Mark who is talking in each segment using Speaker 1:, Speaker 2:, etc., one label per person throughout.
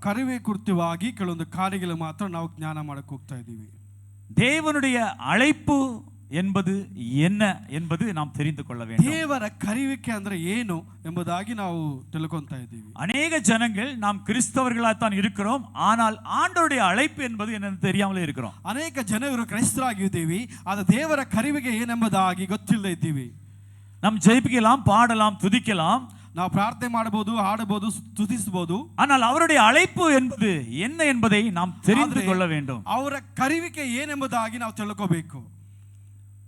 Speaker 1: ಕರುವೆ ಕುರಿತವಾಗಿ ಕೆಲವೊಂದು ಕಾರ್ಯಗಳು ಮಾತ್ರ ನಾವು ಜ್ಞಾನ ಮಾಡಕ್ಕೆ ಹೋಗ್ತಾ ಇದ್ದೀವಿ.
Speaker 2: தேவனுடைய அழைப்பு என்பது என்ன என்பது நாம் தெரிந்து கொள்ள வேண்டும்.
Speaker 1: ದೇವರ ಕರೆಯುವಿಕೆ ಅಂದ್ರೆ ಏನು ಎಂಬುದಾಗಿ ನಾವು ತಿಳ್ಕೊಂತಾ ಇದ್ದೀವಿ.
Speaker 2: அநேக ஜனங்கள் நாம் கிறிஸ்தவர்களாக தான் இருக்கிறோம், ஆனால் ஆண்டவருடைய அழைப்பு என்பது என்னன்னு தெரியாமலே இருக்கிறோம்.
Speaker 1: ಅನೇಕ ಜನರು ಕ್ರೈಸ್ತರಾಗಿದ್ದೀವಿ, ಆದರೆ ದೇವರ ಕರೆಯುವಿಕೆ ಏನೆಂಬುದಾಗಿ ಗೊತ್ತಿಲ್ಲದೆ ಇದ್ದೀವಿ.
Speaker 2: நாம் ஜெபிக்கலாம், பாடலாம், துதிக்கலாம்,
Speaker 1: ನಾವು ಪ್ರಾರ್ಥನೆ ಮಾಡಬಹುದು, ಹಾಡಬಹುದು, ಸ್ತುತಿಸಬಹುದು,
Speaker 2: ஆனால் அவருடைய அழைப்பு என்பது என்ன என்பதை நாம் தெரிந்து கொள்ள வேண்டும்.
Speaker 1: ಅವರ ಕರೆಯುವಿಕೆ ಏನೆಂಬುದಾಗಿ ನಾವು ತಿಳ್ಕೋಬೇಕು.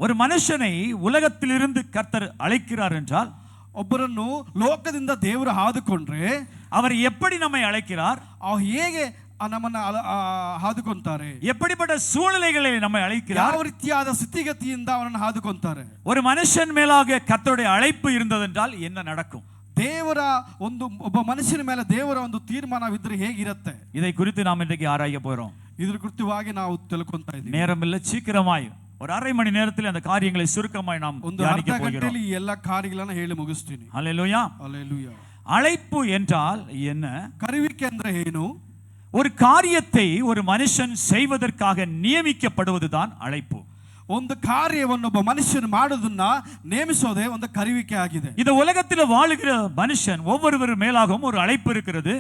Speaker 2: ஒரு மனுஷனை உலகத்திலிருந்து கர்த்தர் அழைக்கிறார் என்றால்,
Speaker 1: ಒಬ್ಬರನ್ನು ಲೋಕದಿಂದ ದೇವರು ಆದುಕೊಂಡ್ರೆ
Speaker 2: அவர் எப்படி நம்மை அழைக்கிறார்,
Speaker 1: அவர் ಹೇಗೆ ನಮ್ಮನ್ನ ಹಾದುಕೊಂತಾರೆ,
Speaker 2: எப்படிப்பட்ட சூழ்நிலைகளை நம்மை அழைக்கிறார்,
Speaker 1: ಯಾವ ರೀತಿಯಾದ ಸ್ಥಿತಿಗತಿಯಿಂದ ಅವರನ್ನು ಹಾದುಕೊಂತಾರೆ.
Speaker 2: ஒரு மனுஷன் மேலாக கர்த்தருடைய அழைப்பு இருந்ததென்றால் என்ன நடக்கும்?
Speaker 1: ದೇವರ ಒಬ್ಬ ಮನುಷ್ಯನ ಮೇಲೆ ದೇವರ ಒಂದು ತೀರ್ಮಾನವಿದ್ರೆ ಹೇಗಿರುತ್ತೆ,
Speaker 2: இதை குறித்து நாம் இன்றைக்கு ஆராய போறோம்.
Speaker 1: ಇದ್ರ ಕುರಿತವಾಗಿ ನಾವು ತಿಳ್ಕೊಂತಾ ಇದ್ದೀವಿ.
Speaker 2: நேரமில்லை, சீக்கிரமாய் ஒரு அரை மணி நேரத்தில் அந்த காரியங்களை சுருக்கமாய் நாம் தியானிக்க போகிறோம்.
Speaker 1: ಈ ಎಲ್ಲ ಕಾರ್ಯಗಳನ್ನು ಹೇಳಿ ಮುಗಿಸ್ತೀನಿ.
Speaker 2: ஹல்லேலூயா.
Speaker 1: ஹல்லேலூயா.
Speaker 2: அழைப்பு என்றால் என்ன?
Speaker 1: ಕರೆಯುವಿಕೆ ಅಂದ್ರೆ ಏನು?
Speaker 2: ஒரு காரியத்தை ஒரு மனுஷன் செய்வதற்காக நியமிக்கப்படுவதுதான் அழைப்பு.
Speaker 1: ಒಂದು ಕಾರ್ಯವನ್ನು ಒಬ್ಬ ಮನುಷ್ಯನು ಮಾಡೋದನ್ನ ನೇಮಿಸೋದೇ ಒಂದು ಕರೆಯುವಿಕೆ ಆಗಿದೆ.
Speaker 2: இந்த உலகத்தில் வாழுகிற மனுஷன் ஒவ்வொருவர் மேலாகவும் ஒரு அழைப்பு இருக்கிறது.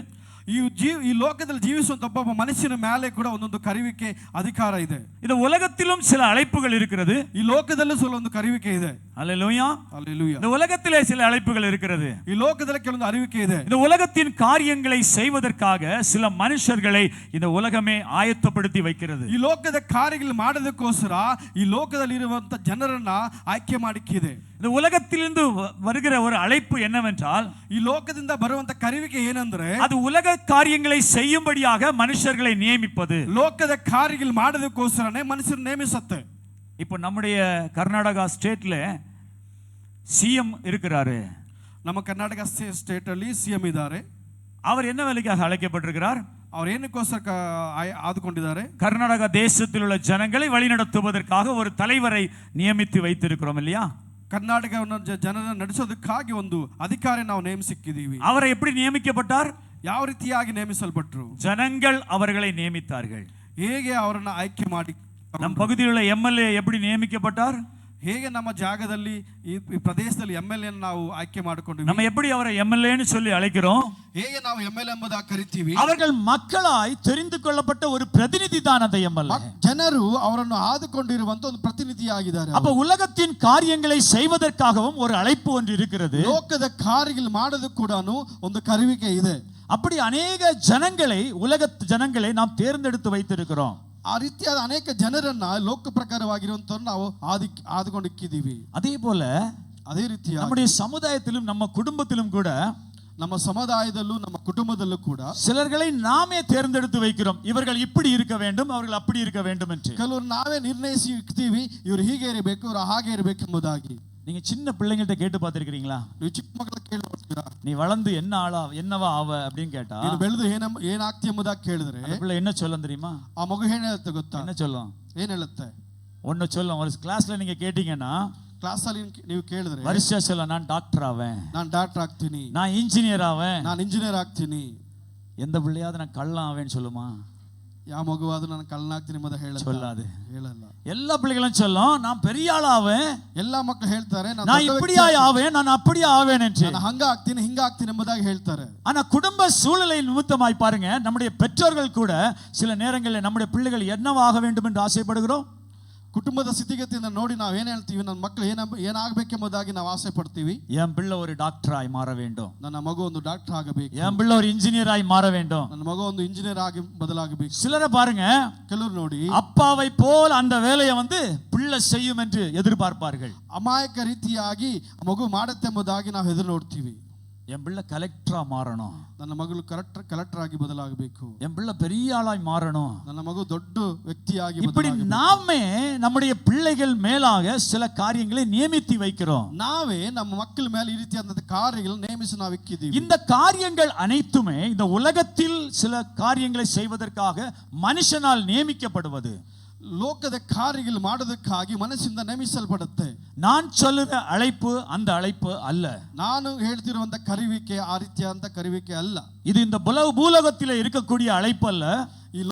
Speaker 1: ಈ ಲೋಕದಲ್ಲಿ ಜೀವಿಸುವಂತ ಒಬ್ಬ ಮನುಷ್ಯನ ಮೇಲೆ ಕೂಡ ಒಂದೊಂದು ಕರೆಯುವಿಕೆ ಅಧಿಕಾರ ಇದೆ.
Speaker 2: இந்த உலகத்திலும் சில அழைப்புகள் இருக்கிறது,
Speaker 1: ಈ ಲೋಕದಲ್ಲೂ ಒಂದು ಕರೆಯುವಿಕೆ ಇದೆ.
Speaker 2: ஹல்லேலூயா.
Speaker 1: ஹல்லேலூயா.
Speaker 2: இந்த உலகத்திலே சில அழைப்புகள் இருக்கிறது.
Speaker 1: ಈ ಲೋಕದಲ್ಲಿ ಕೆಲವೊಂದು ಅರಿವಿಕೆ ಇದೆ.
Speaker 2: இந்த உலகத்தின் காரியங்களை செய்வதற்காக சில மனுஷர்களை இந்த உலகமே ஆயத்தப்படுத்தி வைக்கிறது.
Speaker 1: ಈ ಲೋಕದ ಕಾರ್ಯಗಳು ಮಾಡೋದಕ್ಕೋಸ್ಕರ ಈ ಲೋಕದಲ್ಲಿ ಇರುವಂತ ಜನರನ್ನ ಆಯ್ಕೆ ಮಾಡಿಕ್ಕಿದೆ.
Speaker 2: இந்த உலகத்திலிருந்து வருகிற ஒரு அழைப்பு என்னவென்றால்,
Speaker 1: ಈ ಲೋಕದಿಂದ ಬರುವಂತ ಕರೆಯುವಿಕೆ ಏನಂದ್ರೆ
Speaker 2: அது உலக காரியங்களை செய்யும்படியாக மனுஷர்களை நியமிப்பது.
Speaker 1: ಲೋಕದ ಕಾರ್ಯಗಳು ಮಾಡೋದಕ್ಕೋಸ್ಕರನೇ ಮನುಷ್ಯರು ನೇಮಿಸುತ್ತೆ.
Speaker 2: இப்போ நம்முடைய கர்நாடகா ஸ்டேட்ல சிஎம் இருக்கிறாரு.
Speaker 1: ನಮ್ಮ ಕರ್ನಾಟಕ ಸ್ಟೇಟ್ ಅಲ್ಲಿ ಸಿಎಂ ಇದ್ದಾರೆ.
Speaker 2: அவர் என்ன வேலைக்காக அழைக்கப்பட்டிருக்கிறார்?
Speaker 1: அவர் ಏನಕ್ಕೋಸ್ಕರ ಆದುಕೊಂಡಿದ್ದಾರೆ?
Speaker 2: கர்நாடக தேசத்தில் உள்ள ஜனங்களை வழிநடத்துவதற்காக ஒரு தலைவரை நியமித்து வைத்திருக்கிறோம் இல்லையா?
Speaker 1: ಕರ್ನಾಟಕವನ್ನು ಜನರನ್ನು ನಡೆಸೋದಕ್ಕಾಗಿ ಒಂದು ಅಧಿಕಾರಿ ನಾವು ನೇಮಿಸಿಕ್ಕಿದ್ದೀವಿ.
Speaker 2: அவரை எப்படி நியமிக்கப்பட்டார்?
Speaker 1: ಯಾವ ರೀತಿಯಾಗಿ ನೇಮಿಸಲ್ಪಟ್ಟರು?
Speaker 2: ஜனங்கள் அவர்களை நியமித்தார்கள்.
Speaker 1: ಹೇಗೆ ಅವರನ್ನು ಆಯ್ಕೆ ಮಾಡಿ?
Speaker 2: ನಮ್ಮ பகுதியில் உள்ள எம்எல்ஏ எப்படி நியமிக்கப்பட்டார்?
Speaker 1: ಹೇಗೆ ನಮ್ಮ ಜಾಗದಲ್ಲಿ ಈ ಪ್ರದೇಶದಲ್ಲಿ ಎಮ್ಎಲ್ಎ ನಾವು ಆಯ್ಕೆ ಮಾಡಿಕೊಂಡಿವಿ?
Speaker 2: நம்ம எப்படி அவரை எம்எல்ஏன்னு சொல்லி அழைக்கிறோம்?
Speaker 1: ಹೇಗೆ ನಾವು ಎಮ್ಎಲ್ಎ ಎಂಬುದಾಗಿ ಕರಿತೀವಿ?
Speaker 2: அவர்கள் மக்களாய் தெரிந்து கொள்ளப்பட்ட ஒரு பிரதிநிதி தான் அந்த எம்எல்ஏ.
Speaker 1: ಜನರು ಅವರನ್ನು ಆದುಕೊಂಡಿರುವಂತ ಒಂದು ಪ್ರತಿನಿಧಿಯಾಗಿದ್ದಾರೆ.
Speaker 2: அப்ப உலகத்தின் காரியங்களை செய்வதற்காகவும் ஒரு அழைப்பு ஒன்று இருக்கிறது.
Speaker 1: ಲೋಕದ ಕಾರ್ಯಗಳು ಮಾಡೋದಕ್ಕೆ ಕೂಡ ಒಂದು ಕರೆಯುವಿಕೆ ಇದೆ.
Speaker 2: அப்படி ಅನೇಕ ஜனங்களை, உலக ஜனங்களை நாம் தேர்ந்தெடுத்து வைத்திருக்கிறோம்.
Speaker 1: ಆ ರೀತಿಯಾದ ಅನೇಕ ಜನರನ್ನ ಲೋಕ ಪ್ರಕಾರವಾಗಿರುವಂತವ್ರು ನಾವು ಆದುಕೊಂಡಿಕ್ಕಿದ್ದೀವಿ.
Speaker 2: அதே போல
Speaker 1: ಅದೇ ರೀತಿಯ
Speaker 2: நம்முடைய சமுதாயத்திலும் நம்ம குடும்பத்திலும் கூட,
Speaker 1: ನಮ್ಮ ಸಮುದಾಯದಲ್ಲೂ ನಮ್ಮ ಕುಟುಂಬದಲ್ಲೂ ಕೂಡ
Speaker 2: சிலர்களை நாமே தேர்ந்தெடுத்து வைக்கிறோம். இவர்கள் இப்படி இருக்க வேண்டும், அவர்கள் அப்படி இருக்க வேண்டும் என்று.
Speaker 1: ಕೆಲವರು ನಾವೇ ನಿರ್ಣಯಿಸಿ ಇರ್ತೀವಿ, ಇವರು ಹೀಗೆ ಇರಬೇಕು, ಇವರು ಹಾಗೆ ಇರಬೇಕು ಎಂಬುದಾಗಿ.
Speaker 2: நீங்க சின்ன பிள்ளைங்கள்ட்ட கேட்டு பார்த்திருக்கீங்களா?
Speaker 1: ನೀವು ಚಿಕ್ಕ ಮಕ್ಕಳ ಕೇಳ್ತೀರಾ,
Speaker 2: நீ வளர்ந்து என்ன ஆளா என்னவா ஆவ அப்படின்னு கேட்டா,
Speaker 1: ನೀನು ಬೆಳೆದು ಏನಾಗ್ತಿ ಎಂಬುದಾಗಿ ಕೇಳಿದ್ರೆ
Speaker 2: அந்த பிள்ளை என்ன சொல்லும் தெரியுமா?
Speaker 1: ಆ ಮಗು ಏನ್ ಹೇಳುತ್ತೆ ಗೊತ್ತಾ?
Speaker 2: என்ன சொல்லும்?
Speaker 1: ಏನ್ ಹೇಳುತ್ತೆ?
Speaker 2: ஒன்னு சொல்லும். ஒரு கிளாஸ்ல நீங்க கேட்டீங்கன்னா,
Speaker 1: ಕ್ಲಾಸ್ ಅಲ್ಲಿ ನೀವು ಕೇಳಿದ್ರೆ
Speaker 2: வரிசையா சொல்ல, நான் டாக்டர் ஆவேன்,
Speaker 1: ನಾನು ಡಾಕ್ಟರ್ ಆಗ್ತೀನಿ,
Speaker 2: நான் இன்ஜினியர் ஆவேன்.
Speaker 1: ನಾನು ಇಂಜಿನಿಯರ್ ಆಗ್ತೀನಿ.
Speaker 2: எந்த பிள்ளையாவது நான் கள்ளம் ஆவேன்னு சொல்லுமா?
Speaker 1: ಯಾವ ಮಗುವಾದ್ರೂ ನಾನು ಕಳ್ಳನಾಗ್ತೀನಿ ಎಂಬುದ
Speaker 2: சொல்லாது.
Speaker 1: ಹೇಳಲ್ಲ.
Speaker 2: எல்லா பிள்ளைகளும் சொல்லும், நான் பெரிய ஆள் ஆவேன்.
Speaker 1: ಎಲ್ಲಾ ಮಕ್ಕಳು ಹೇಳ್ತಾರೆ,
Speaker 2: நான் இப்படியா ஆவேன், நான் அப்படியே ஆவேன் என்று.
Speaker 1: ನಾನು ಹಂಗ ಆಗ್ತೀನಿ, ಹಿಂಗ ಆಗ್ತೀನಿ ಎಂಬುದಾಗಿ ಹೇಳ್ತಾರೆ.
Speaker 2: ஆனா குடும்ப சூழ்நிலை நிமித்தமாய் பாருங்க, நம்முடைய பெற்றோர்கள் கூட சில நேரங்களில் நம்முடைய பிள்ளைகள் என்னவாக வேண்டும் என்று ஆசைப்படுகிறோம்.
Speaker 1: ಕುಟುಂಬದ ಸ್ಥಿತಿಗತಿಯನ್ನು ನೋಡಿ ನಾವು ಏನ್ ಹೇಳ್ತೀವಿ, ನನ್ನ ಮಕ್ಕಳು ಏನಾಗಬೇಕೆಂಬುದಾಗಿ ನಾವು ಆಸೆ ಪಡ್ತೀವಿ.
Speaker 2: என் பிள்ளை ஒரு டாக்டராய் மாற வேண்டும்,
Speaker 1: ನನ್ನ ಮಗು ಒಂದು ಡಾಕ್ಟರ್ ಆಗಬೇಕು,
Speaker 2: என் பிள்ளை ஒரு இன்ஜினியராய் மாற வேண்டும்,
Speaker 1: ನನ್ನ ಮಗು ಒಂದು ಇಂಜಿನಿಯರ್ ಆಗಿ ಬದಲಾಗಬೇಕು.
Speaker 2: சிலரை பாருங்க,
Speaker 1: ಕೆಲವರು ನೋಡಿ
Speaker 2: அப்பாவை போல் அந்த வேலையை பிள்ளை செய்யும் என்று எதிர்பார்ப்பார்கள்.
Speaker 1: ಅಮಾಯಕ ರೀತಿಯಾಗಿ ಮಗು ಮಾಡುತ್ತೆಂಬುದಾಗಿ ನಾವು ಎದುರು ನೋಡ್ತೀವಿ.
Speaker 2: என் பிள்ளை கலெக்டரா மாறணும்,
Speaker 1: ನನ್ನ ಮಗಳು ಕಲೆಕ್ಟರ್ ಆಗಿ ಬದಲಾಗಬೇಕು,
Speaker 2: என் பிள்ளை பெரிய ஆளாய் மாறணும்,
Speaker 1: ನನ್ನ ಮಗು ದೊಡ್ಡ ವ್ಯಕ್ತಿಯಾಗಿ.
Speaker 2: இப்படி நாமே நம்முடைய பிள்ளைகள் மேலாக சில காரியங்களை நியமித்து வைக்கிறோம்.
Speaker 1: ನಾವೇ ನಮ್ಮ ಮಕ್ಕಳ ಮೇಲೆ ಈ ರೀತಿಯಾದ ಕಾರ್ಯಗಳನ್ನು ನೇಮಿಸಿ ನಾವು ಇಕ್ಕಿದ್ದೀವಿ.
Speaker 2: இந்த காரியங்கள் அனைத்துமே இந்த உலகத்தில் சில காரியங்களை செய்வதற்காக மனுஷனால் நியமிக்கப்படுவது.
Speaker 1: ಲೋಕದ ಕಾರ್ಯಗಳು ಮಾಡೋದಕ್ಕಾಗಿ ಮನಸ್ಸಿಂದ ನೇಮಿಸಲ್ಪಡುತ್ತೆ.
Speaker 2: நான் சொல்லுற ಅழைப்பு அந்த ಅழைப்பு அல்ல.
Speaker 1: ನಾನು ಹೇಳ್ತಿರುವಂತ ಕರೆಯುವಿಕೆ ಆ ರೀತಿಯಾದಂತ ಕರೆಯುವಿಕೆ ಅಲ್ಲ.
Speaker 2: இது இந்த பூலோகத்திலே இருக்கக்கூடிய அழைப்பு அல்ல.
Speaker 1: ಈ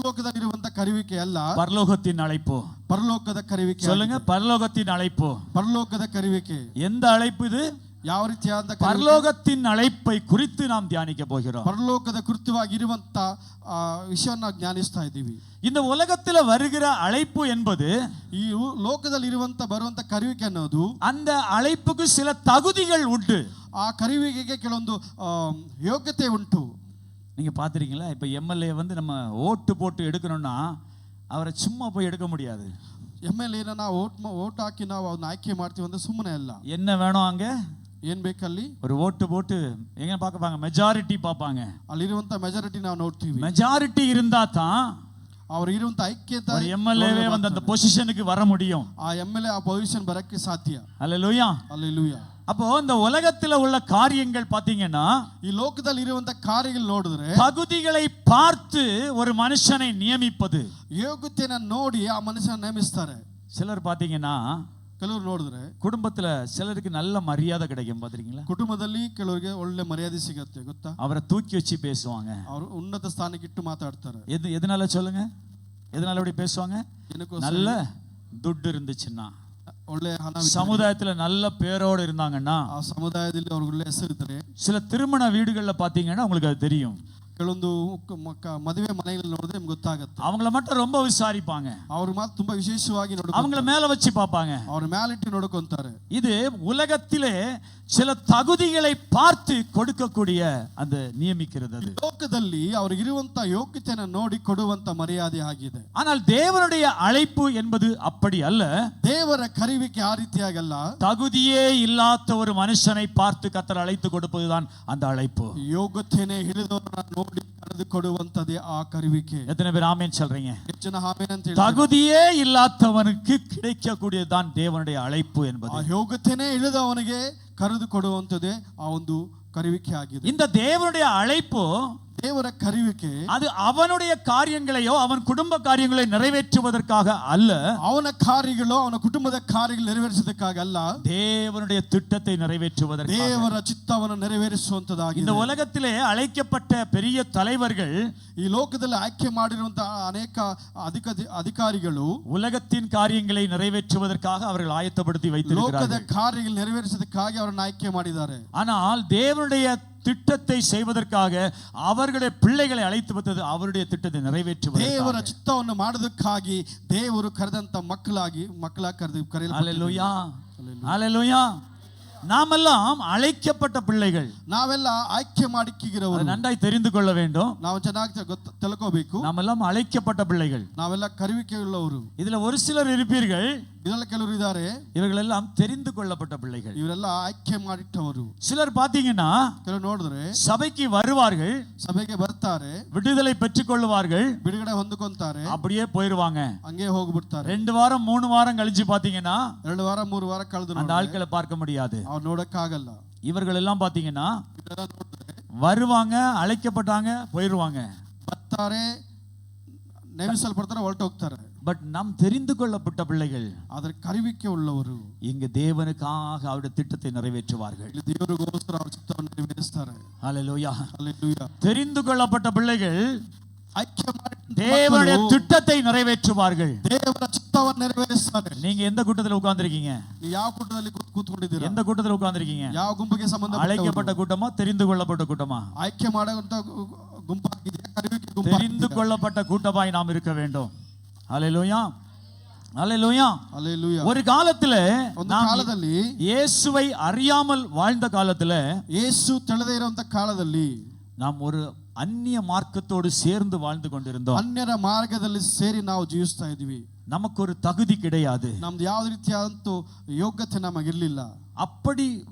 Speaker 1: ಲೋಕದಲ್ಲಿರುವಂತ ಕರೆಯುವಿಕೆ ಅಲ್ಲ,
Speaker 2: பரலோகத்தின் அழைப்பு.
Speaker 1: ಪರಲೋಕದ ಕರೆಯುವಿಕೆ.
Speaker 2: சொல்லுங்க, பரலோகத்தின் அழைப்பு.
Speaker 1: ಪರಲೋಕದ ಕರೆಯುವಿಕೆ.
Speaker 2: எந்த அழைப்பு இது?
Speaker 1: ಯಾವ ರೀತಿಯಾದ
Speaker 2: பரலோகத்தின் அழைப்பை குறித்து நாம் தியானிக்க போகிறோம்.
Speaker 1: ಪರಲೋಕದ ಕುರಿತವಾಗಿರುವಂತ ವಿಷಯವನ್ನ ಜ್ಞಾನಿಸ್ತಾ ಇದ್ದೀವಿ.
Speaker 2: இந்த உலகத்துல வருகிற அழைப்பு என்பது,
Speaker 1: ಈ ಲೋಕದಲ್ಲಿ ಬರುವಂತ ಕರೆಯುವಿಕೆ ಅನ್ನೋದು,
Speaker 2: அந்த அழைப்புக்கு சில தகுதிகள் உண்டு.
Speaker 1: ಆ ಕರೆಯುವಿಕೆಗೆ ಕೆಲವೊಂದು ಯೋಗ್ಯತೆ ಉಂಟು.
Speaker 2: நீங்க பாத்துறீங்களா? இப்ப எம்எல்ஏ வந்து நம்ம ஓட்டு போட்டு எடுக்கணும்னா அவரை சும்மா போய் எடுக்க முடியாது.
Speaker 1: ಎಮ್ಎಲ್ಎನ ನಾವು ಓಟ್ ಹಾಕಿ ನಾವು ಅದನ್ನ ಆಯ್ಕೆ ಮಾಡ್ತೀವಿ ಅಂದ್ರೆ ಸುಮ್ಮನೆ ಅಲ್ಲ.
Speaker 2: என்ன வேணும் அங்க?
Speaker 1: ಏನ್ ಬೇಕಲ್ಲಿ?
Speaker 2: ஒரு ஓட்டு போட்டு எங்க பார்ப்பாங்க? மெஜாரிட்டி பார்ப்பாங்க.
Speaker 1: ಅಲ್ಲಿರುವಂತ ಮೆಜಾರಿಟಿ ನಾವು ನೋಡ್ತೀವಿ.
Speaker 2: மெஜாரிட்டி இருந்தா தான்
Speaker 1: அவர் ಇರುವಂತ ಐಕ್ಯತೆ
Speaker 2: ஒரு எம்எல்ஏவே வந்து அந்த பொசிஷனுக்கு வர முடியும்.
Speaker 1: ಆ ಎಮ್ಎಲ್ಎ ಆ ಪೊಸಿಷನ್ ಬರಕ್ಕೆ ಸಾಧ್ಯ.
Speaker 2: அல்லேலூயா,
Speaker 1: அல்லேலೂಯಾ.
Speaker 2: அப்போ இந்த உலகத்துல உள்ள காரியங்கள் பாத்தீங்கன்னா,
Speaker 1: ಈ ಲೋಕದಲ್ಲಿ ಇರುವಂತ ಕಾರ್ಯಗಳು ನೋಡಿದ್ರೆ
Speaker 2: தகுதிகளை பார்த்து ஒரு மனுஷனை நியமிப்பது,
Speaker 1: ಯೋಗ್ಯತೆಯನ್ನು ನೋಡಿ ಆ ಮನುಷ್ಯನ ನೇಮಿಸ್ತಾರೆ.
Speaker 2: சிலர் பாத்தீங்கன்னா,
Speaker 1: ಕೆಲವರು ನೋಡಿದ್ರೆ
Speaker 2: குடும்பத்துல சிலருக்கு நல்ல மரியாதை கிடைக்கும். பாத்தீங்களா?
Speaker 1: ಕುಟುಂಬದಲ್ಲಿ ಕೆಲವರಿಗೆ ಒಳ್ಳೆ ಮರ್ಯಾದೆ ಸಿಗುತ್ತೆ ಗೊತ್ತಾ?
Speaker 2: அவரை தூக்கி வச்சு பேசுவாங்க.
Speaker 1: ಅವರು ಉನ್ನತ ಸ್ಥಾನಕ್ಕೆ ಇಟ್ಟು ಮಾತಾಡ್ತಾರೆ.
Speaker 2: எதனால சொல்லுங்க? எதனால அப்படி பேசுவாங்க? நல்ல துட்டு இருந்துச்சுன்னா,
Speaker 1: ಒಳ್ಳೆ ಹಣ,
Speaker 2: சமுதாயத்துல நல்ல பேரோடு இருந்தாங்கன்னா,
Speaker 1: ಆ ಸಮುದಾಯದಲ್ಲಿ ಅವ್ರಿಗೆ ಒಳ್ಳೆ ಹೆಸರಿದ್ರೆ.
Speaker 2: சில திருமண வீடுகள்ல பாத்தீங்கன்னா உங்களுக்கு அது தெரியும்.
Speaker 1: ಕೆಲವೊಂದು ಮದುವೆ ಮನೆಗಳಲ್ಲಿ ನೋಡಿದ್ರೆ ನಿಮ್ಗೆ ಗೊತ್ತಾಗುತ್ತೆ.
Speaker 2: அவங்கள மட்டும் ரொம்ப விசாரிப்பாங்க.
Speaker 1: ಅವ್ರ ಮಾತು ತುಂಬಾ ವಿಶೇಷವಾಗಿ ನೋಡ್ತಾರೆ.
Speaker 2: அவங்கள மேல வச்சு பார்ப்பாங்க.
Speaker 1: ಅವ್ರ ಮೇಲಿಟ್ಟು ನೋಡ್ಕೊಂತಾರೆ.
Speaker 2: இது உலகத்திலே சில தகுதிகளை பார்த்து கொடுக்கக்கூடிய அந்த நியமிக்கிறது. அது
Speaker 1: ಲೋಕದಲ್ಲಿ ಅವರಿಗಿರುವಂತ ಯೋಗ್ಯತೆಯನ್ನು ನೋಡಿ ಕೊಡುವಂತ ಮರ್ಯಾದೆ ಆಗಿದೆ.
Speaker 2: ஆனால் தேவனுடைய அழைப்பு என்பது அப்படி அல்ல.
Speaker 1: ದೇವರ ಕರೆಯುವಿಕೆ ಆ ರೀತಿಯಾಗಲ್ಲ.
Speaker 2: தகுதியே இல்லாத ஒரு மனுஷனை பார்த்து கர்த்தர் அழைத்து கொடுப்பதுதான் அந்த அழைப்பு.
Speaker 1: ಯೋಗ್ಯತೆನೇ ಹಿಡಿದವರನ್ನ ನೋಡಿ ಕರೆದು ಕೊಡುವಂತದೇ ಆ ಕರೆಯುವಿಕೆ.
Speaker 2: எத்தனை பேர் ஆமென் சொல்றீங்க?
Speaker 1: ಹೆಚ್ಚಿನ ಆಮೆನ್ ಅಂತ ಹೇಳಿ.
Speaker 2: தகுதியே இல்லாதவனுக்கு கிடைக்கக்கூடியதுதான் தேவனுடைய அழைப்பு என்பது.
Speaker 1: ಆ ಯೋಗ್ಯತೆನೇ ಇಳಿದವನಿಗೆ ಕರೆದು ಕೊಡುವಂತದೇ ಆ ಒಂದು ಕರೆಯುವಿಕೆ ಆಗಿದೆ.
Speaker 2: இந்த தேவனுடைய அழைப்பு,
Speaker 1: ದೇವರ ಕರೆಯುವಿಕೆ,
Speaker 2: அது அவனுடைய காரியங்களையோ அவன் குடும்ப காரியங்களை நிறைவேற்றுவதற்காக அல்ல.
Speaker 1: ಅವನ ಕಾರ್ಯಗಳು ಅವನ ಕುಟುಂಬದ ಕಾರ್ಯಗಳು ನೆರವೇರಿಸೋದಕ್ಕಾಗ ಅಲ್ಲ,
Speaker 2: தேவனுடைய திட்டத்தை நிறைவேற்றுவதற்காக.
Speaker 1: ದೇವರ ಚಿತ್ತವನ್ನು ನೆರವೇರಿಸುವಂತದಾಗಿದೆ.
Speaker 2: இந்த உலகத்திலே அழைக்கப்பட்ட பெரிய தலைவர்கள்,
Speaker 1: ಈ ಲೋಕದಲ್ಲಿ ಆಯ್ಕೆ ಮಾಡಿರುವಂತಹ ಅನೇಕ ಅಧಿಕಾರಿಗಳು
Speaker 2: உலகத்தின் காரியங்களை நிறைவேற்றுவதற்காக அவர்கள் ஆயத்தப்படுத்தி வைத்திருக்கிறார்கள்.
Speaker 1: ಲೋಕದ ಕಾರ್ಯಗಳು ನೆರವೇರಿಸೋದಕ್ಕಾಗಿ ಅವರನ್ನು ಆಯ್ಕೆ ಮಾಡಿದ್ದಾರೆ.
Speaker 2: ஆனால் தேவனுடைய திட்டத்தை செய்வதற்காக அவர்களுடைய பிள்ளைகளை அழைத்து வந்தது அவருடைய திட்டத்தை நிறைவேற்றுவதற்காக.
Speaker 1: ದೇವರ ಚಿತ್ತವನ್ನು ಮಾಡೋದಕ್ಕಾಗಿ ದೇವರು ಕರೆದಂತ ಮಕ್ಕಳಾಗಿ ಕರೆಯಲ್ಪಟ್ಟಿದ್ದಾರೆ.
Speaker 2: ஹல்லேலூயா, ஹல்லேலூயா. நாமெல்லாம் அழைக்கப்பட்ட பிள்ளைகள்.
Speaker 1: ನಾವೆಲ್ಲ ಆಯ್ಕೆ ಮಾಡಿಕ್ಕಿಗಿರವರು.
Speaker 2: நன்றாய் தெரிந்து கொள்ள வேண்டும்.
Speaker 1: ನಾವು ಚೆನ್ನಾಗಿ ತಿಳ್ಕೋಬೇಕು.
Speaker 2: நாமெல்லாம் அழைக்கப்பட்ட பிள்ளைகள்.
Speaker 1: ನಾವೆಲ್ಲ ಕರೆಯುವಿಕೆ ಉಳ್ಳವರು.
Speaker 2: இதுல ஒரு சிலர் இருப்பீர்கள்,
Speaker 1: ಇದೆಲ್ಲ ಕೆಲವರು ಇದ್ದಾರೆ,
Speaker 2: இவர்கள் எல்லாம் தெரிந்து கொள்ளப்பட்ட பிள்ளைகள்.
Speaker 1: ಇವರೆಲ್ಲ ಆಯ್ಕೆ ಮಾಡಿಟ್ಟವರು.
Speaker 2: சிலர் பாத்தீங்கன்னா,
Speaker 1: ಕೆಲವರು ನೋಡಿದ್ರೆ
Speaker 2: சபைக்கு வருவார்கள்,
Speaker 1: ಸಭೆಗೆ ಬರ್ತಾರೆ,
Speaker 2: விடுதலை பெற்றுக் கொள்வார்கள்,
Speaker 1: ಬಿಡುಗಡೆ ಹೊಂದಿಕೊಂತಾರೆ,
Speaker 2: அப்படியே போயிருவாங்க.
Speaker 1: ಹಂಗೆ ಹೋಗ್ಬಿಡ್ತಾರೆ.
Speaker 2: 2 வாரம் 3 வாரம் கழிச்சு பாத்தீங்கன்னா
Speaker 1: 2 ವಾರ 3 ವಾರ ಕಳೆದು
Speaker 2: அந்த ஆட்களை பார்க்க முடியாது.
Speaker 1: ಅವ್ರು ನೋಡಕ್ಕಾಗಲ್ಲ.
Speaker 2: இவர்கள் எல்லாம் பாத்தீங்கன்னா வருவாங்க, அழைக்கப்பட்டாங்க, போயிருவாங்க.
Speaker 1: ಬರ್ತಾರೆ, ನೇಮಿಸಲ್ಪಡ್ತಾರೆ, ಹೊರಟೋಗ್ತಾರೆ.
Speaker 2: பட் நாம் தெரிந்து கொள்ளப்பட்ட பிள்ளைகள்,
Speaker 1: ಅದರ ಕರೆಯುವಿಕೆ ಉಳ್ಳವರು
Speaker 2: இங்க தேவனுக்காக அவருடைய திட்டத்தை நிறைவேற்றுவார்கள்.
Speaker 1: ಇಲ್ಲಿ ದೇವರಿಗೋಸ್ಕರ ಅವರ ಚಿತ್ತವನ್ನು ನೆರವೇರಿಸ್ತಾರೆ.
Speaker 2: ஹல்லேலூயா,
Speaker 1: ಹಲ್ಲೆಲೂಯಾ.
Speaker 2: தெரிந்து கொள்ளப்பட்ட பிள்ளைகள்
Speaker 1: ಆಯ್ಕೆ ಮಾಡಿ
Speaker 2: தேவனுடைய திட்டத்தை நிறைவேற்றுவார்கள்.
Speaker 1: ದೇವರ ಚಿತ್ತವನ್ನು ನೆರವೇರಿಸ್ತಾರೆ.
Speaker 2: நீங்க எந்த கூட்டத்துல உட்கார்ந்திருக்கீங்க?
Speaker 1: ನೀವು ಯಾವ ಕೂಟದಲ್ಲಿ ಕೂತ್ಕೊಂಡಿದ್ದೀರಾ?
Speaker 2: எந்த கூட்டத்துல உட்கார்ந்திருக்கீங்க?
Speaker 1: ಯಾವ ಗುಂಪಿಗೆ ಸಂಬಂಧ?
Speaker 2: அழைக்கப்பட்ட கூட்டமா, தெரிந்து கொள்ளப்பட்ட கூட்டமா?
Speaker 1: ಆಯ್ಕೆ ಮಾಡುವಂತ ಗುಂಪಾಗಿದೆ, ಕರೆಯುವಿಕೆ ಗುಂಪು.
Speaker 2: தெரிந்து கொள்ளப்பட்ட கூட்டமாய் நாம் இருக்க வேண்டும். ஹல்லேலூயா, ஹல்லேலூயா.
Speaker 1: ಹಲ್ಲೆಲೂಯಾ.
Speaker 2: ஒரு காலத்துல
Speaker 1: ಒಂದು ಕಾಲದಲ್ಲಿ
Speaker 2: இயேசுவை அறியாமல் வாழ்ந்த காலத்துல,
Speaker 1: ಯೇಸು ತಿಳಿದೇ ಇರುವಂತ ಕಾಲದಲ್ಲಿ
Speaker 2: நாம் ஒரு அந்நிய மார்க்கத்தோடு சேர்ந்து வாழ்ந்து கொண்டிருந்தோம்.
Speaker 1: ಅನ್ಯರ ಮಾರ್ಗದಲ್ಲಿ ಸೇರಿ ನಾವು ಜೀವಿಸ್ತಾ ಇದ್ವಿ.
Speaker 2: நமக்கு ஒரு தகுதி கிடையாது.
Speaker 1: ನಮ್ದು ಯಾವ ರೀತಿಯಾದಂತ ಯೋಗ್ಯತೆ ನಮಗಿರ್ಲಿಲ್ಲ.
Speaker 2: அப்படி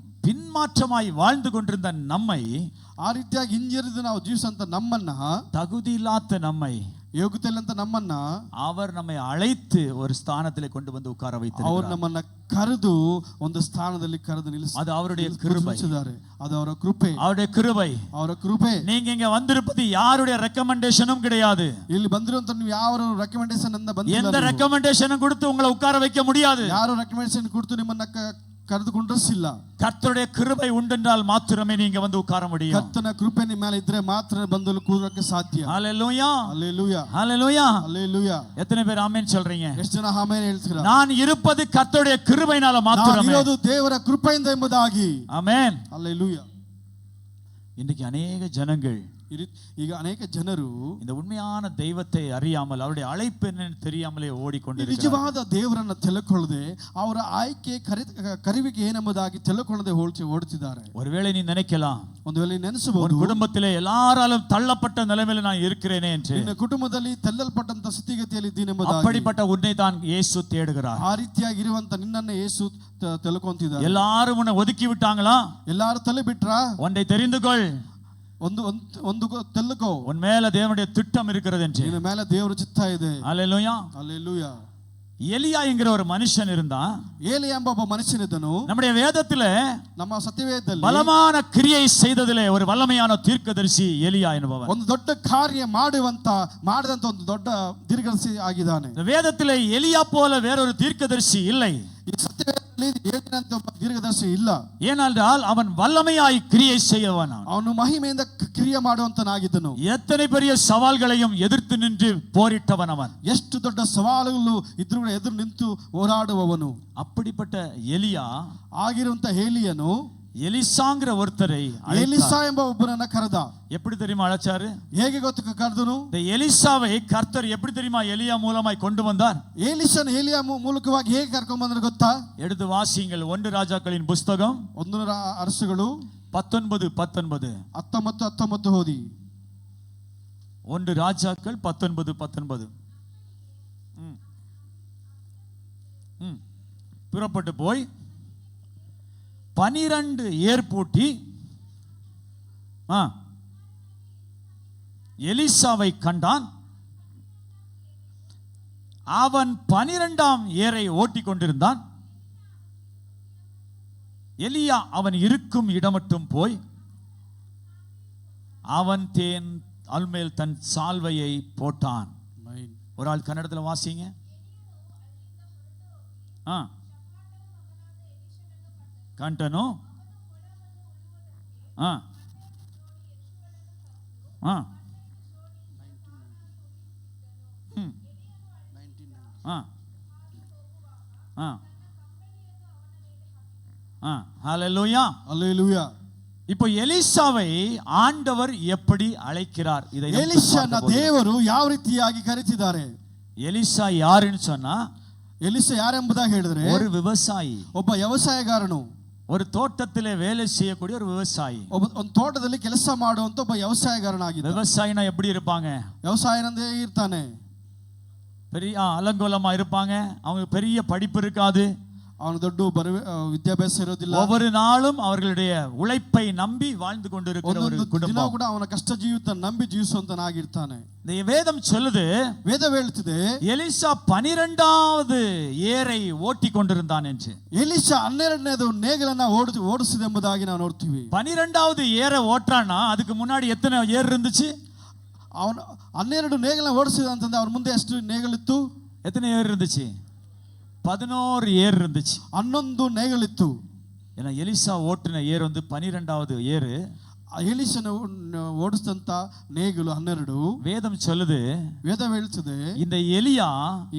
Speaker 2: பின்மாற்றமாய் வாழ்ந்து கொண்டிருந்த நம்மை,
Speaker 1: ಆ ರೀತಿಯಾಗಿ ಹಿಂಜರಿದು ನಾವು ಜೀವಿಸಂತ ನಮ್ಮನ್ನ,
Speaker 2: தகுதி இல்லாத நம்மை,
Speaker 1: ಯೋಗ್ಯತೆ ಇಲ್ಲ ಅಂತ ನಮ್ಮನ್ನ
Speaker 2: அவர் நம்மை அழைத்து ஒரு ஸ்தானத்திலே கொண்டு வந்து உட்கார
Speaker 1: ಅವರು
Speaker 2: வைத்திருக்கிறார்.
Speaker 1: ನಮ್ಮನ್ನ ಕರೆದು ಒಂದು ಸ್ಥಾನದಲ್ಲಿ ಕರೆದು
Speaker 2: அது அவருடைய கிருபை.
Speaker 1: ನಿಲ್ಲಿಸಿದ್ದಾರೆ. ಅದು ಅವರ ಕೃಪೆ,
Speaker 2: அவருடைய கிருபை.
Speaker 1: ಅವರ ಕೃಪೆ.
Speaker 2: நீங்க இங்க வந்திருப்பது யாருடைய ரெக்கமெண்டேஷனும் கிடையாது.
Speaker 1: ಇಲ್ಲಿ ಬಂದಿರುವಂತ ನೀವು ಯಾವ ರೆಕಮೆಂಡೇಶನ್ ಅಂತ ಬಂದಿಲ್ಲ.
Speaker 2: எந்த ரெக்கமெண்டேஷனும் கொடுத்து உங்களை உட்கார வைக்க முடியாது.
Speaker 1: ಯಾರು ರೆಕಮೆಂಡೇಶನ್ ಕೊಡ್ತು ನಿಮ್ಮನ್ನ ಕರೆದು ಕೊಂಡ್ರಸಿಲ್ಲ.
Speaker 2: கர்த்தருடைய கிருபை உண்டென்றால் மாத்திரமே நீங்க வந்து உட்கார முடியும்.
Speaker 1: ಕರ್ತನ ಕೃಪೆ ನಿಮ್ಮ ಮೇಲೆ ಇದ್ರೆ ಮಾತ್ರ ಬಂದು ಕೂರಕ್ಕೆ ಸಾಧ್ಯ.
Speaker 2: ஹalleluya,
Speaker 1: ஹalleluya,
Speaker 2: ஹalleluya,
Speaker 1: ஹalleluya.
Speaker 2: எத்தனை பேர் ஆமென் சொல்றீங்க?
Speaker 1: ಎಷ್ಟು ಜನ ಆಮೆನ್ ಹೇಳ್ತೀರಾ?
Speaker 2: நான் இருப்பது கர்த்தருடைய கிருபையினால மாத்திரமே.
Speaker 1: ನಾನು ಇರೋದು ದೇವರ ಕೃಪೆಯಿಂದ ಎಂಬುದಾಗಿ.
Speaker 2: ஆமென்,
Speaker 1: ஹalleluya.
Speaker 2: இன்னைக்கு अनेक ஜனங்கள்
Speaker 1: ಈಗ ಅನೇಕ ಜನರು
Speaker 2: இந்த உண்மையான தெய்வத்தை அறியாமல் அவருடைய அழைப்பு என்னன்னு தெரியாமலே ಓಡಿಕೊಂಡಿದ್ದಾರೆ.
Speaker 1: ನಿಜವಾದ ದೇವರನ್ನ ತಿಳ್ಕೊಳ್ಳದೆ ಅವರ ಆಯ್ಕೆ ಕರಿವಿಕೆ ಏನೆಂಬುದಾಗಿ ತಿಳ್ಕೊಳ್ಳದೆ ಓಡುತ್ತಿದ್ದಾರೆ.
Speaker 2: ஒருவேளை நீ நினைக்கலாம்,
Speaker 1: ಒಂದು ವೇಳೆ ನೆನೆಸಬಹುದು,
Speaker 2: குடும்பத்திலே எல்லாராலும் தள்ளப்பட்ட நிலைமையில நான் இருக்கிறேனே என்று.
Speaker 1: ನಿನ್ನ ಕುಟುಂಬದಲ್ಲಿ ತಳ್ಳಲ್ಪಟ್ಟಂತ ಸ್ಥಿತಿಗತಿಯಲ್ಲಿ ಇದ್ದೀನಿ ಎಂಬುದಾಗಿ.
Speaker 2: அப்படிப்பட்ட உன்னை தான் இயேசு தேடுகிறார்.
Speaker 1: ಆ ರೀತಿಯಾಗಿರುವಂತ ನಿನ್ನನ್ನ ಯೇಸು ತಿಳ್ಕೊಂತಿದ್ದಾರೆ.
Speaker 2: எல்லாரும் உன்னை ஒதுக்கಿ விட்டாங்களா?
Speaker 1: ಎಲ್ಲಾರು ತಲೆ ಬಿಟ್ರಾ?
Speaker 2: ஒன்றை தெரிந்துகொள்,
Speaker 1: ಒಂದು ತೆಲ್ಲುಕೋ,
Speaker 2: உன் மேல தேவனுடைய திட்டம் இருக்கிறது என்று.
Speaker 1: ನಿನ್ನ ಮೇಲೆ ದೇವರ ಚಿತ್ತ ಇದೆ.
Speaker 2: ஹalleluya,
Speaker 1: ஹalleluya.
Speaker 2: எலியா என்கிற ஒரு மனுஷன் இருந்தான்.
Speaker 1: ಏಲಿ ಎಂಬ ಒಬ್ಬ ಮನುಷ್ಯನಿದ್ದನು.
Speaker 2: நம்முடைய வேதத்திலே
Speaker 1: ನಮ್ಮ ಸತ್ಯವೇದದಲ್ಲಿ
Speaker 2: பலமான கிரியை செய்ததிலே ஒரு வல்லமையான தீர்க்கதரிசி எலியா என்பவர்.
Speaker 1: ಒಂದು ದೊಡ್ಡ ಕಾರ್ಯ ಮಾಡಿದಂತ ಒಂದು ದೊಡ್ಡ ದೀರ್ಘದರ್ಶಿ ಆಗಿದ್ದಾನೆ.
Speaker 2: வேதத்திலே எலியா போல வேறொரு தீர்க்கதரிசி இல்லை.
Speaker 1: ಈ ಸತ್ಯವೇದದಲ್ಲಿ ಏಲಿಯಂತ ಒಬ್ಬ ದೀರ್ಘದರ್ಶಿ ಇಲ್ಲ.
Speaker 2: ஏனென்றால் அவன் வல்லமையாய் கிரியை செய்யவன்.
Speaker 1: ಅವನು ಮಹಿಮೆಯಿಂದ ಕ್ರಿಯೆ ಮಾಡುವಂತನಾಗಿದ್ದನು.
Speaker 2: எத்தனை பெரிய சவால்களையும் எதிர்த்து நின்று போரிட்டவன் அவன்.
Speaker 1: ಎಷ್ಟು ದೊಡ್ಡ ಸವಾಲುಗಳು ಇದ್ರೂ ಕೂಡ ಎದುರು ನಿಂತು ಹೋರಾಡುವವನು.
Speaker 2: அப்படிப்பட்ட எலியா
Speaker 1: ಆಗಿರುವಂತ ಏಲಿಯನು
Speaker 2: எலிசாங்கிற ஒருத்தரை
Speaker 1: ಎಲಿಸಾ ಎಂಬ ಒಬ್ಬನನ್ನ ಕರೆದ.
Speaker 2: எப்படி தெரியுமா அழைச்சாரு?
Speaker 1: ಹೇಗೆ ಗೊತ್ತು ಕರೆದನು?
Speaker 2: இந்த எலிசாவை கர்த்தர் எப்படி தெரியுமா எலியா மூலமாய் கொண்டு வந்தார்?
Speaker 1: ಎಲಿಸನ ಏಲಿಯ ಮೂಲಕವಾಗಿ ಹೇಗೆ ಕರ್ಕೊಂಡು ಬಂದ್ರೆ ಗೊತ್ತಾ?
Speaker 2: எடுத்து வாசியுங்கள். 1 ராஜாக்களின் புஸ்தகம்
Speaker 1: 1 ಅರಸುಗಳು
Speaker 2: 19:19.
Speaker 1: 19 ಓದಿ.
Speaker 2: 1 ராஜாக்கள் 19:19. புறப்பட்டு போய் 12 ஏர் பூட்டி எலிசாவை கண்டான். அவன் 12ஆம் ஏரை ஓட்டிக் கொண்டிருந்தான். எலியா அவன் இருக்கும் இடமட்டும் போய் அவன் அல்மேல் தன் சால்வையை போட்டான். ஒரு ஆள் கன்னடத்தில் வாசிங்க. ಕಂಟನು ஹalleluya,
Speaker 1: ஹalleluya.
Speaker 2: இப்போ எலிசாவை ஆண்டவர் எப்படி அழைக்கிறார்? இதை
Speaker 1: எலிசாನ ದೇವರು ಯಾವ ರೀತಿಯಾಗಿ ಕರೆತಿದ್ದಾರೆ?
Speaker 2: எலிசா யாருன்னு சொன்னா,
Speaker 1: ಎಲಿಸಾ ಯಾರೆಂಬುದಾಗಿ ಹೇಳಿದ್ರೆ
Speaker 2: ஒரு விவசாயி,
Speaker 1: ಒಬ್ಬ ವ್ಯವಸಾಯಗಾರನು.
Speaker 2: ஒரு தோட்டத்திலே வேலை செய்யக்கூடிய ஒரு விவசாயி.
Speaker 1: ಒಂದು ತೋಟದಲ್ಲಿ ಕೆಲಸ ಮಾಡುವಂತ ಒಬ್ಬ ವ್ಯವಸಾಯಗಾರನಾಗಿದ್ದ.
Speaker 2: விவசாயினா எப்படி இருப்பாங்க?
Speaker 1: ವ್ಯವಸಾಯನಂದೇ ಇರ್ತಾನೆ.
Speaker 2: பெரிய அலங்கோலமா இருப்பாங்க. அவங்க பெரிய படிப்பு இருக்காது.
Speaker 1: ಅವನು ದೊಡ್ಡ ವಿದ್ಯಾಭ್ಯಾಸ ಇರೋದಿಲ್ಲ.
Speaker 2: ஒவ்வொரு நாளும் அவர்களுடைய உழைப்பை நம்பி வாழ்ந்து கொண்டிருக்கிற ஒரு குடும்பம்
Speaker 1: ಕೂಡ ಅವನ ಕಷ್ಟ ಜೀವಿತ ನಂಬಿ ಜೀವಿಸುವಂತನಾಗಿರ್ತಾನೆ.
Speaker 2: இந்த வேதம் சொல்லுது,
Speaker 1: வேதம் ಹೇಳುತ್ತದೆ,
Speaker 2: எலிசா 12வது ஏரை ஓட்டி கொண்டிருந்தான் என்று.
Speaker 1: ಎಲಿಸಾ 12ನೇದು ನೇಗಿಲನ್ನ ಓಡಿಸಿದ ಎಂಬುದಾಗಿ ನಾವು ನೋಡ್ತೀವಿ.
Speaker 2: 12வது ஏரை ஓட்டுறான்னா அதுக்கு முன்னாடி எத்தனை ஏர் இருந்துச்சு?
Speaker 1: ಅವನು 12 ನೇಗಿಲನ್ನ ಓಡಿಸಿದ ಅಂತಂದ್ರೆ ಅವ್ರ ಮುಂದೆ ಎಷ್ಟು ನೇಗಿಲಿತ್ತು?
Speaker 2: எத்தனை ஏர் இருந்துச்சு? 11 ஏர் இருந்துச்சு.
Speaker 1: 11 ನೇಗಿಲಿತ್ತು.
Speaker 2: ஏன்னா எலிசா ஓட்டுன ஏர் 12வது ஏரு.
Speaker 1: ಎಲಿಸನ ಓಡಿಸಿದಂತ ನೇಗಿಲು 12.
Speaker 2: வேதம் சொல்லுது,
Speaker 1: வேதம் ಹೇಳುತ್ತದೆ,
Speaker 2: இந்த எலியா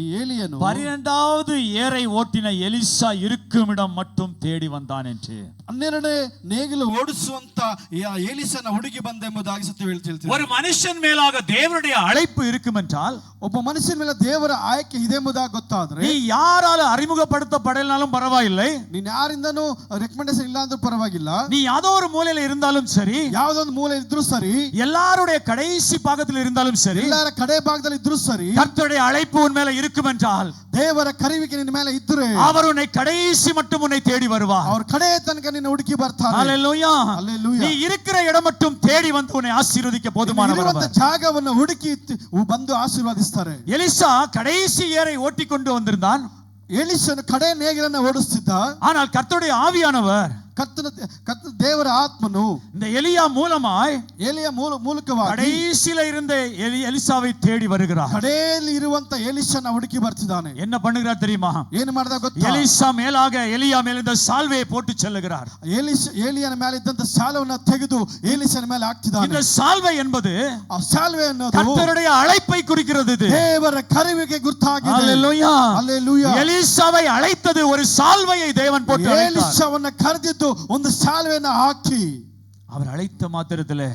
Speaker 1: ಈ ಏಲಿಯನು
Speaker 2: 12வது ஏரை ஓட்டின எலிசா இருக்கும் இடம் மட்டும் தேடி வந்தான் என்று.
Speaker 1: 12ನೇ ನೇಗಿಲು ಓಡಿಸುವಂತ ಎಲಿಸನ ಹುಡುಗಿ ಬಂದೆಂಬುದಾಗಿ ಸತ್ಯ ಹೇಳ್ತಿದೆ.
Speaker 2: ஒரு மனுஷன் மேலாக தேவனுடைய அழைப்பு இருக்கும் என்றால்,
Speaker 1: ಒಬ್ಬ ಮನುಷ್ಯನ ಮೇಲೆ ದೇವರ ಆಯ್ಕೆ ಇದೆ ಎಂಬುದಾಗಿ ಗೊತ್ತಾದ್ರೆ,
Speaker 2: நீ யாரால அறிமுகப்படுத்தப்படலனாலும் பரவாயில்லை,
Speaker 1: ನೀನ್ ಯಾರಿಂದನೂ ರೆಕಮೆಂಡೇಶನ್ ಇಲ್ಲ ಅಂದ್ರೂ ಪರವಾಗಿಲ್ಲ,
Speaker 2: நீ ಯಾವ್ದೋ ஒரு ಮೂಲೆಯಲ್ಲಿ இருந்தாலும் சரி,
Speaker 1: ಯಾವ್ದೊಂದು ಮೂಲೆ ಇದ್ರೂ ಸರಿ,
Speaker 2: எல்லாருடைய கடைசி பாகத்தில் இருந்தாலும் சரி,
Speaker 1: ಎಲ್ಲರ ಕಡೆ ಭಾಗದಲ್ಲಿ ಇದ್ರೂ ಸರಿ,
Speaker 2: கர்த்தருடைய அழைப்பு உன் மேல இருக்கும் என்றால்
Speaker 1: ದೇವರ ಕರೆಯುವಿಕೆ ನಿನ್ನ ಮೇಲೆ ಇದ್ದರೆ
Speaker 2: அவர் உன்னை கடைசி மட்டும் உன்னை தேடி வருவார்.
Speaker 1: ಅವರು ಕಡೆ ತನಕ ನಿನ್ನ ಹುಡುಕಿ ಬರ್ತಾರೆ.
Speaker 2: ஹalleluya.
Speaker 1: Hallelujah.
Speaker 2: நீ இருக்கிற இடம் மட்டும் தேடி வந்து உன்னை ஆசீர்வதிக்க போதுமானவர் அவர்.
Speaker 1: ಜಾಗವನ್ನು ಹುಡುಕಿ ಬಂದು ಆಶೀರ್ವದಿಸ್ತಾರೆ.
Speaker 2: எலிசா கடைசி ஏரை ஓட்டி கொண்டு வந்திருந்தான்.
Speaker 1: ಎಲಿಷನು ಕಡೆ ನೇಗಿಲನ್ನು ಓಡಿಸುತ್ತಿದ್ದ.
Speaker 2: ஆனால் கர்த்தருடைய ஆவியானவர்
Speaker 1: கர்த்தர் தேவರ ஆத்மನು
Speaker 2: இந்த எலியா மூலமாய்
Speaker 1: ಎಲಿಯ ಮೂಲಕವಾಗಿ
Speaker 2: கடைசில இருந்த எலிசாவை தேடி வருகிறார்.
Speaker 1: ಕಡೆಯಲ್ಲಿ ಇರುವಂತ ಎಲಿಷನ ಹುಡುಕಿ ಬರ್ತಿದ್ದಾನೆ.
Speaker 2: என்ன பண்ணுகிறார் தெரியுமா?
Speaker 1: ಏನು ಮಾಡಿದ ಗೊತ್ತಾ?
Speaker 2: எலிசா மேலாக எலியா மேல இந்த சால்வையை போட்டு செல்லுகிறார்.
Speaker 1: ಏಲಿಯನ ಮೇಲೆ ಇದ್ದಂತ ಸಾಲವನ್ನು ತೆಗೆದು ಎಲಿಷನ ಮೇಲೆ ಹಾಕ್ತಿದ್ದಾನೆ.
Speaker 2: இந்த சால்வை என்பது
Speaker 1: ಆ ಸಾಲ್ವೆ ಅನ್ನೋದು
Speaker 2: கர்த்தருடைய அழைப்பை குறிக்கிறது. இது
Speaker 1: ದೇವರ ಕರೆಯುವಿಕೆ ಗುರುತಾಗಿದೆ.
Speaker 2: ஹalleluya.
Speaker 1: ஹalleluya.
Speaker 2: எலிசாவை அழைத்தது ஒரு சால்வையை தேவன் போட்டு அழைத்தார்.
Speaker 1: ಎಲಿಷವನ್ನ ಕರೆದಿದ್ದು ಒಂದು ಸಾಲ್ವೆಯನ್ನು ಹಾಕಿ
Speaker 2: அவர் அழைத்த மாத்திரத்திலே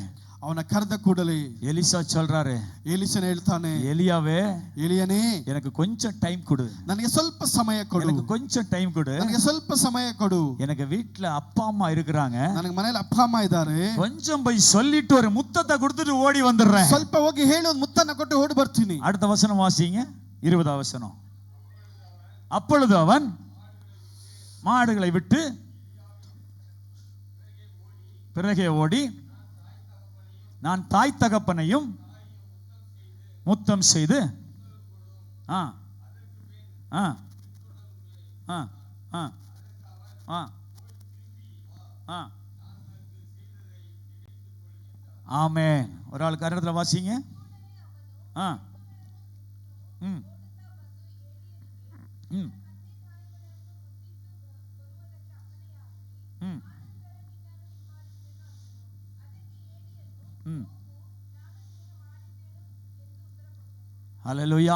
Speaker 1: ಅವನ ಕರೆದ ಕೂಡಲೇ
Speaker 2: எலிசா சொல்றாரு,
Speaker 1: ಎಲಿಷನ ಹೇಳ್ತಾನೆ,
Speaker 2: எலியாவே
Speaker 1: ಎಲಿಯನೇ
Speaker 2: எனக்கு கொஞ்சம் டைம் கொடு,
Speaker 1: ನನಗೆ ಸ್ವಲ್ಪ ಸಮಯ ಕೊಡು,
Speaker 2: எனக்கு கொஞ்சம் டைம் கொடு,
Speaker 1: ನನಗೆ ಸ್ವಲ್ಪ ಸಮಯ ಕೊಡು,
Speaker 2: எனக்கு வீட்ல அப்பா ಅಮ್ಮ இருக்கிறாங்க,
Speaker 1: ನನಗೆ ಮನೆಯಲ್ಲಿ ಅಪ್ಪ ಅಮ್ಮ ಇದ್ದಾರೆ,
Speaker 2: கொஞ்சம் போய் சொல்லிட்டு ஒரு முத்தத்தை கொடுத்துட்டு ஓடி வந்துடுறேன்,
Speaker 1: ಸ್ವಲ್ಪ ಹೋಗಿ ಹೇಳಿ ಒಂದು ಮುತ್ತನ್ನ ಕೊಟ್ಟು ಓಡಿ ಬರ್ತೀನಿ.
Speaker 2: அடுத்த வசனம் வாசிங்க, 20வது வசனம். அப்பொழுது அவன் மாடுகளை விட்டு பிறகே ஓடி நான் தாய் தகப்பனையும் முத்தம் செய்து ஆமென். ஒரு ஆள் கருத்துல வாசிங்க. ஹல்லேலூயா,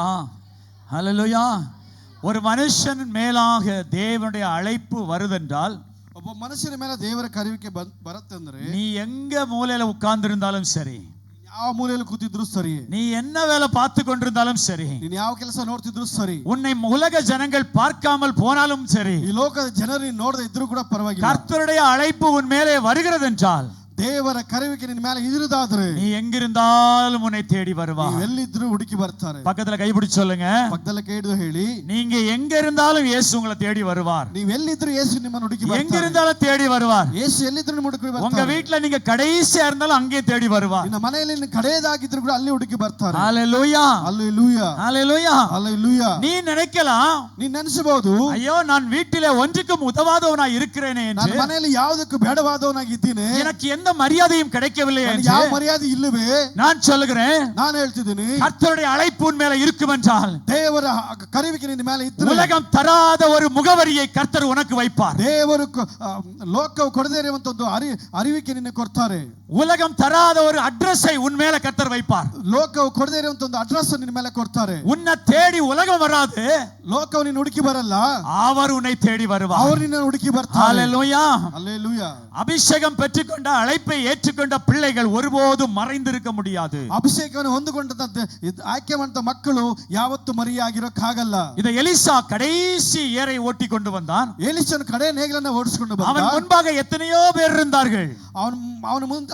Speaker 2: ஹல்லேலூயா. ஒரு மனுஷன் மேலாக தேவனுடைய அழைப்பு வருதென்றால்,
Speaker 1: ಒಬ್ಬ ಮನುಷ್ಯನ ಮೇಲೆ ದೇವರ ಕರೆಯುವಿಕೆ ಬರುತ್ತಂದ್ರೆ,
Speaker 2: நீ எங்க மூலையில உட்கார்ந்து இருந்தாலும் சரி,
Speaker 1: ಯಾವ ಮೂಲೆಯಲ್ಲಿ ಕೂತಿದ್ರು ಸರಿ,
Speaker 2: நீ என்ன வேலை பார்த்து கொண்டிருந்தாலும் சரி,
Speaker 1: ನೀನು ಯಾವ ಕೆಲಸ ನೋಡ್ತಿದ್ರು ಸರಿ,
Speaker 2: உன்னை உலக ஜனங்கள் பார்க்காமல் போனாலும் சரி,
Speaker 1: ಈ ಲೋಕದ ಜನರು ನೋಡದೆ ಇದ್ರೂ ಕೂಡ ಪರವಾಗಿಲ್ಲ,
Speaker 2: கர்த்தருடைய அழைப்பு உன் மேலே வருகிறது என்றால்,
Speaker 1: ದೇವರ ಕರೆಯುವಿಕೆ ನಿನ್ನ ಮೇಲೆ ಇರುವುದಾದ್ರೆ,
Speaker 2: நீ எங்கிருந்தாலும் உன்னை தேடி வருவார்.
Speaker 1: ಎಲ್ಲಿದ್ರು ಹುಡುಕಿ ಬರ್ತಾರೆ.
Speaker 2: பக்கத்துல கைபிடிச்சு சொல்லுங்க,
Speaker 1: ಪಕ್ಕದಲ್ಲಿ ಕೈ ಹಿಡಿದು ಹೇಳಿ,
Speaker 2: நீங்க எங்க இருந்தாலும் இயேசு உங்களை தேடி வருவார்.
Speaker 1: ನೀವು ಎಲ್ಲಿದ್ರು ಯೇಸು ನಿಮ್ಮನ್ನು ಹುಡುಕಿ ಬರ್ತಾರೆ.
Speaker 2: எங்க இருந்தாலும் தேடி வருவார்.
Speaker 1: ಯೇಸು ಎಲ್ಲಿದ್ರು ನಿಮ್ಮ ಹುಡುಕಿ ಬರ್ತಾರೆ.
Speaker 2: உங்க வீட்ல நீங்க கடைசியா இருந்தாலும் அங்கே தேடி வருவார்.
Speaker 1: ನಿನ್ನ ಮನೆಯಲ್ಲಿ ನೀನು ಕಡೆಯದಾಗಿದ್ರು ಕೂಡ ಅಲ್ಲಿ ಹುಡುಕಿ ಬರ್ತಾರೆ.
Speaker 2: ஹalleluya,
Speaker 1: ஹalleluya,
Speaker 2: ஹalleluya,
Speaker 1: ஹalleluya.
Speaker 2: நீ நினைக்கலாம்,
Speaker 1: ನೀನು ನೆನೆಸಬಹುದು,
Speaker 2: ஐயோ நான் வீட்டிலே ஒன்றுக்கும் உதவாதவனாய் இருக்கிறேனே என்று,
Speaker 1: ನಾನು ಮನೆಯಲ್ಲಿ ಯಾವುದಕ್ಕೂ ಬೇಡವಾದವನಾಗಿದ್ದೀನಿ,
Speaker 2: எனக்கு எந்த மரியாதையும் கிடைக்கவில்லை என்று
Speaker 1: ಯಾವ ಮರ್ಯಾದೆ ಇಲ್ಲವೇ,
Speaker 2: நான் சொல்லுகிறேன்,
Speaker 1: ನಾನು ಹೇಳ್ತಿದ್ದೀನಿ,
Speaker 2: கர்த்தருடைய அழைப்பு உன் மேல இருக்கும் என்றால்,
Speaker 1: ದೇವರ ಕರೆಯುವಿಕೆ ನಿನ್ನ ಮೇಲೆ ಇದ್ದರೆ,
Speaker 2: உலகம் தராத ஒரு முகவரியை கர்த்தர் உனக்கு வைப்பார்.
Speaker 1: ದೇವರು ಲೋಕವು ಕೊಡದೇ ಇರುವಂತ ಒಂದು ಅರಿವಿಕೆ ನಿನ್ನ ಕೊಡ್ತಾರೆ.
Speaker 2: உலகம் தராத ஒரு அட்ரஸை உன் மேல கர்த்தர் வைப்பார்.
Speaker 1: ಲೋಕವು ಕೊಡದೇ ಇರುವಂತ ಒಂದು ಅಡ್ರೆಸ್ ನಿನ್ನ ಮೇಲೆ ಕೊಡ್ತಾರೆ.
Speaker 2: உன்னை தேடி உலகம் வராது,
Speaker 1: ಲೋಕವು ನಿನ್ನ ಹುಡುಕಿ ಬರಲ್ಲ,
Speaker 2: அவர் உன்னை தேடி வருவார்.
Speaker 1: ಅವರು ನಿನ್ನ ಹುಡುಕಿ ಬರ್ತಾರೆ.
Speaker 2: ஹalleluya,
Speaker 1: ஹalleluya.
Speaker 2: அபிஷேகம் பெற்றுக்கொண்ட அழைப்பை ஏற்றுக்கொண்ட பிள்ளைகள் ஒருபோதும் மறைந்திருக்க முடியாது.
Speaker 1: ಅಭಿಷೇಕವನ್ನು ಹೊಂದಿಕೊಂಡಂತ ಆಯ್ಕೆ ಮಾಡಿದ ಮಕ್ಕಳು ಯಾವತ್ತೂ ಮರೆಯಾಗಿರೋಕ್ಕಾಗಲ್ಲ.
Speaker 2: இதை எலிசா கடைசி ஏரை ஓட்டி கொண்டு வந்தான்.
Speaker 1: ಎಲಿಷನು ಕಡೆ ನೇಗಿಲನ್ನು ಓಡಿಸಿಕೊಂಡು ಬಂದ.
Speaker 2: அவன் முன்பாக எத்தனையோ பேர் இருந்தார்கள்.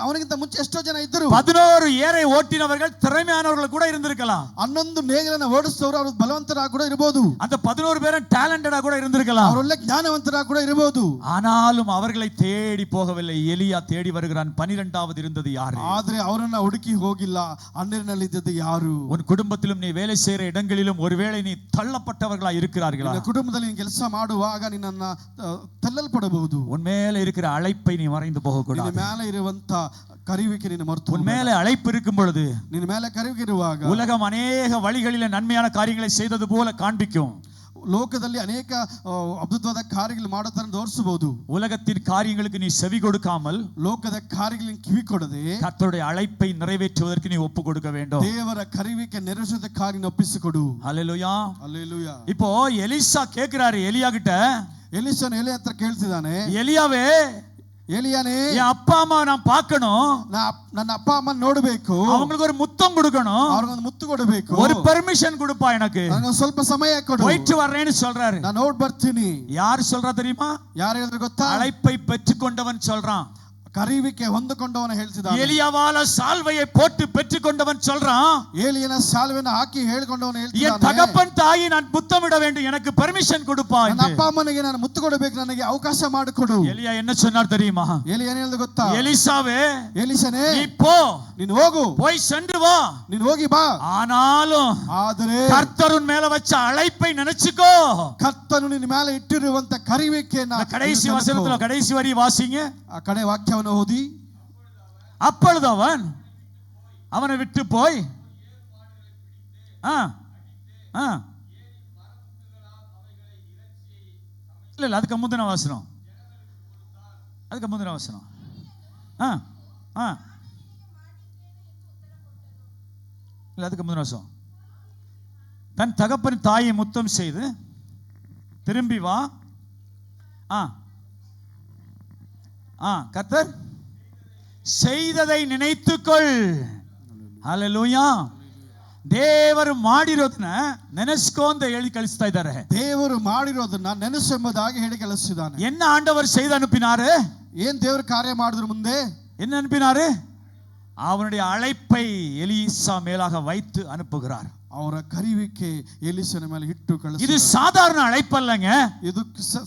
Speaker 1: ಅವನಿಗಿಂತ ಮುಂಚೆ ಎಷ್ಟೋ ಜನ ಇದ್ದರು.
Speaker 2: 11 ஏரை ஓட்டினவர்கள் திறமையானவர்கள் கூட இருந்திருக்கலாம்.
Speaker 1: 11 ನೇಗಿಲನ್ನು ಓಡಿಸುವವರು ಅವರು ಬಲವಂತರಾಗಿ ಕೂಡ ಇರಬಹುದು.
Speaker 2: அந்த 11 பேரும் டாலண்டடா கூட இருந்திருக்கலாம்.
Speaker 1: ಅವರು ಒಳ್ಳೆ ಜ್ಞಾನವಂತರಾಗಿ ಕೂಡ ಇರಬಹುದು.
Speaker 2: ஆனாலும் அவர்களை தேடி போகவில்லை. எலியா தேடி வருகிறான். 12வது இருந்தது யாரு?
Speaker 1: ಆದ್ರೆ ಅವರನ್ನ ಹುಡುಕಿ ಹೋಗಿಲ್ಲ. 12ನಲ್ಲಿ ಇದ್ದದ್ದು ಯಾರು?
Speaker 2: உன் குடும்பத்திலும் நீ வேலை செய்கிற இடங்களிலும் ஒருவேளை நீ தள்ளப்பட்டவர்களாய் இருக்கிறார்களா?
Speaker 1: ನಿನ್ನ ಕುಟುಂಬದಲ್ಲಿ ನೀನು ಕೆಲಸ ಮಾಡುವಾಗ ನಿನ್ನನ್ನ ತಳ್ಳಲ್ಪಡಬಹುದು.
Speaker 2: உன் மேல இருக்கிற அழைப்பை நீ மறைந்து போக கூடாது.
Speaker 1: ನಿನ್ನ ಮೇಲೆ ಇರುವಂತ ಕರೆಯುವಿಕೆ ನಿನ್ನ ಮರೆತು,
Speaker 2: உன் மேல அழைப்பு இருக்கும் பொழுது
Speaker 1: ನಿನ್ನ ಮೇಲೆ ಕರೆಯುವಿಕೆ ಇರುವಾಗ
Speaker 2: உலகம் அநேக வழிகளிலே நன்மையான காரியங்களை செய்தது போல காண்பிக்கும்.
Speaker 1: ಲೋಕದಲ್ಲಿ ಅನೇಕ ಅದ್ಭುತವಾದ ಕಾರ್ಯಗಳು ಮಾಡುತ್ತಾರೆ ತೋರಿಸಬಹುದು.
Speaker 2: உலகத்தின் காரியங்களுக்கு நீ செவி கொடுக்காமல்,
Speaker 1: ಲೋಕದ ಕಾರ್ಯಗಳಿಗೆ ಕಿವಿ ಕೊಡದೆ
Speaker 2: கர்த்தருடைய அழைப்பை நிறைவேற்றுவதற்கு நீ ஒப்பு கொடுக்க வேண்டும்.
Speaker 1: ದೇವರ ಕರೆಯುವಿಕೆ ನೆರವೇರಿಸುವುದಕ್ಕಾಗಿ ಒಪ್ಪಿಸಿಕೊಡು.
Speaker 2: ஹல்லேலூயா,
Speaker 1: ஹல்லேலೂಯಾ.
Speaker 2: இப்போ எலிசா கேக்குறாரு எலியா கிட்ட.
Speaker 1: ಎಲಿಷನು ಎಲಿಯ ಹತ್ರ ಕೇಳ್ತಿದ್ದಾನೆ,
Speaker 2: எலியாவே,
Speaker 1: ಎಲಿಯಾನೇ,
Speaker 2: என் அப்பா அம்மா நான் பார்க்கணும்,
Speaker 1: ನನ್ನ ಅಪ್ಪ ಅಮ್ಮ ನೋಡಬೇಕು,
Speaker 2: அவங்களுக்கு ஒரு முத்தம் கொடுக்கணும்,
Speaker 1: ಅವ್ರಿಗೊಂದು ಮುತ್ತು ಕೊಡಬೇಕು,
Speaker 2: ஒரு பெர்மிஷன் கொடுப்பா, எனக்கு
Speaker 1: ನನಗೆ ಸ್ವಲ್ಪ ಸಮಯ ಕೊಡು,
Speaker 2: போயிட்டு வர்றேன்னு சொல்றாரு.
Speaker 1: ನಾನು ನೋಡ್ ಬರ್ತೀನಿ.
Speaker 2: யார் சொல்றா தெரியுமா?
Speaker 1: ಯಾರು ಹೇಳಿದ್ರೆ ಗೊತ್ತಾ?
Speaker 2: அழைப்பை பெற்றுக்கொண்டவன் சொல்றான்.
Speaker 1: ಕರಿವಿಕೆ ಹೊಂದಿಕೊಂಡವನು ಹೇಳ್ತಿದ್ದಾನೆ.
Speaker 2: எலியாவால சால்வையை போட்டு பெற்றுக்கொண்டவன் சொல்றான்,
Speaker 1: ಏಲಿಯನ ಸಾಲ್ವೆನ ಹಾಕಿ ಹೇಳಿಕೊಂಡವನು
Speaker 2: என்
Speaker 1: ಹೇಳ್ತಿದ್ದಾನೆ,
Speaker 2: தகப்பன் தாயை நான் முத்தமிட வேண்டும், எனக்கு பெர்மிஷன் கொடுப்பா
Speaker 1: ನನ್ನ
Speaker 2: என்று.
Speaker 1: ಅಪ್ಪ ಅಮ್ಮನಿಗೆ ನಾನು ಮುತ್ತು ಕೊಡಬೇಕು, ನನಗೆ ಅವಕಾಶ ಮಾಡಿಕೊಡು.
Speaker 2: எலியா என்ன சொன்னார் தெரியுமா?
Speaker 1: ಏಲಿ ಏನ್ ಹೇಳಿದ ಗೊತ್ತಾ?
Speaker 2: எலிசாவே,
Speaker 1: ಎಲಿಸನೇ
Speaker 2: நீ போ,
Speaker 1: ನೀನು ಹೋಗು,
Speaker 2: போய் சென்று வா,
Speaker 1: ನೀನು ಹೋಗಿ ಬಾ.
Speaker 2: ஆனாலும்
Speaker 1: ಆದರೆ
Speaker 2: கர்த்தர் உன் மேல வச்ச அழைப்பை நினைச்சுக்கோ.
Speaker 1: ಕರ್ತನು ನಿನ್ನ ಮೇಲೆ ಇಟ್ಟಿರುವಂತ ಕರಿವಿಕೆಯನ್ನ
Speaker 2: கடைசி வசனத்துல கடைசி வரி வாசிங்க.
Speaker 1: ಆ ಕಡೆ ವಾಕ್ಯವನ್ನು ಓದಿ.
Speaker 2: அப்பொழுது அவனை விட்டு போய் இல்ல அதுக்கு முந்தின வசனம், அதுக்கு முந்தின வசனம். இல்ல அதுக்கு முந்தின வசனம். தன் தகப்பன் தாயை முத்தம் செய்து திரும்பி வா. கர்த்தர் செய்ததை ನಿನೈತುಕೊಳ್ಳ. ಹಲ್ಲೆಲೂಯಾ. ದೇವರು ಮಾಡಿರೋದನ್ನ ನೆನೆಸ್ಕೋ ಅಂತ ಹೇಳಿ ಕಳಿಸ್ತಾ ಇದ್ದಾರೆ.
Speaker 1: ದೇವರು ಮಾಡಿರೋದನ್ನ ನೆನೆಸು ಎಂಬುದಾಗಿ ಹೇಳಿ ಕಳಿಸಿದ್ದಾನೆ.
Speaker 2: என்ன ஆண்டவர் செய்து அனுப்பினாரு?
Speaker 1: ಏನ್ ದೇವರು ಕಾರ್ಯ ಮಾಡಿದ್ರು ಮುಂದೆ?
Speaker 2: என்ன அனுப்பினாரு? அவனுடைய அழைப்பை எலிசா மேலாக வைத்து அனுப்புகிறார்.
Speaker 1: ಅವರ ಕರಿವಿಕೆ ಎಲಿಸನ ಮೇಲೆ ಇಟ್ಟು ಕಳಿಸಿದ್ದಾರೆ.
Speaker 2: இது சாதாரண அழைப்பல்லங்க,
Speaker 1: ಇದು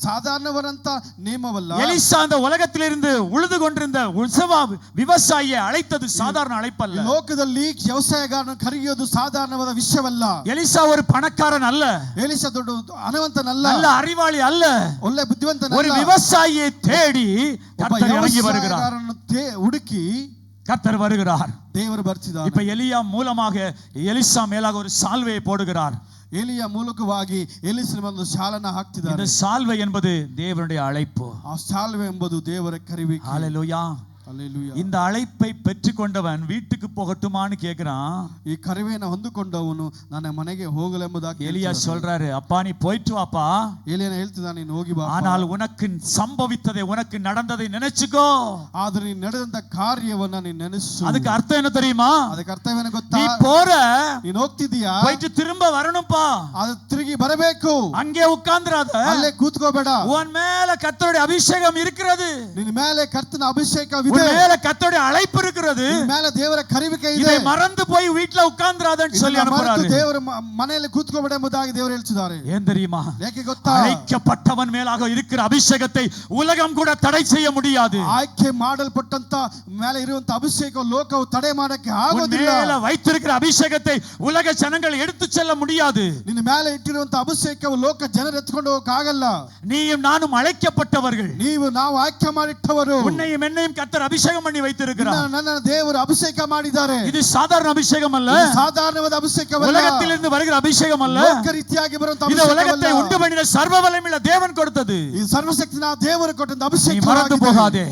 Speaker 1: சாதாரணவರಂತ ನೇಮವಲ್ಲ.
Speaker 2: எலிசா அந்த உலகத்திலிருந்து உழுது கொண்டிருந்த விவசாயியை அழைத்தது சாதாரண அழைப்பல்ல.
Speaker 1: ಲೋಕದಲ್ಲಿ ವ್ಯವಸಾಯಗಾರನ ಕರೆಯೋದು ಸಾಧಾರಣವಾದ ವಿಷಯವಲ್ಲ.
Speaker 2: எலிசா ஒரு பணக்காரன் அல்ல,
Speaker 1: ಎಲಿಸಾ ದೊಡ್ಡ ಹಣವಂತನಲ್ಲ,
Speaker 2: நல்ல அறிவாளி அல்ல,
Speaker 1: ಒಳ್ಳೆ ಬುದ್ಧಿವಂತನಲ್ಲ.
Speaker 2: ஒரு விவசாயியை தேடி கர்த்தர் இறங்கி வருகிறார்.
Speaker 1: ಹುಡುಕಿ
Speaker 2: கர்த்தர் வருகிறார்.
Speaker 1: ದೇವರು ಬರ್ತಿದ್ದಾರೆ.
Speaker 2: இப்ப எலியா மூலமாக எலிசா மேலாக ஒரு சால்வையை போடுகிறார்.
Speaker 1: ಎಲಿಯ ಮೂಲಕವಾಗಿ ಎಲಿಸನ ಒಂದು ಶಾಲನ ಹಾಕ್ತಿದ್ದಾರೆ.
Speaker 2: இந்த சால்வை என்பது தேவனுடைய அழைப்பு.
Speaker 1: ಆ ಸಾಲ್ವೆ ಎಂಬುದು ದೇವರ ಕರಿವಿಕೆ.
Speaker 2: ஹல்லேலூயா. இந்த அழைப்பை பெற்றுக்கொண்டவன் வீட்டுக்கு போகட்டுமான்னு கேக்குறான்.
Speaker 1: ಈ ಕರಿವೆಯನ್ನು ಹೊಂದಿಕೊಂಡವನು ನನ್ನ ಮನೆಗೆ ಹೋಗಲೆಂಬುದಾಗಿ
Speaker 2: எலியா சொல்றாரு, அப்பா நீ போயிட்டு வாப்பா.
Speaker 1: ಎಲಿಯನ ಹೇಳ್ತಿದ್ದಾನೆ, ನೀನು ಹೋಗಿ ಬಾ.
Speaker 2: ஆனால் உனக்கு சம்பவித்ததை, உனக்கு நடந்ததை நினைச்சுக்கோ.
Speaker 1: ಆದ್ರೆ ನೀನು ನಡೆದಂತ ಕಾರ್ಯವನ್ನ ನೀನು ನೆನೆಸು.
Speaker 2: அதுக்கு ಅರ್ಥ என்ன தெரியுமா?
Speaker 1: ಅದಕ್ಕೆ ಅರ್ಥವೇನು ಗೊತ್ತಾ?
Speaker 2: நீ போற,
Speaker 1: ನೀನು ಹೋಗ್ತಿದೀಯಾ,
Speaker 2: போயிட்டு திரும்ப வரணும்பா.
Speaker 1: ಅದು ತಿರುಗಿ ಬರಬೇಕು.
Speaker 2: அங்கே உட்கார்ந்துராத,
Speaker 1: ಅಲ್ಲೇ ಕೂತ್ಕೋಬೇಡ.
Speaker 2: உன் மேல கர்த்தருடைய அபிஷேகம் இருக்கிறது.
Speaker 1: ನಿನ್ನ ಮೇಲೆ ಕರ್ತನ ಅಭಿಷೇಕ ಇದೆ.
Speaker 2: உன் மேல கர்த்தருடைய அழைப்பு இருக்கிறது.
Speaker 1: ನಿನ್ನ ಮೇಲೆ ದೇವರ ಕರಿವಿಕೆ ಇದೆ.
Speaker 2: இதை மறந்து போய் வீட்ல உட்கார்ந்துராதன்னு சொல்லி அனுப்புறாரு.
Speaker 1: ದೇವರ ಮನೆಯಲ್ಲಿ ಕೂತ್ಕೋಬೇಡ ಎಂಬುದಾಗಿ ದೇವರು ಹೇಳ್ತಿದ್ದಾರೆ.
Speaker 2: ஏன் தெரியுமா?
Speaker 1: ಯಾಕೆ ಗೊತ್ತಾ?
Speaker 2: அழைக்கப்பட்டவன் மேலாக இருக்கிற அபிஷேகத்தை உலகம் கூட தடை செய்ய முடியாது.
Speaker 1: ಆಯ್ಕೆ ಮಾಡಲ್ಪಟ್ಟಂತ ಮೇಲೆ ಇರುವಂತ ಅಭಿಷೇಕ ಲೋಕವು ತಡೆ ಮಾಡಕ್ಕೆ ಆಗೋದಿಲ್ಲ.
Speaker 2: மேல வைத்திருக்கிற அபிஷேகத்தை உலக ஜனங்கள் எடுத்து செல்ல முடியாது.
Speaker 1: ನಿನ್ನ ಮೇಲೆ ಇಟ್ಟಿರುವಂತ ಅಭಿಷೇಕವು ಲೋಕ ಜನರು ಎತ್ಕೊಂಡು ಹೋಗಕ್ಕೆ ಆಗಲ್ಲ.
Speaker 2: நீயும் நானும் அழைக்கப்பட்டவர்கள்.
Speaker 1: ನಾವು ಆಯ್ಕೆ ಮಾಡಿಟ್ಟವರು.
Speaker 2: உன்னையும் என்னையும் கர்த்தர் அபிஷேகம் பண்ணி வைத்திருக்கிறார்.
Speaker 1: ನನ್ನ ದೇವರು ಅಭಿಷೇಕ ಮಾಡಿದ್ದಾರೆ.
Speaker 2: இது சாதாரண அபிஷேகம் அல்ல,
Speaker 1: சாதாரணವಾದ ಅಭಿಷೇಕವಲ್ಲ,
Speaker 2: உலகத்திலிருந்து வருகிற அபிஷேகம் அல்ல.
Speaker 1: ಲೋಕ ರೀತಿಯಾಗಿ ಬರುವಂತ
Speaker 2: இது
Speaker 1: ಅಭಿಷೇಕವಲ್ಲ.
Speaker 2: உலகத்தை உண்டு பண்ணின சர்வ வல்லமையுள்ள தேவன் கொடுத்தது.
Speaker 1: ಈ ಸರ್ವಶಕ್ತನ ದೇವರು ಕೊಟ್ಟಂತ ಅಭಿಷೇಕ.
Speaker 2: நீ மறந்து போகாதே,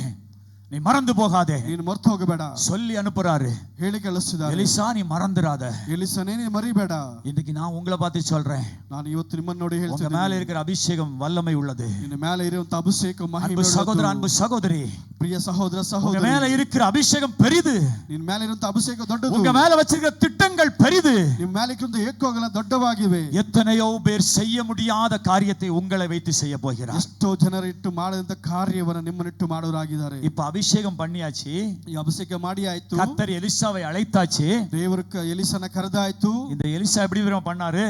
Speaker 2: நீ மறந்து போகாதே,
Speaker 1: ನೀನು ಮರೆತು ಹೋಗಬೇಡ
Speaker 2: சொல்லி அனுப்புறாரு.
Speaker 1: ಹೇಳಿ ಕಳಿಸಿದ್ದಾರೆ.
Speaker 2: எலிசா நீ மறந்துடாத.
Speaker 1: ಎಲಿಸನೇ ನೀ ಮರಿಬೇಡ.
Speaker 2: இன்னைக்கு நான் உங்களை பார்த்து சொல்றேன்,
Speaker 1: ನಾನು ಇವತ್ತು ನಿಮ್ಮನ್ನು ನೋಡಿ
Speaker 2: உங்க
Speaker 1: ಹೇಳ್ತೀನಿ,
Speaker 2: மேல இருக்கிற அபிஷேகம் வல்லமை உள்ளது.
Speaker 1: ನಿನ್ನ ಮೇಲೆ ಇರುವಂತ ಅಭಿಷೇಕ ಮಹಿಮೆ
Speaker 2: அன்பு சகோதர, அன்பு சகோதரி,
Speaker 1: ಪ್ರಿಯ ಸಹೋದರ
Speaker 2: உங்க
Speaker 1: ಸಹೋದರಿ,
Speaker 2: மேல இருக்கிற அபிஷேகம் பெரிது.
Speaker 1: ನಿನ್ನ ಮೇಲೆ ಇರುವಂತ ಅಭಿಷೇಕ ದೊಡ್ಡದು.
Speaker 2: உங்க மேல வச்சிருக்கிற திட்டங்கள் பெரிது.
Speaker 1: ನಿಮ್ಮ ಮೇಲೆ ಇರುವಂತ ಏಕೋಗಳ ದೊಡ್ಡವಾಗಿವೆ.
Speaker 2: எத்தனையோ பேர் செய்ய முடியாத காரியத்தை உங்களை வைத்து செய்ய போகிறார்.
Speaker 1: ಎಷ್ಟೋ ಜನರು ಇಟ್ಟು ಮಾಡದಂತ ಕಾರ್ಯವನ್ನು ನಿಮ್ಮನ್ನಿಟ್ಟು ಮಾಡೋರಾಗಿದ್ದಾರೆ.
Speaker 2: இப்ப அபிஷேகம் பண்ணியாச்சு,
Speaker 1: ಈ ಅಭಿಷೇಕ ಮಾಡಿ ಆಯ್ತು,
Speaker 2: கர்த்தர் எலிசாவை அழைத்தாச்சு.
Speaker 1: ದೇವರು ಎಲಿಸನ ಕರೆದಾಯ್ತು.
Speaker 2: இந்த எலிசா எப்படி பண்ணாரு?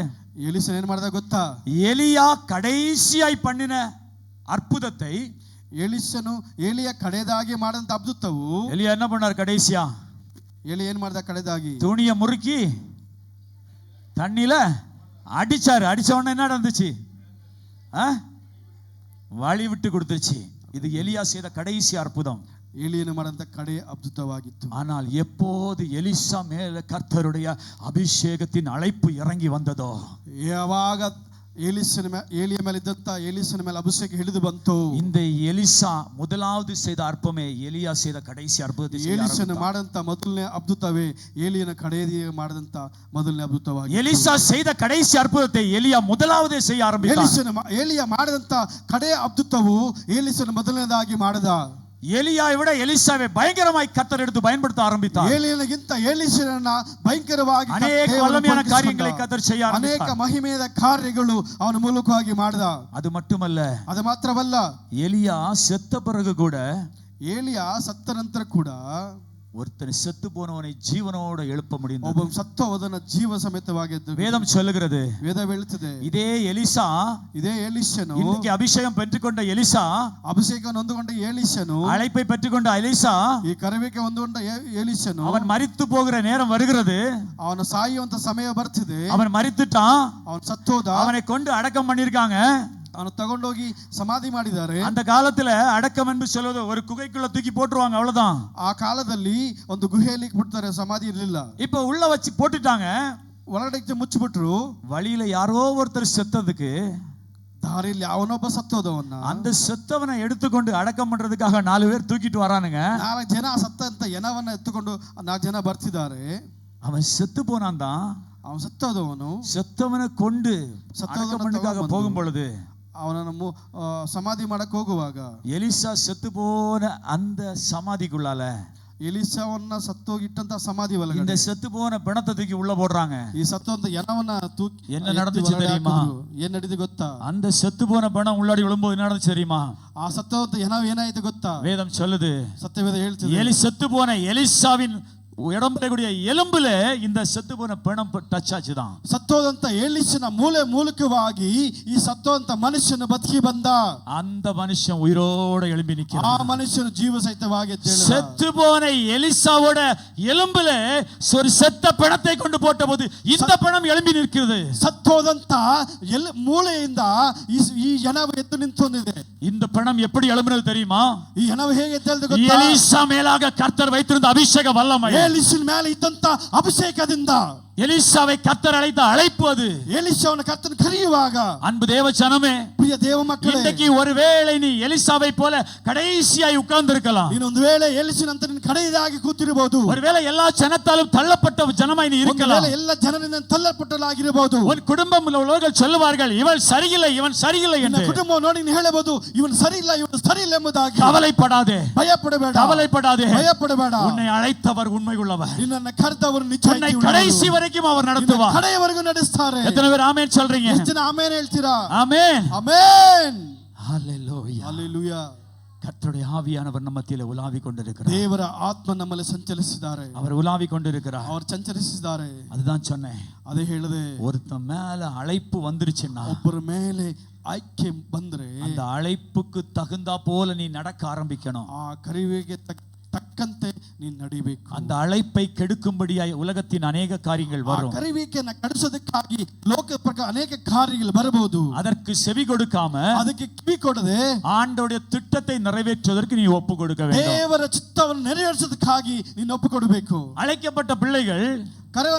Speaker 1: ಎಲಿಸನ ಏನ್ ಮಾಡ್ದ ಗೊತ್ತಾ?
Speaker 2: எலியா கடைசியாய் பண்ணின அற்புதத்தை
Speaker 1: ಎಲಿಸನು ಏಲಿಯ ಕಡೆದಾಗಿ ಮಾಡಂತ ಅದ್ಭುತವು.
Speaker 2: எலியா என்ன பண்ணார் கடைசியா?
Speaker 1: ಎಲಿ ಏನ್ ಮಾಡ್ದ ಕಡೆದಾಗಿ?
Speaker 2: துணியை முறுக்கி தண்ணில அடிச்சாரு. அடிச்ச உடனே என்ன நடந்துச்சு? வழி விட்டு கொடுத்துருச்சு. இது எலியா செய்த கடைசி அற்புதம்.
Speaker 1: ಎಲಿಯನು ಮಾಡಂತ ಕಡೆ ಅದ್ಭುತವಾಗಿತ್ತು.
Speaker 2: ஆனால் எப்போது எலிசா மேல கர்த்தருடைய அபிஷேகத்தின் அழைப்பு இறங்கி வந்ததோ,
Speaker 1: ಯಾವಾಗ ಏಲಿಯ ಮೇಲೆ ಇದ್ದಂತ ಎಲಿಸನ ಮೇಲೆ ಅಭಿಷೇಕ ಹಿಡಿದು ಬಂತು,
Speaker 2: இந்த எலிசா முதலாவது செய்த அற்புதமே எலியா செய்த கடைசி அற்புதத்தை
Speaker 1: ಎಲಿಸನ ಮಾಡಂತ ಮೊದಲನೇ ಅದ್ಭುತವೇ ಏಲಿಯನ ಕಡೆಯ ಮಾಡದಂತ ಮೊದಲನೇ ಅದ್ಭುತವಾಗಿ.
Speaker 2: எலிசா செய்த கடைசி அற்புதத்தை எலியா முதலாவதே செய்ய ஆரம்பித்தார்.
Speaker 1: ಏಲಿಯ ಮಾಡದಂತ ಕಡೆಯ ಅದ್ಭುತವು ಎಲಿಸನ ಮೊದಲನೇದಾಗಿ ಮಾಡದ.
Speaker 2: எலியாவை விட எலிசாவை பயங்கரமாய் கர்த்தர் எடுத்து பயன்படுத்த ஆரம்பித்தார்.
Speaker 1: ಏಲಿಯನಿಗಿಂತ ಎಲಿಸನನ್ನ ಭಯಂಕರವಾಗಿ
Speaker 2: ಅನೇಕ ವಲ್ಲமையான காரியங்களை கர்த்தர் செய்ய ஆரம்பித்தார்.
Speaker 1: ಅನೇಕ ಮಹಿಮೆಯ ಕಾರ್ಯಗಳು ಅವನ ಮೂಲಕವಾಗಿ ಮಾಡಿದ.
Speaker 2: அது மட்டுமல்ல,
Speaker 1: ಅದು ಮಾತ್ರವಲ್ಲ,
Speaker 2: எலியா செத்த பிறகு கூட
Speaker 1: ಏಲಿಯ ಸತ್ತ ನಂತರ ಕೂಡ
Speaker 2: ஒருத்தன் செத்து போனவனை ஜீவனோட எழுப்ப முடியும்.
Speaker 1: ಒಬ್ಬ ಸತ್ತು ಹೋದನ ಜೀವ ಸಮೇತವಾಗಿದ್ದು
Speaker 2: வேதம் சொல்லுகிறது.
Speaker 1: ವೇದ ಹೇಳುತ್ತದೆ
Speaker 2: இதே எலிசா,
Speaker 1: ಇದೇ ಎಲಿಷನು,
Speaker 2: இன்னைக்கு அபிஷேகம் பெற்றுக்கொண்ட எலிசா,
Speaker 1: ಅಭಿಷೇಕವನ್ನು ಹೊಂದಿಕೊಂಡ ಎಲಿಷನು,
Speaker 2: அழைப்பை பெற்றுக்கொண்ட எலிசா,
Speaker 1: ಈ ಕರೆವಿಕೆ ಹೊಂದಿಕೊಂಡ ಎಲಿಷನು,
Speaker 2: அவன் மரித்து போகிற நேரம் வருகிறது.
Speaker 1: ಅವನು ಸಾಯುವಂತ ಸಮಯ ಬರ್ತಿದೆ.
Speaker 2: அவன் மரித்துட்டான்,
Speaker 1: ಅವನು ಸತ್ತೋದ.
Speaker 2: அவனை கொண்டு அடக்கம் பண்ணிருக்காங்க.
Speaker 1: ಅವನು ತಗೊಂಡೋಗಿ ಸಮಾಧಿ ಮಾಡಿದ್ದಾರೆ.
Speaker 2: அந்த காலத்துல அடக்கம் என்று சொல்வது ஒரு குகைக்குள்ள தூக்கி போட்டுருவாங்க, அவ்வளவுதான்.
Speaker 1: ಆ ಕಾಲದಲ್ಲಿ ಒಂದು ಗುಹೆಯಲ್ಲಿ ಬಿಡ್ತಾರೆ, ಸಮಾಧಿ ಇರಲಿಲ್ಲ.
Speaker 2: இப்ப உள்ள வச்சு போட்டுட்டாங்க,
Speaker 1: ಒಳಗಡೆ ಮುಚ್ಚಿಬಿಟ್ರು.
Speaker 2: வழியில யாரோ ஒருத்தர் செத்ததுக்கு
Speaker 1: ದಾರಿಯಲ್ಲಿ ಅವನೊಬ್ಬ ಸತ್ತೋದವನ್ನ,
Speaker 2: அந்த செத்தவனை எடுத்துக்கொண்டு அடக்கம் பண்றதுக்காக 4 பேர் தூக்கிட்டு வரானுங்க.
Speaker 1: 4 ಜನ ಸತ್ತಂತ ಎನವನ್ನ ಎತ್ತುಕೊಂಡು 4 ಜನ ಬರ್ತಿದ್ದಾರೆ.
Speaker 2: அவன் செத்து போனான் தான்.
Speaker 1: ಅವನು ಸತ್ತೋದವನು
Speaker 2: செத்தவனை கொண்டு அடக்கம் பண்றதுக்காக போகும் பொழுது
Speaker 1: ಅವನನ್ನು ಸಮಾಧಿ ಮಾಡಕ್ ಹೋಗುವಾಗ
Speaker 2: எலிசா செத்து போன அந்த சமாதிக்குள்ளால
Speaker 1: ಎಲಿಸಾವನ್ನ ಸತ್ತೋಗಿಟ್ಟಂತ ಸಮಾಧಿ ಒಳಗಡೆ
Speaker 2: இந்த செத்து போன பிணத்தை தூக்கி உள்ள போடுறாங்க.
Speaker 1: ಈ ಸತ್ತೋಂತ ಎನವನ್ನ ತೂಕಿ
Speaker 2: என்ன நடந்துச்சு தெரியுமா?
Speaker 1: ಏನ್ ನಡೆದಿದೆ ಗೊತ್ತಾ?
Speaker 2: அந்த செத்து போன பிணம் உள்ளாடி விழும்போது என்ன நடந்துச்சு தெரியுமா?
Speaker 1: ಆ ಸತ್ತೋಂತ ಎನವ ಏನಾಯ್ತು ಗೊತ್ತಾ?
Speaker 2: வேதம் சொல்லுது.
Speaker 1: ಸತ್ಯವೇದ ಹೇಳ್ತಿದೆ,
Speaker 2: எலி செத்து போன எலிசாவின் உடம்புல எலும்புல இந்த செத்து போன பிணம் டச் ஆச்சுதான்.
Speaker 1: ಸತ್ತೋದಂತ ಎಲಿಸನ ಮೂಲಕವಾಗಿ ಈ ಸತ್ತೋಂತ ಮನುಷ್ಯನ ಬದುಕಿ ಬಂದ.
Speaker 2: அந்த மனுஷன் உயிரோட எழும்பி நிக்கிறான்.
Speaker 1: ಆ ಮನುಷ್ಯನು ಜೀವ ಸಹಿತವಾಗಿ ಎದ್ದೇಳಿದ.
Speaker 2: செத்து போன எலிசாவோட எலும்புல ஒரு செத்த பிணத்தை கொண்டு போட்டபோது இந்த பிணம் எழும்பி நிற்கிறது.
Speaker 1: ಸತ್ತೋದಂತ ಮೂಳೆಯಿಂದ ಈ ಎನವ ಎದ್ದು ನಿಂತಿದೆ.
Speaker 2: இந்த பிணம் எப்படி எழும்பினது தெரியுமா?
Speaker 1: ಈ ಎನವ ಹೇಗೆ ಎದ್ದೇಳಿದೆ ಗೊತ್ತಾ?
Speaker 2: எலிசா மேலாக கர்த்தர் வைத்திருந்த அபிஷேக வல்லமை,
Speaker 1: ಎಲಿಸನ ಮೇಲೆ ಇದ್ದಂತ ಅಭಿಷೇಕದಿಂದ
Speaker 2: எலிசாவை கர்த்தர் அழைத்த அழைப்பு அது.
Speaker 1: ಎಲಿಸಾವನ ಕರ್ತನ ಕರೆಯುವಾಗ,
Speaker 2: அன்பு தேவ ஜனமே,
Speaker 1: ಪ್ರಿಯ ದೇವ ಮಕ್ಕಳೇ,
Speaker 2: இன்னைக்கு ஒருவேளை நீ எலிசாவை போல கடைசியாய் உட்கார்ந்து இருக்கலாம்.
Speaker 1: ಇನ್ನೊಂದು ವೇಳೆ ಎಲಿಸನಂತ ನೀನು ಕಡೆಯದಾಗಿ ಕೂತಿರಬಹುದು.
Speaker 2: ஒருவேளை எல்லா ஜனத்தாலும் தள்ளப்பட்ட ஜனமாய் நீ இருக்கலாம்.
Speaker 1: ಎಲ್ಲ ಜನರಿಂದ ತಳ್ಳಪಟ್ಟಲಾಗಿರಬಹುದು.
Speaker 2: உன் குடும்பம் உள்ளவர்கள் சொல்லுவார்கள், இவன் சரியில்லை, இவன் சரியில்லை என்று.
Speaker 1: ಕುಟುಂಬ ನೋಡಿ ನೀನು ಹೇಳಬಹುದು, ಇವನು ಸರಿ ಇಲ್ಲ, ಇವನು ಸರಿ ಇಲ್ಲ ಎಂಬುದಾಗಿ.
Speaker 2: கவலைப்படாதே,
Speaker 1: ಭಯಪಡಬೇಡ,
Speaker 2: கவலைப்படாதே,
Speaker 1: ಭಯಪಡಬೇಡ.
Speaker 2: உன்னை அழைத்தவர் உண்மையுள்ளவர்.
Speaker 1: ನಿನ್ನನ್ನು ಕರೆದವರು ನಿಜ,
Speaker 2: உன்னை கடைசி வரைக்கும் அவர் நடத்துவார்.
Speaker 1: ಕಡೆಯವರೆಗೂ ನಡೆಸ್ತಾರೆ.
Speaker 2: எத்தனை பேர் ஆமென் சொல்றீங்க?
Speaker 1: ಎಷ್ಟು ಜನ ಆಮೆನ್ ಹೇಳ್ತೀರಾ?
Speaker 2: ஆமென்,
Speaker 1: ಆಮೆನ್,
Speaker 2: ஹalleluya,
Speaker 1: ಹalleluya.
Speaker 2: கர்த்தருடைய ஆவியானவர் நம்ம மத்தியிலே உலாவிக் கொண்டிருக்கிறார்.
Speaker 1: ದೇವರ ಆತ್ಮ ನಮ್ಮಲ್ಲಿ ಸಂಚರಿಸಿದ್ದಾರೆ.
Speaker 2: அவர் உலாவிக் கொண்டிருக்கிறார்.
Speaker 1: ಅವರು ಸಂಚರಿಸಿದ್ದಾರೆ.
Speaker 2: அதுதான் சொன்னேன்.
Speaker 1: ಅದೇ ಹೇಳಿದೆ,
Speaker 2: ஒருத்தன் மேல அழைப்பு வந்துருச்சுன்னா,
Speaker 1: ಒಬ್ಬರ ಮೇಲೆ ಆಯ್ಕೆ ಬಂದ್ರೆ
Speaker 2: அந்த அழைப்புக்கு தகுந்தா போல நீ நடக்க ஆரம்பிக்கணும்.
Speaker 1: ಆ ಕರೆಯುವಿಗೆ ತಕ್ಕಂತೆ ನೀನು ನಡಿಬೇಕು.
Speaker 2: அந்த அழைப்பை கெடுக்கும்படியாய் உலகத்தின் அநேக காரியங்கள் வரும்.
Speaker 1: ಕರೆಯುವಿಕೆಯನ್ನು ಕಡಿಸೋದಕ್ಕಾಗಿ ಲೋಕ ಪ್ರಕಾರ ಅನೇಕ ಕಾರ್ಯಗಳು ಬರಬಹುದು.
Speaker 2: அதற்கு செவி கொடுக்காம,
Speaker 1: ಅದಕ್ಕೆ ಕಿವಿ ಕೊಡದೆ
Speaker 2: ஆண்டவருடைய திட்டத்தை நிறைவேற்றுவதற்கு நீ ஒப்பு கொடுக்க வேண்டும்.
Speaker 1: ದೇವರ ಚಿತ್ತವನ್ನು ನೆರವೇರಿಸೋದಕ್ಕಾಗಿ ನೀನು ಒಪ್ಪು ಕೊಡಬೇಕು.
Speaker 2: அழைக்கப்பட்ட பிள்ளைகள்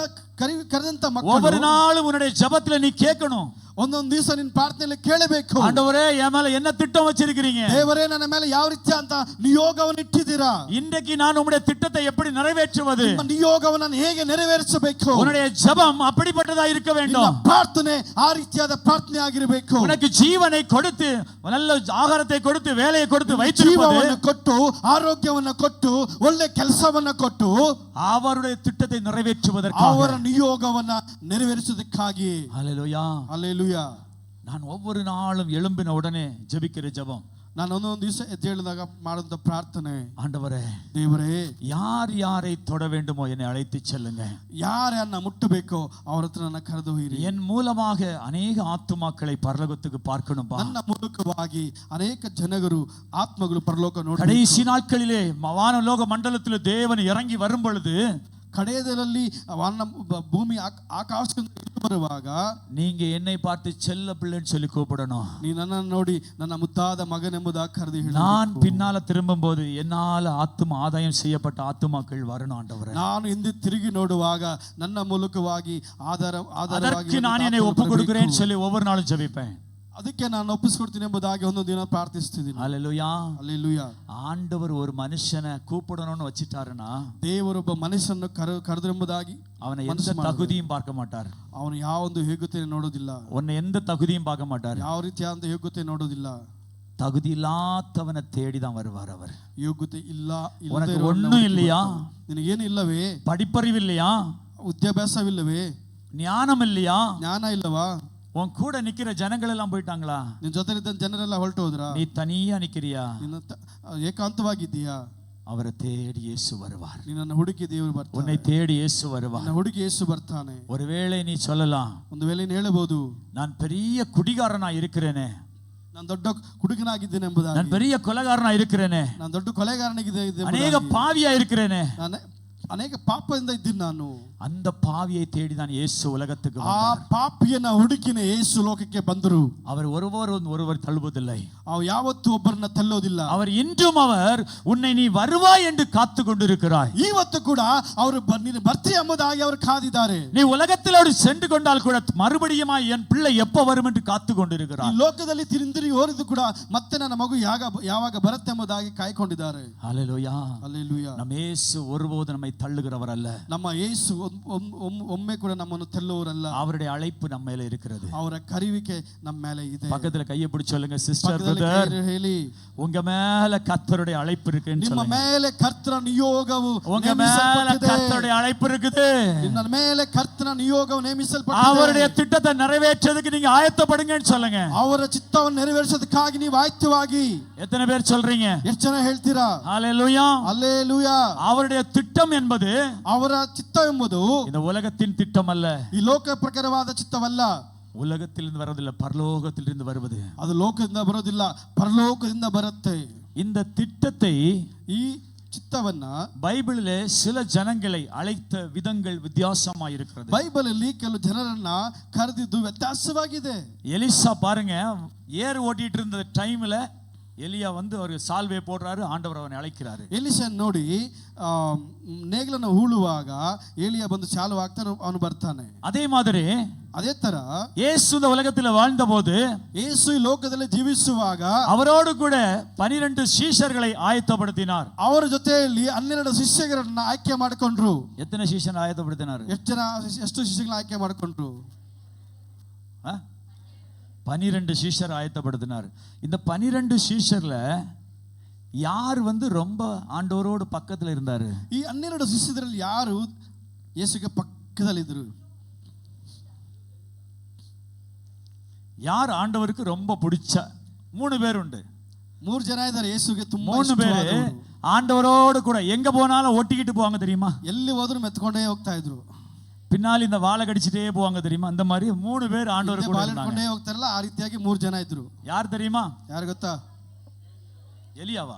Speaker 1: ಕರೆದಂತ
Speaker 2: ஒவ்வொரு
Speaker 1: ಮಕ್ಕಳು
Speaker 2: நாளும் உன்னுடைய ஜெபத்துல நீ கேட்கணும்,
Speaker 1: ಒಂದೊಂದು ದಿವಸ ನಿನ್ನ ಪ್ರಾರ್ಥನೆಯಲ್ಲಿ ಕೇಳಬೇಕು,
Speaker 2: ஆண்டவரೇ என் மேல என்ன திட்டம் வச்சிருக்கீங்க?
Speaker 1: ದೇವರೇ ನನ್ನ ಮೇಲೆ ಯಾವ ರೀತಿ ಅಂತ ನಿಯೋಗವನ್ನು ಇಟ್ಟಿದ್ದೀರಾ?
Speaker 2: இன்றைக்கு நான் உம்முடைய திட்டத்தை எப்படி நிறைவேற்றுவது?
Speaker 1: ನಿಮ್ಮ ನಿಯೋಗವನ್ನು ಹೇಗೆ ನೆರವೇರಿಸಬೇಕು?
Speaker 2: உன்னுடைய ஜெபம் அப்படிப்பட்டதா இருக்க வேண்டும்.
Speaker 1: ನಿನ್ನ ಪ್ರಾರ್ಥನೆ ಆ ರೀತಿಯಾದ ಪ್ರಾರ್ಥನೆ ಆಗಿರಬೇಕು.
Speaker 2: உனக்கு ஜீவனை கொடுத்து, நல்ல ஆகாரத்தை கொடுத்து, வேலையை கொடுத்து வைத்திருப்பது,
Speaker 1: ಜೀವವನ್ನು ಕೊಟ್ಟು, ಆರೋಗ್ಯವನ್ನು ಕೊಟ್ಟು, ಒಳ್ಳೆ ಕೆಲಸವನ್ನು ಕೊಟ್ಟು
Speaker 2: அவருடைய திட்டத்தை நிறைவேற்றுவதற்காக,
Speaker 1: ಅವರ ನಿಯೋಗವನ್ನ ನೆರವೇರಿಸುವುದಕ್ಕಾಗಿ.
Speaker 2: ஹalleluya,
Speaker 1: ಹಲ್ಲೆಲೂಯಾ.
Speaker 2: நான் ஒவ்வொரு நாளும் எழும்பின உடனே ஜெபிக்கிற ஜெபம்,
Speaker 1: ನಾನು ಒಂದೊಂದು ದಿವಸ ಎದ್ದೇಳಿದಾಗ ಮಾಡುವಂತ ಪ್ರಾರ್ಥನೆ,
Speaker 2: ஆண்டவரே
Speaker 1: ದೇವರೇ
Speaker 2: யார் யாரை தொட வேண்டுமோ என்னை அழைத்து செல்லுங்க,
Speaker 1: ಯಾರನ್ನ ಮುಟ್ಟಬೇಕೋ ಅವರ ಹತ್ರ ನನ್ನ ಕರೆದು ಒಯ್ಯಿರಿ.
Speaker 2: என் மூலமாக அநேக ஆத்துமாக்களை பரலோகத்துக்கு பார்க்கணும்பா.
Speaker 1: ನನ್ನ ಮೂಲಕವಾಗಿ ಅನೇಕ ಜನರು ಆತ್ಮಗಳು ಪರಲೋಕ ನೋಡಿ.
Speaker 2: கடைசி நாட்களிலே வானலோக மண்டலத்தில் தேவன் இறங்கி வரும் பொழுது,
Speaker 1: ಕಡೆಯದಲ್ಲಿ ಭೂಮಿ ಆಕಾಶದಿಂದ ಬರುವಾಗ
Speaker 2: நீங்க என்னை பார்த்து செல்ல பிள்ளைன்னு சொல்லி கூப்பிடணும்.
Speaker 1: ನೀ ನನ್ನನ್ನು ನೋಡಿ ನನ್ನ ಮುದ್ದಾದ ಮಗನೆಂಬುದಾಗಿ ಕರೆದು ಹೇಳು.
Speaker 2: நான் பின்னால திரும்பும் போது என்னால ஆத்துமா ஆதாயம் செய்யப்பட்ட ஆத்துமாக்கள் வரணும் ஆண்டவரே.
Speaker 1: ನಾನು ಹಿಂದೆ ತಿರುಗಿ ನೋಡುವಾಗ ನನ್ನ ಮೂಲಕವಾಗಿ
Speaker 2: அதற்கு நான் என்னை ஒப்பு கொடுக்கிறேன்னு சொல்லி ஒவ்வொரு நாளும் ஜெபிப்பேன்.
Speaker 1: ಅದಕ್ಕೆ ನಾನು ಒಪ್ಪಿಸ್ಕೊಡ್ತೀನಿ ಎಂಬುದಾಗಿ ಒಂದು ದಿನ ಪ್ರಾರ್ಥಿಸ್ತಿದ್ದೀನಿ.
Speaker 2: ஹalleluya,
Speaker 1: ಹಲ್ಲೆಲೂಯಾ.
Speaker 2: ஆண்டவர் ஒரு மனுஷனை கூப்பிடணும்னு வச்சிட்டாருன்னா,
Speaker 1: ದೇವರೊಬ್ಬ ಮನುಷ್ಯನನ್ನು ಕರೆದು ಎಂಬುದಾಗಿ
Speaker 2: அவனை எந்த தகுதியும் பார்க்க மாட்டார்.
Speaker 1: ಅವನು ಯಾವ ಒಂದು ಯೋಗ್ಯತೆ ನೋಡೋದಿಲ್ಲ.
Speaker 2: உன்னை எந்த தகுதியும் பார்க்க மாட்டார்.
Speaker 1: ಯಾವ ರೀತಿಯಾದ ಯೋಗ್ಯತೆ ನೋಡೋದಿಲ್ಲ.
Speaker 2: தகுதி இல்லாதவனை தேடி தான் வருவார் அவர்.
Speaker 1: ಯೋಗ್ಯತೆ ಇಲ್ಲ,
Speaker 2: உனக்கு ஒண்ணும் இல்லையா?
Speaker 1: ನಿನಗೇನು ಇಲ್ಲವೇ?
Speaker 2: படிப்பறிவு இல்லையா?
Speaker 1: ವಿದ್ಯಾಭ್ಯಾಸವಿಲ್ಲವೇ?
Speaker 2: ஞானம் இல்லையா?
Speaker 1: ಜ್ಞಾನ ಇಲ್ಲವಾ?
Speaker 2: உன் கூட நிக்கிற ஜனங்கள் எல்லாம் போயிட்டாங்களா?
Speaker 1: ನಿನ್ನ ಜೊತೆ ಇದ್ದ ಜನರೆಲ್ಲ ಹೊರಟು ಹೋದ್ರಾ?
Speaker 2: நீ தனியா நிக்கிறியா?
Speaker 1: ನಿನ್ನ
Speaker 3: ಏಕಾಂತವಾಗಿದ್ದೀಯಾ?
Speaker 2: அவரை தேடி இயேசு வருவார்.
Speaker 3: ನಿನ್ನನ್ನು ಹುಡುಕಿ ದೇವರು ಬರ್ತಾನೆ.
Speaker 2: உன்னை தேடி இயேசு வருவார்.
Speaker 3: ನಿನ್ನ ಹುಡುಕಿ ಯೇಸು ಬರ್ತಾನೆ.
Speaker 2: ஒருவேளை நீ சொல்லலாம்,
Speaker 3: ಒಂದು ವೇಳೆ ನೀನು ಹೇಳಬಹುದು,
Speaker 2: நான் பெரிய குடிகாரனா இருக்கிறேனே,
Speaker 3: ನಾನು ದೊಡ್ಡ ಕುಡುಕನಾಗಿದ್ದೇನೆ ಎಂಬುದಾಗಿ,
Speaker 2: நான் பெரிய கொலைகாரனா இருக்கிறேನೆ,
Speaker 3: ನಾನು ದೊಡ್ಡ ಕೊಲೆಗಾರನಾಗಿದ್ದೇನೆ,
Speaker 2: அநேக பாவியா இருக்கிறேனே,
Speaker 3: ನಾನು ಅನೇಕ ಪಾಪದಿಂದ ಇದ್ದೀನಿ ನಾನು.
Speaker 2: அந்த பாவியை தேடி தான் இயேசு உலகத்துக்கு
Speaker 3: ಆ
Speaker 2: வந்தார்.
Speaker 3: ಪಾಪಿಯನ್ನ ಹುಡುಕಿನ ಯೇಸು ಲೋಕಕ್ಕೆ ಬಂದರು.
Speaker 2: அவர் ஒருவர் தள்ளுவதில்லை.
Speaker 3: ಅವ ಯಾವತ್ತೂ ಒಬ್ಬರನ್ನ ತಳ್ಳೋದಿಲ್ಲ.
Speaker 2: அவர் இன்றும் அவர் உன்னை நீ வருவாய் என்று காத்து கொண்டிருக்கிறாய்.
Speaker 3: ಇವತ್ತು ಕೂಡ ಅವರು ನೀನು ಬರ್ತೀಯ ಎಂಬುದಾಗಿ ಅವರು ಕಾದಿದ್ದಾರೆ.
Speaker 2: நீ உலகத்தில் அவர் சென்று கொண்டால் கூட மறுபடியும் என் பிள்ளை எப்ப வரும் என்று காத்து
Speaker 3: ಈ
Speaker 2: கொண்டிருக்கிறார்.
Speaker 3: ಲೋಕದಲ್ಲಿ ತಿರುಗಿ ಹೋರಿದು ಕೂಡ ಮತ್ತೆ ನನ್ನ ಮಗು ಯಾವಾಗ ಬರುತ್ತೆ ಎಂಬುದಾಗಿ ಕಾಯ್ಕೊಂಡಿದ್ದಾರೆ.
Speaker 2: ஹல்லேலூயா.
Speaker 3: ಹಲ್ಲೆಲೂಯಾ.
Speaker 2: நம்ம இயேசு ஒருபோதும் நம்மை தள்ளுகிறவர் அல்ல.
Speaker 3: ನಮ್ಮ ಯೇಸು ಒಮ್ಮೆ ಕೂಡ ನಮ್ಮನ್ನು ತೆಲ್ಲುವರಲ್ಲ.
Speaker 2: அவருடைய அழைப்பு நம்ம மேல இருக்கிறது.
Speaker 3: ಅವರ ಕರೆಯುವಿಕೆ ನಮ್ಮ ಮೇಲೆ ಇದೆ.
Speaker 2: பக்கத்துல கையை பிடிச்சு சொல்லுங்க, சிஸ்டர் பிரதர்,
Speaker 3: ಹೇಳಿ,
Speaker 2: உங்க மேல கர்த்தருடைய அழைப்பு இருக்குன்னு
Speaker 3: ನಿಮ್ಮ
Speaker 2: சொல்லுங்க.
Speaker 3: ಮೇಲೆ ಕರ್ತನ ನಿಯೋಗವು
Speaker 2: உங்க மேல கர்த்தருடைய அழைப்பு இருக்குது.
Speaker 3: ನಿನ್ನ ಮೇಲೆ ಕರ್ತನ ನಿಯೋಗವು ನೇಮಿಸಲ್ಪಟ್ಟಿದೆ.
Speaker 2: அவருடைய திட்டத்தை நிறைவேற்றதுக்கு நீங்க ஆயத்தப்படுங்கன்னு சொல்லுங்க.
Speaker 3: ಅವರ ಚಿತ್ತವನ್ನು ನೆರವೇರಿಸೋದಕ್ಕಾಗಿ ನೀವು ಆಯತ್ತವಾಗಿ.
Speaker 2: எத்தனை பேர் சொல்றீங்க?
Speaker 3: ಎಷ್ಟು ಜನ ಹೇಳ್ತೀರಾ?
Speaker 2: ஹல்லேலூயா.
Speaker 3: ಹಲ್ಲೆಲೂಯಾ.
Speaker 2: அவருடைய திட்டம் என்பது
Speaker 3: ಅವರ ಚಿತ್ತ ಎಂಬುದು
Speaker 2: இந்த உலகத்தின் திட்டம் அல்ல.
Speaker 3: ಈ ಲೋಕ ಪ್ರಕಾರವಾದ ಚಿತ್ತವಲ್ಲ.
Speaker 2: உலகத்திலிருந்து வரதில்லை, பரலோகத்திலிருந்து வருவது.
Speaker 3: ಅದು ಲೋಕದಿಂದ ಬರೋದಿಲ್ಲ, ಪರಲೋಕದಿಂದ ಬರುತ್ತೆ.
Speaker 2: இந்த திட்டத்தை,
Speaker 3: ಈ ಚಿತ್ತವನ್ನ
Speaker 2: பைபிளிலே சில ஜனங்களை அழைத்த விதங்கள் வித்தியாசமா இருக்கிறது.
Speaker 3: ಬೈಬಲ್ ಅಲ್ಲಿ ಕೆಲವು ಜನರನ್ನ ಕರೆದಿದ್ದು ವ್ಯತ್ಯಾಸವಾಗಿದೆ.
Speaker 2: எலிசா பாருங்க, ஏர் ஓட்டிட்டு இருந்த டைம்ல எலியா வந்து ஒரு சால்வே போடுறாரு, ஆண்டவர் அவனை அழைக்கிறாரு.
Speaker 3: ಎಲಿಷನ್ ನೋಡಿ ನೇಗಿಲನ್ನು ಹೂಳುವಾಗ ಏಲಿಯ ಬಂದು ಚಾಲು ಆಗ್ತಾನೆ, ಅವನು ಬರ್ತಾನೆ.
Speaker 2: அதே மாதிரி
Speaker 3: ಅದೇ ತರ
Speaker 2: இயேசு இந்த உலகத்தில் வாழ்ந்த போது,
Speaker 3: ಯೇಸು ಈ ಲೋಕದಲ್ಲಿ ಜೀವಿಸುವಾಗ
Speaker 2: அவரோடு கூட 12 சீஷர்களை ஆயத்தப்படுத்தினார்.
Speaker 3: ಅವರ ಜೊತೆಯಲ್ಲಿ 12 ಶಿಷ್ಯರನ್ನ ಆಯ್ಕೆ ಮಾಡಿಕೊಂಡ್ರು.
Speaker 2: எத்தனை சீஷன் ஆயத்தப்படுத்தினார்?
Speaker 3: ಎಷ್ಟು ಶಿಷ್ಯಗಳನ್ನ ಆಯ್ಕೆ ಮಾಡಿಕೊಂಡ್ರು?
Speaker 2: 12 சீஷர் ஆயத்தப்படுத்தினார். இந்த 12 சீஷர்ல யார் வந்து ரொம்ப ஆண்டவரோடு பக்கத்துல இருந்தாரு?
Speaker 3: ಈ 12 ಶಿಷ್ಯರಲ್ಲಿ ಯಾರು ಯೇಸುಗೆ ಪಕ್ಕದಲ್ಲಿದ್ರು?
Speaker 2: யார் ஆண்டவருக்கு ரொம்ப பிடிச்ச? 3 பேர் உண்டு.
Speaker 3: 3 ಜನ ಇದ್ದಾರೆ ಯೇಸುಗೆ ತುಂಬಾ
Speaker 2: 3 பேர் ஆண்டவரோடு கூட எங்க போனாலும் ஒட்டிக்கிட்டு போவாங்க தெரியுமா?
Speaker 3: ಎಲ್ಲಿ ಹೋದ್ರು ಮೆತ್ಕೊಂಡೇ ಹೋಗ್ತಾ ಇದ್ರು.
Speaker 2: பின்னால இந்த வாழை கடிச்சிட்டே போவாங்க தெரியுமா? அந்த மாதிரி 3 பேர் ஆண்டவர் கூட இருந்தாங்க.
Speaker 3: ಬಾಲೆಡ್ಕೊಂಡೇ ಹೋಗ್ತಾರಲ್ಲ, ಆ ರೀತಿಯಾಗಿ 3 ಜನ ಇದ್ರು.
Speaker 2: யார் தெரியுமா?
Speaker 3: ಯಾರು ಗೊತ್ತಾ?
Speaker 2: எலியாவா,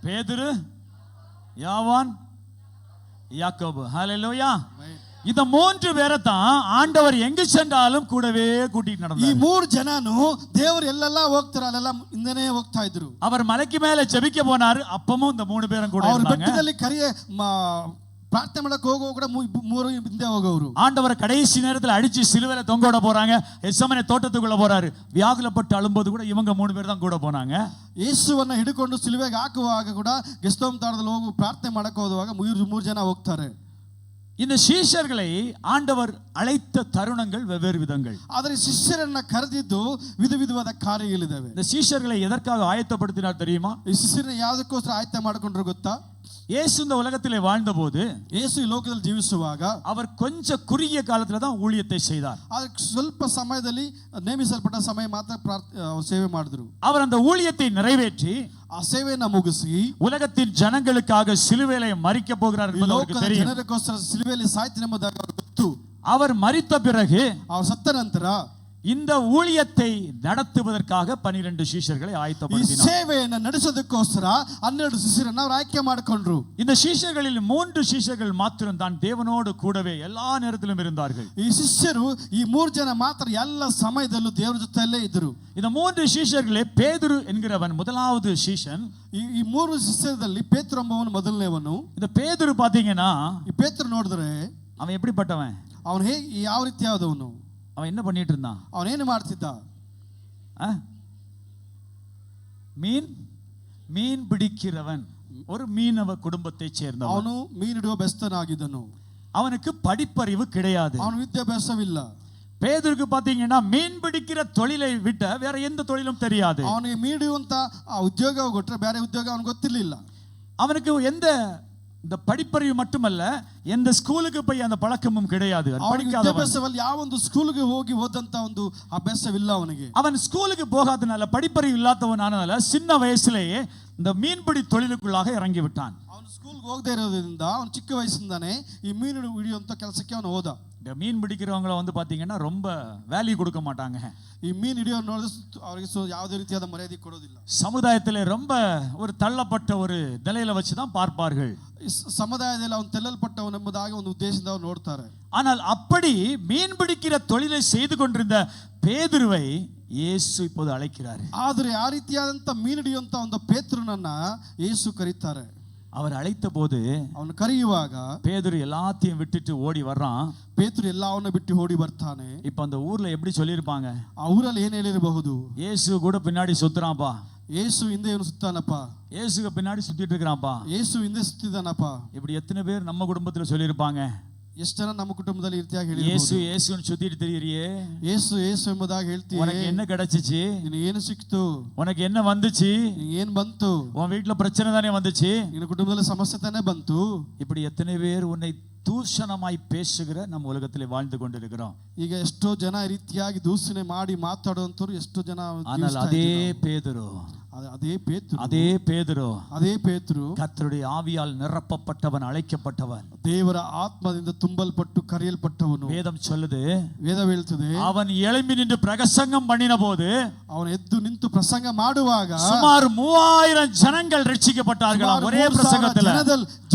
Speaker 2: பேதுரு, யாவான், யாக்கோபு. ஹல்லேலூயா. இந்த 3 பேரை தான் ஆண்டவர் எங்கு சென்றாலும் கூடவே கூட்டிட்டு நடந்தார்.
Speaker 3: ಈ 3 ಜನನು ದೇವರು ಎಲ್ಲೆಲ್ಲ ಹೋಗ್ತಾರ ಅಲ್ಲೆಲ್ಲ ಹಿಂದೆನೇ ಹೋಗ್ತಾ ಇದ್ರು.
Speaker 2: அவர் மலைக்கு மேல ஜெபிக்க போனாரு, அப்பவும் இந்த 3 பேரும் கூட
Speaker 3: ಅವರು
Speaker 2: இருந்தாங்க.
Speaker 3: ಬೆಟ್ಟದಲ್ಲಿ ಪ್ರಾರ್ಥನೆ ಮಾಡಕ್ಕೆ ಹೋಗುವ ಕೂಡ 3 ಹಿಂದೆ ಹೋಗೋರು.
Speaker 2: ஆண்டவர் கடைசி நேரத்தில் அடிச்சு சிலுவையில தொங்கோட போறாங்க. எசமனே தோட்டத்துக்குள்ள போறாரு, வியாகுலப்பட்டு அழும்போது கூட இவங்க 3 பேர் தான் கூட போனாங்க.
Speaker 3: ಯೇಸುವನ್ನ ಹಿಡಿಕೊಂಡು ಸಿಲುವೆಗೆ ಹಾಕುವಾಗ ಕೂಡ ಗೆಸ್ತೋಮ್ ತಾಳದಲ್ಲಿ ಹೋಗಿ ಪ್ರಾರ್ಥನೆ ಮಾಡಕ್ಕೆ ಹೋಗುವಾಗ 3 ಜನ ಹೋಗ್ತಾರೆ.
Speaker 2: இந்த சீஷர்களை ஆண்டவர் அழைத்த தருணங்கள் வெவ்வேறு விதங்கள்.
Speaker 3: ಆದರೆ ಶಿಷ್ಯರನ್ನ ಕರೆದಿದ್ದು ವಿಧವಾದ ಕಾರ್ಯಗಳಿದಾವೆ.
Speaker 2: இந்த சீஷர்களை எதற்காக ஆயத்தப்படுத்தினார் தெரியுமா?
Speaker 3: ಈ ಶಿಷ್ಯರನ್ನ ಯಾವುದಕ್ಕೋಸ್ಕರ ಆಯ್ಕೆ ಮಾಡಿಕೊಂಡ್ರು ಗೊತ್ತಾ?
Speaker 2: இயேசு இந்த உலகத்திலே வாழ்ந்தபோது,
Speaker 3: ಯೇಸು ಈ ಲೋಕದಲ್ಲಿ ಜೀವಿಸುವಾಗ
Speaker 2: அவர் கொஞ்சம் குறுகிய காலத்துல தான் ஊழியத்தை செய்தார்.
Speaker 3: ಅದಕ್ಕೆ ಸ್ವಲ್ಪ ಸಮಯದಲ್ಲಿ ನೇಮಿಸಲ್ಪಟ್ಟ ಸಮಯ ಮಾತ್ರ ಸೇವೆ ಮಾಡಿದ್ರು.
Speaker 2: அவர் அந்த ஊழியத்தை நிறைவேற்றி
Speaker 3: ಆ ಸೇವೆಯನ್ನು ಮುಗಿಸಿ
Speaker 2: உலகத்தின் ஜனங்களுக்காக சிலுவையிலே மரிக்க போகிறார் என்பது அவருக்கு தெரியும்.
Speaker 3: ಜನರಿಗೋಸ್ಕರ ಸಿಲುವೆಯಲ್ಲಿ ಸಾಯ್ತೀನಿ ಎಂಬುದಾಗಿ ಅವರಿಗೆ ಗೊತ್ತು.
Speaker 2: அவர் மரித்த பிறகு,
Speaker 3: அவர் ಸತ್ತ ನಂತರ
Speaker 2: இந்த ஊழியத்தை நடத்துவதற்காக 12 சீஷர்களை
Speaker 3: ಈ
Speaker 2: ஆயத்தப்படுத்தினார்.
Speaker 3: ಸೇವೆಯನ್ನು ನಡೆಸೋದಕ್ಕೋಸ್ಕರ 12 ಶಿಷ್ಯರನ್ನ ಅವರು ಆಯ್ಕೆ ಮಾಡಿಕೊಂಡ್ರು.
Speaker 2: இந்த சீஷர்களில் 3 சீஷர்கள் மாத்திரம் தான் தேவனோடு கூடவே எல்லா நேரத்திலும் இருந்தார்கள்.
Speaker 3: ಈ ಶಿಷ್ಯರು ಈ 3 ಜನ ಮಾತ್ರ ಎಲ್ಲ ಸಮಯದಲ್ಲೂ ದೇವರ ಜೊತೆಯಲ್ಲೇ ಇದ್ದರು.
Speaker 2: இந்த 3 சீஷர்களே, பேதுரு என்கிறவன் முதலாவது சீஷன்.
Speaker 3: ಈ 3 ಶಿಷ್ಯರಲ್ಲಿ ಪೇತ್ರ ಎಂಬವನು ಮೊದಲನೇವನು.
Speaker 2: இந்த பேதுரு பாத்தீங்கன்னா,
Speaker 3: ಈ ಪೇತ್ರ ನೋಡಿದ್ರೆ
Speaker 2: அவன் எப்படிப்பட்டவன்?
Speaker 3: ಅವನು ಹೇಗೆ ಯಾವ ರೀತಿಯಾದವನು?
Speaker 2: அவன் என்ன பண்ணிட்டு இருந்தான்?
Speaker 3: ಅವನೇನು ಮಾಡ್ತಿದ್ದ?
Speaker 2: மீன் பிடிக்கிறவன், ஒரு மீனவ குடும்பத்தை சேர்ந்தவன்.
Speaker 3: ಅವನು ಮೀನಿಡುವ ಬೆಸ್ತನಾಗಿದ್ದನು.
Speaker 2: அவனுக்கு படிப்பறிவு கிடையாது,
Speaker 3: ಅವನು ವಿದ್ಯಾಭ್ಯಾಸವಿಲ್ಲ.
Speaker 2: பேதுருக்கு பாத்தீங்கன்னா மீன் பிடிக்கிற தொழிலை விட்ட வேற எந்த தொழிலும் தெரியாது.
Speaker 3: ಅವನಿಗೆ ಮೀನುವಂತ ಉದ್ಯೋಗ ಕೊಟ್ಟರೆ ಬೇರೆ ಉದ್ಯೋಗ ಅವನಿಗೆ ಗೊತ್ತಿರಲಿಲ್ಲ.
Speaker 2: அவனுக்கு எந்த இந்த படிப்பறிவு மட்டுமல்ல, எந்த ஸ்கூலுக்கு போய் அந்த பழக்கமும் கிடையாது.
Speaker 3: ವಿದ್ಯಾಭ್ಯಾಸವಲ್ಲಿ ಯಾವ ಒಂದು ಸ್ಕೂಲ್ಗೆ ಹೋಗಿ ಓದಂತ ಒಂದು ಅಭ್ಯಾಸವಿಲ್ಲ ಅವನಿಗೆ.
Speaker 2: அவன் ஸ்கூலுக்கு போகாதனால, படிப்பறிவு இல்லாதவனானதால சின்ன வயசுலயே இந்த மீன்பிடி தொழிலுக்குள்ளாக இறங்கி விட்டான்.
Speaker 3: ಅವನು ಸ್ಕೂಲ್ಗೆ ಹೋಗದೆ ಇರೋದ್ರಿಂದ ಅವನು ಚಿಕ್ಕ ವಯಸ್ಸಿಂದಾನೆ ಈ ಮೀನು ಹಿಡಿಯುವಂತ ಕೆಲಸಕ್ಕೆ ಅವನು ಹೋದ.
Speaker 2: இந்த மீன் பிடிக்கிறவங்கள வந்து பாத்தீங்கன்னா ரொம்ப வேல்யூ கொடுக்க மாட்டாங்க.
Speaker 3: ಈ ಮೀನು ಹಿಡಿಯೋರು ನೋಡಿದ್ರೆ ಅವರಿಗೆ ಯಾವುದೇ ರೀತಿಯಾದ ಮರ್ಯಾದೆ ಕೊಡೋದಿಲ್ಲ.
Speaker 2: சமுதாயத்தில் ரொம்ப ஒரு தள்ளப்பட்ட ஒரு நிலையில வச்சு தான் பார்ப்பார்கள்.
Speaker 3: சமுதாயத்தில் அவன் தெல்லಲ್ಪಟ್ಟவன் ಎಂಬುದಾಗಿ ಒಂದು ಉದ್ದೇಶದಿಂದ ಅವರು ನೋಡ್ತಾರೆ.
Speaker 2: ஆனால் அப்படி மீன் பிடிக்கிற தொழிலை செய்து கொண்டிருந்த பேதுருவை ಯೇಸು இப்போது அழைக்கிறார்.
Speaker 3: ಆದರೆ ಆ ರೀತಿಯಾದಂತ ಮೀನು ಹಿಡಿಯುವಂತ ಒಂದು ಪೇತ್ರನನ್ನ ಯೇಸು ಕರೀತಾರೆ.
Speaker 2: அவர் அழைத்த போது
Speaker 3: ಅವನು ಕರೆಯುವಾಗ
Speaker 2: பேதுரு எல்லாத்தையும் விட்டுட்டு ஓடி வர்றான்.
Speaker 3: ಪೇತ್ರ ಎಲ್ಲವನ್ನ ಬಿಟ್ಟು ಓಡಿ ಬರ್ತಾನೆ.
Speaker 2: இப்ப அந்த ஊர்ல எப்படி சொல்லிருப்பாங்க?
Speaker 3: ಆ ಊರಲ್ಲಿ ಏನ್ ಹೇಳಿರಬಹುದು?
Speaker 2: இயேசு கூட பின்னாடி சுத்துறான்ப்பா,
Speaker 3: ಯೇಸು ಹಿಂದೆ ಇವನು ಸುತ್ತಾನಪ್ಪ,
Speaker 2: இயேசுக்கு பின்னாடி சுத்திட்டு இருக்கிறான்ப்பா,
Speaker 3: ಯೇಸು ಹಿಂದೆ ಸುತ್ತಿದಾನಪ್ಪ.
Speaker 2: இப்படி எத்தனை பேர் நம்ம குடும்பத்துல சொல்லிருப்பாங்க?
Speaker 3: ಎಷ್ಟು ಜನ ನಮ್ಮ ಕುಟುಂಬದಲ್ಲಿ ಈ ರೀತಿಯಾಗಿ ಹೇಳಿ
Speaker 2: ಯೇಸು ಯೇಸುன்னு சுத்திட்டு திரியறியே,
Speaker 3: ಯೇಸು ಯೇಸು ಎಂಬುದಾಗಿ ಹೇಳ್ತೀವಿ.
Speaker 2: உனக்கு என்ன கிடைச்சிச்சு?
Speaker 3: ನಿನಗೆ ಏನು ಸಿಕ್ತು?
Speaker 2: உனக்கு என்ன வந்துச்சு?
Speaker 3: ನಿನಗೆ ಏನು ಬಂತು?
Speaker 2: உன் வீட்டுல பிரச்சனை தானே வந்துச்சு,
Speaker 3: ನಿನ್ನ ಕುಟುಂಬದಲ್ಲಿ ಸಮಸ್ಯೆ ತಾನೇ ಬಂತು.
Speaker 2: இப்படி எத்தனை பேர் உன்னை தூஷணமாய் பேசுகிற நம்ம உலகத்திலே வாழ்ந்து கொண்டிருக்கிறோம்.
Speaker 3: ಈಗ ಎಷ್ಟೋ ಜನ ಈ ರೀತಿಯಾಗಿ ದೂಷಣೆ ಮಾಡಿ ಮಾತಾಡುವಂತರು ಎಷ್ಟೋ ಜನ.
Speaker 2: ஆனால் அதே பேதுரு, அதே பேதுரு கர்த்தருடைய ஆவியால் நிரப்பப்பட்டவன், அழைக்கப்பட்டவன்,
Speaker 3: ದೇವರ ಆತ್ಮದಿಂದ ತುಂಬಲ್ಪಟ್ಟು ಕರೆಯಲ್ಪಟ್ಟವನು.
Speaker 2: வேதம் சொல்லுது,
Speaker 3: ವೇದ ಹೇಳ್ತದೆ,
Speaker 2: அவன் எழும்பி நின்று பிரசங்கம் பண்ணின போது,
Speaker 3: ಅವನು ಎದ್ದು ನಿಂತು ಪ್ರಸಂಗ ಮಾಡುವಾಗ
Speaker 2: சுமார் 3000 ஜனங்கள் ரட்சிக்கப்பட்டார்கள். ஒரே பிரசங்கத்துல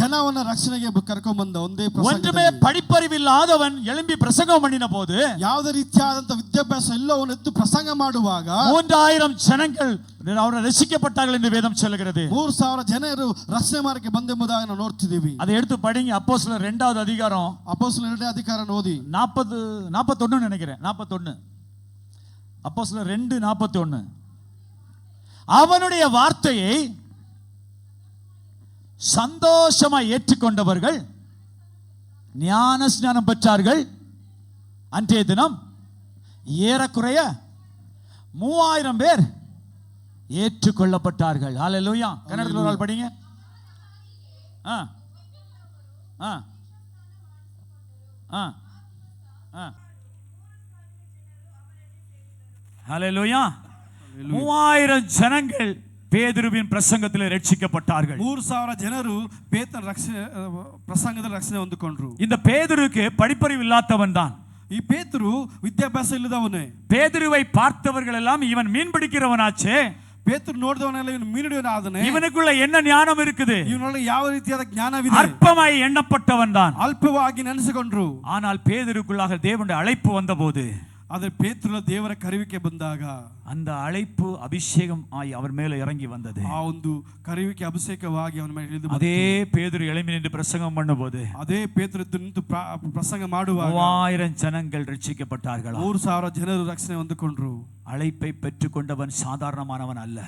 Speaker 3: ಜನವನ್ನ ರಕ್ಷಣೆಗೆ ಕರ್ಕೊಂಡ್ ಬಂದ ಒಂದೇ
Speaker 2: ஒன்றுமே படிப்பறிவில்லாதவன் எழும்பி பிரசங்கம் பண்ணின போது,
Speaker 3: ಯಾವುದೇ ರೀತಿಯಾದಂತ ವಿದ್ಯಾಭ್ಯಾಸ ಇಲ್ಲವನು ಎದ್ದು ಪ್ರಸಂಗ ಮಾಡುವಾಗ
Speaker 2: 3000 ஜனங்கள் ಅವರು ರಕ್ಷಿக்கப்பட்டார்கள் ಎಂದು ವೇದம் சொல்லுகிறது.
Speaker 3: 3000 ಜನರು ರಕ್ಷಣೆ ಮಾರ್ಗಕ್ಕೆ ಬಂದೆಂಬುದಾಗಿ ನಾವು ನೋಡ್ತಿದ್ದೀವಿ.
Speaker 2: அதை எடுத்து படிங்க. அப்போஸ்தலர் 2வது அதிகாரம்,
Speaker 3: அப்போஸ்தலர் 2வது அதிகாரம் ஓதி
Speaker 2: 41 நினைக்கிறேன், 41. அப்போஸ்தலர் 2:41. அவனுடைய வார்த்தையை சந்தோஷமாய் ஏற்றுக்கொண்டவர்கள் ஞான ஸ்நானம் பெற்றார்கள். அன்றைய தினம் ஏறக்குறைய 3000 பேர் ஏற்றுக்கொள்ளப்பட்டார்கள். ஹல்லேலூயா. கன்னடத்தில் ஒரு ஆள் படிங்க. ஹல்லேலூயா. 3000 ஜனங்கள் பேதுருவின் பிரசங்கத்தில் ரட்சிக்கப்பட்டார்கள்.
Speaker 1: 3000 ಜನರು ಪೇತ್ರನ ಪ್ರಸಂಗದಲ್ಲಿ ರಕ್ಷಣೆ ಹೊಂದಿಕೊಂಡರು.
Speaker 2: இந்த பேதுருக்கு படிப்பறிவு இல்லாதவன் தான்.
Speaker 1: ಈ ಪೇತ್ರರು ವಿದ್ಯಾಭ್ಯಾಸ ಇಲ್ಲದವನೇ.
Speaker 2: பேதுருவை பார்த்தவர்கள் எல்லாம் இவன் மீன் பிடிக்கிறவனாச்சே,
Speaker 1: ಪೇತ್ರರು ನೋಡಿದವನೆಲ್ಲ ಇವನು ಮೀನುಡಿಯವನಾದನೆ,
Speaker 2: ಇವனுக்குள்ள என்ன ஞானம் இருக்குது,
Speaker 1: ಇವನೊಳಗೆ ಯಾವ ರೀತಿಯಾದ ಜ್ಞಾನವಿದೆ,
Speaker 2: அற்பமாய் எண்ணப்பட்டவன் தான்.
Speaker 1: ಅಲ್ಪವಾಗಿ ನೆನೆಸಿಕೊಂಡ್ರು.
Speaker 2: ஆனால் பேதுருக்குள்ளாக தேவனுடைய அழைப்பு வந்தபோது,
Speaker 1: ಆದರೆ ಪೇತ್ರನ ದೇವರ ಕರೆಯುವಿಕೆ ಬಂದಾಗ
Speaker 2: அந்த அழைப்பு அபிஷேகம் ஆகி அவர் மேல இறங்கி வந்தது.
Speaker 1: ಆ ಒಂದು ಕರೆಯುವಿಕೆ ಅಭಿಷೇಕವಾಗಿ ಅವನ ಮೇಲೆ ಇಳಿದು
Speaker 2: அதே பேதுரு எழும்பி நின்று பிரசங்கம் பண்ணும்போது,
Speaker 1: ಅದೇ ಪೇತ್ರ ಎದ್ದು ನಿಂತು ಪ್ರಸಂಗ ಮಾಡುವಾಗ
Speaker 2: 3000 ஜனங்கள் ரட்சிக்கப்பட்டார்கள்.
Speaker 1: 3000 ಜನರು ರಕ್ಷಣೆ ಹೊಂದಿಕೊಂಡ್ರು.
Speaker 2: அழைப்பை பெற்றுக்கொண்டவன் சாதாரணமானவன் அல்ல.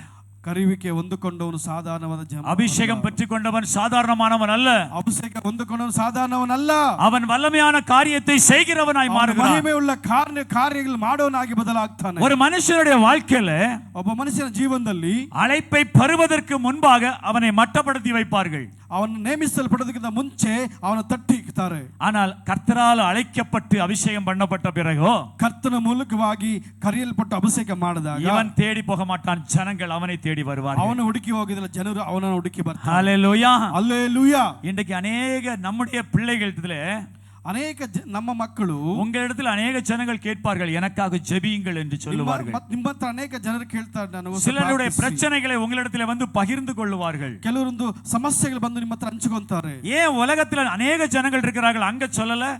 Speaker 1: ಕರೆಯುವಿಕೆ ಹೊಂದಿಕೊಂಡವನು ಸಾಧಾರಣವಾದ ಜನ.
Speaker 2: அபிஷேகம் பெற்றுக்கொண்டவன் சாதாரணமானவன் அல்ல.
Speaker 1: ಅಭಿಷೇಕ ಹೊಂದಿಕೊಂಡವನು ಸಾಧಾರಣವನಲ್ಲ.
Speaker 2: அவன் வல்லமையான காரியத்தை செய்கிறவனாய் மாறுகிறான்.
Speaker 1: ಮಹಿಮೆಯುಳ್ಳ ಕಾರ್ಯಗಳು ಮಾಡೋನಾಗಿ ಬದಲಾಗ್ತಾನೆ.
Speaker 2: ஒரு மனுஷனுடைய வாழ்க்கையில,
Speaker 1: ಒಬ್ಬ ಮನುಷ್ಯನ ಜೀವನದಲ್ಲಿ
Speaker 2: அழைப்பை பெறுவதற்கு முன்பாக அவனை மட்டப்படுத்தி வைப்பார்கள்.
Speaker 1: ಅವನು ನೇಮಿಸಲ್ಪಡೋದಕ್ಕಿಂತ ಮುಂಚೆ ಅವನ ತಟ್ಟಿಕ್ತಾರೆ.
Speaker 2: ஆனால் கர்த்தரால் அழைக்கப்பட்டு அபிஷேகம் பண்ணப்பட்ட பிறகு,
Speaker 1: ಕರ್ತನ ಮೂಲಕವಾಗಿ ಕರೆಯಲ್ಪಟ್ಟು ಅಭಿಷೇಕ ಮಾಡಿದಾಗ
Speaker 2: இவன் தேடி போக மாட்டான், ஜனங்கள் அவனை தேடி வருவார்கள்.
Speaker 1: ಅವನು ಹುಡುಕಿ ಹೋಗಿದ್ರೆ ಜನರು ಅವನನ್ನು ಹುಡುಕಿ ಬರ್ತಾರೆ.
Speaker 2: ஹல்லேலூயா.
Speaker 1: அல்லேலூயா.
Speaker 2: இன்றைக்கு அநேக நம்முடைய பிள்ளைகளிடத்துல,
Speaker 1: ಅನೇಕ ನಮ್ಮ ಮಕ್ಕಳು,
Speaker 2: உங்களிடத்தில் அநேக ஜனங்கள் கேட்பார்கள், எனக்காக ஜெபியுங்கள் என்று சொல்லுவார்கள்.
Speaker 1: ನಿಮ್ಮ ಹತ್ರ ಅನೇಕ ಜನರು ಕೇಳ್ತಾರೆ, ನಾನು
Speaker 2: சிலருடைய பிரச்சனைகளை உங்களிடத்தில் வந்து பகிர்ந்து கொள்ளுவார்கள்.
Speaker 1: ಕೆಲವೊಂದು ಸಮಸ್ಯೆಗಳು ಬಂದು ನಿಮ್ಮ ಹತ್ರ ಹಂಚಿಕೊಂತಾರೆ.
Speaker 2: ஏன் உலகத்தில் அநேக ஜனங்கள் இருக்கிறார்கள் அங்க சொல்லல?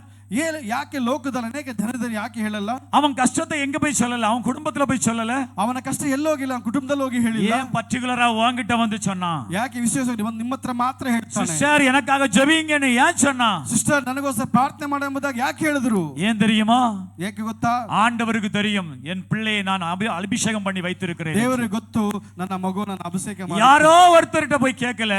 Speaker 1: ಯಾಕೆ ಲೋಕದಲ್ಲಿ ಅನೇಕ ಜನರು ಯಾಕೆ ಹೇಳಲ್ಲ?
Speaker 2: அவன் கஷ்டத்தை எங்க போய் சொல்லல, அவன் குடும்பத்துல போய் சொல்லல,
Speaker 1: ಅವನ ಕಷ್ಟ ಎಲ್ಲೋಗಿಲ್ಲ, ಅವನ ಕುಟುಂಬದಲ್ಲಿ ಹೋಗಿ ಹೇಳಿಲ್ಲ.
Speaker 2: ஏன் பர்టిక్యులரா உன்கிட்ட வந்து சொன்னா?
Speaker 1: ಯಾಕೆ ವಿಶೇಷವಾಗಿ ನಿಮ್ಮ ಹತ್ರ ಮಾತ್ರ ಹೇಳ್ತಾನೆ?
Speaker 2: சிஸ்டர் எனக்காக ஜெபிங்கன்னு ஏன் சொன்னா?
Speaker 1: ಸಿಸ್ಟರ್ ನನಗೋಸ್ಕರ ಪ್ರಾರ್ಥನೆ ಮಾಡು ಎಂಬುದಾಗಿ ಯಾಕೆ ಹೇಳಿದ್ರು?
Speaker 2: ஏன் தெரியுமா?
Speaker 1: ಯಾಕೆ ಗೊತ್ತಾ?
Speaker 2: ஆண்டவருக்கு தெரியும், என் பிள்ளையை நான் அபிஷேகம் பண்ணி வைத்திருக்கிறேன்.
Speaker 1: ದೇವರಿಗೆ ಗೊತ್ತು, ನನ್ನ ಮಗು ನಾನು ಅಭಿಷೇಕ ಮಾಡಿ.
Speaker 2: யாரோ ஒருத்தர்கிட்ட போய் கேட்கல,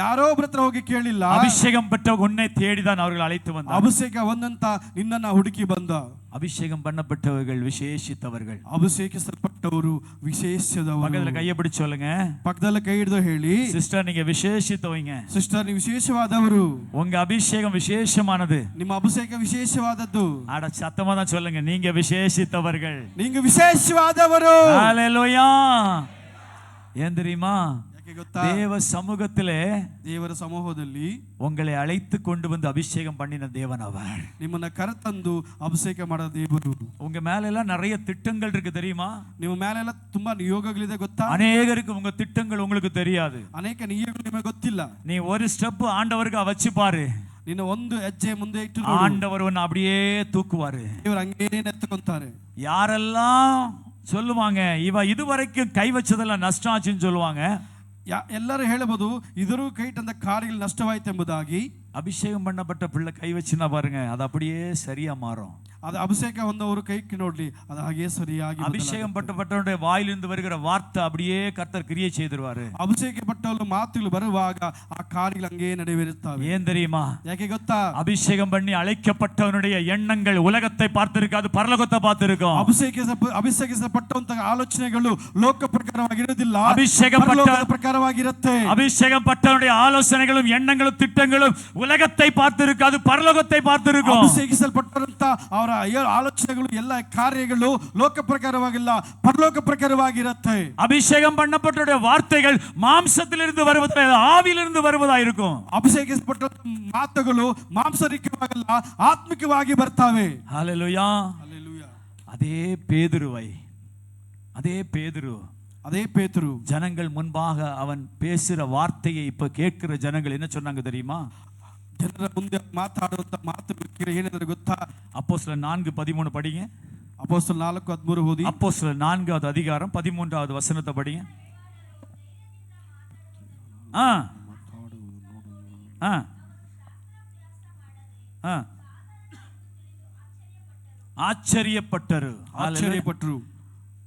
Speaker 1: ಯಾರೋ ಒಬ್ಬರ ಹತ್ರ ಹೋಗಿ ಕೇಳಿಲ್ಲ.
Speaker 2: அபிஷேகம் பெற்ற உன்னை தேடிதான் அவர்கள் அழைத்து வந்தார்.
Speaker 1: ಅಭಿಷೇಕ ಒಂದಂತ ನಿನ್ನನ್ನ ಹುಡುಕಿ ಬಂದ.
Speaker 2: அபிஷேகம் பண்ணப்பட்டவர்கள் விசேஷித்தவர்கள்.
Speaker 1: ಅಭಿಷೇಕಿಸಲ್ಪಟ್ಟವರು ವಿಶೇಷದವರು.
Speaker 2: பக்கத்துல கையை பிடிச்சு சொல்லுங்க.
Speaker 1: ಪಕ್ಕದಲ್ಲಿ ಕೈ ಹಿಡಿದು ಹೇಳಿ,
Speaker 2: சிஸ்டர் நீங்க விசேஷித்தவங்க.
Speaker 1: ಸಿಸ್ಟರ್ ನೀವು ವಿಶೇಷವಾದವರು.
Speaker 2: உங்க அபிஷேகம் விசேஷமானது.
Speaker 1: ನಿಮ್ಮ ಅಭಿಷೇಕ ವಿಶೇಷವಾದದ್ದು.
Speaker 2: அட சத்தமா தான் சொல்லுங்க, நீங்க விசேஷித்தவர்கள்.
Speaker 1: நீங்க விசேஷவாದವರು.
Speaker 2: ஹல்லேலூயா. ஏன் தெரியுமா?
Speaker 1: ಯಾಕೆ ಗೊತ್ತಾ?
Speaker 2: தேவ சமூகத்திலே
Speaker 1: ದೇವರ ಸಮೂಹದಲ್ಲಿ
Speaker 2: உங்களை அழைத்து கொண்டு வந்து அபிஷேகம் பண்ணின தேவன் அவர்.
Speaker 1: ನಿಮ್ಮನ್ನ ಕರೆತಂದು ಅಭಿಷೇಕ ಮಾಡೋ ದೇವರು.
Speaker 2: உங்க மேல எல்லாம் நிறைய திட்டங்கள் இருக்கு தெரியுமா?
Speaker 1: ನಿಮ್ಮ ಮೇಲೆಲ್ಲ ತುಂಬಾ ನಿಯೋಗಗಳಿದೆ ಗೊತ್ತಾ?
Speaker 2: அநேகருக்கு உங்க திட்டங்கள் உங்களுக்கு தெரியாது.
Speaker 1: ಅನೇಕ ನಿಯೋಗಗಳು ನಿಮಗೆ ಗೊತ್ತಿಲ್ಲ.
Speaker 2: நீ ஒரு ஸ்டெப் ஆண்டவருக்கு வச்சு பாரு,
Speaker 1: ನಿನ್ನ ಒಂದು ಹೆಜ್ಜೆ ಮುಂದೆ ಇಟ್ಟು ನೋಡು,
Speaker 2: ஆண்டவர் உன்னை அப்படியே தூக்குவாரு.
Speaker 1: ದೇವರು ಹಂಗೇ ಎತ್ತುಕೊಂತಾರೆ.
Speaker 2: யாரெல்லாம் சொல்லுவாங்க இவ இதுவரைக்கும் கை வச்சதெல்லாம் நஷ்டம் ஆச்சுன்னு சொல்லுவாங்க,
Speaker 1: ಎಲ್ಲರೂ ಹೇಳಬಹುದು ಇದರೂ ಕೈ ತಂದ ಕಾರ್ಯಗಳು ನಷ್ಟವಾಯಿತೆಂಬುದಾಗಿ.
Speaker 2: அபிஷேகம் பண்ணப்பட்ட பிள்ளை கை வச்சுன்னா பாருங்க அது அப்படியே சரியா மாறும்.
Speaker 1: ಅದು ಅಭಿಷೇಕ ಹೊಂದವರು ಕೈಗೆ ನೋಡ್ಲಿ, ಅದು ಹಾಗೆ ಸರಿಯಾಗಿ
Speaker 2: அபிஷேகம் பட்டவருடைய வாயிலிருந்து வருகிற வார்த்தை அப்படியே கர்த்தர் கிரியை செய்திருவாரு.
Speaker 1: ಅಭಿಷೇಕಪಟ್ಟವರು ಮಾತುಗಳು ಬರುವಾಗ ಆ ಕಾರ್ಯಗಳು ಹಂಗೆ ನೆರವೇರುತ್ತವೆ.
Speaker 2: ஏன் தெரியுமா?
Speaker 1: ಯಾಕೆ ಗೊತ್ತಾ?
Speaker 2: அபிஷேகம் பண்ணி அழைக்கப்பட்டவனுடைய எண்ணங்கள் உலகத்தை பார்த்திருக்காது, பரலோகத்தை பார்த்திருக்கும்.
Speaker 1: ಅಭಿಷೇಕಿಸಲ್ಪಟ್ಟಂತಹ ಆಲೋಚನೆಗಳು ಲೋಕ ಪ್ರಕಾರವಾಗಿರುವುದಿಲ್ಲ,
Speaker 2: அபிஷேகப்பட்ட
Speaker 1: ಪ್ರಕಾರವಾಗಿರುತ್ತೆ.
Speaker 2: அபிஷேகப்பட்டவனுடைய ஆலோசனைகளும் எண்ணங்களும் திட்டங்களும் உலகத்தை பார்த்திருக்காது, பரலோகத்தை பார்த்திருக்கும்.
Speaker 1: ಅಭಿಷೇಕಿಸಲ್ಪಟ್ಟಂತ ಅವರ ಆಲೋಚನೆಗಳು ಎಲ್ಲ ಕಾರ್ಯಗಳು ಲೋಕ ಪ್ರಕಾರವಾಗಿಲ್ಲ, ಪರಲೋಕ ಪ್ರಕಾರವಾಗಿರುತ್ತೆ.
Speaker 2: அபிஷேகம் பண்ணப்பட்ட வார்த்தைகள் மாம்சத்திலிருந்து வருவதில்லை, ஆவியிலிருந்து வருவதா இருக்கும்.
Speaker 1: ಅಭಿಷೇಕಿಸಲ್ಪಟ್ಟ ಮಾತುಗಳು ಮಾಂಸರಿಕವಾಗಿಲ್ಲ, ಆತ್ಮಿಕವಾಗಿ ಬರ್ತವೆ.
Speaker 2: ஹல்லேலூயா.
Speaker 1: ಹಲ್ಲೆಲೂಯಾ.
Speaker 2: அதே பேதுருவை, அதே பேதுரு,
Speaker 1: அதே பேதுரு
Speaker 2: ஜனங்கள் முன்பாக அவன் பேசுற வார்த்தையை இப்ப கேட்கிற ஜனங்கள் என்ன சொன்னாங்க தெரியுமா?
Speaker 1: ಜನರ ಮುಂದೆ ಮಾತಾಡುವಂತ ಮಾತು ಏನೆಂದ್ರೆ ಗೊತ್ತಾ?
Speaker 2: அப்போஸ்தலர் 4:13 படிங்க.
Speaker 1: ಅಪೊಸ್ತಲರು 4:13 ಓದಿ.
Speaker 2: அப்போஸ்தலர் 4வது அதிகாரம் 13வது வசனத்தை படிங்க. ஆச்சரியப்பட்டரு.
Speaker 1: ஆச்சரியப்பட்டரு.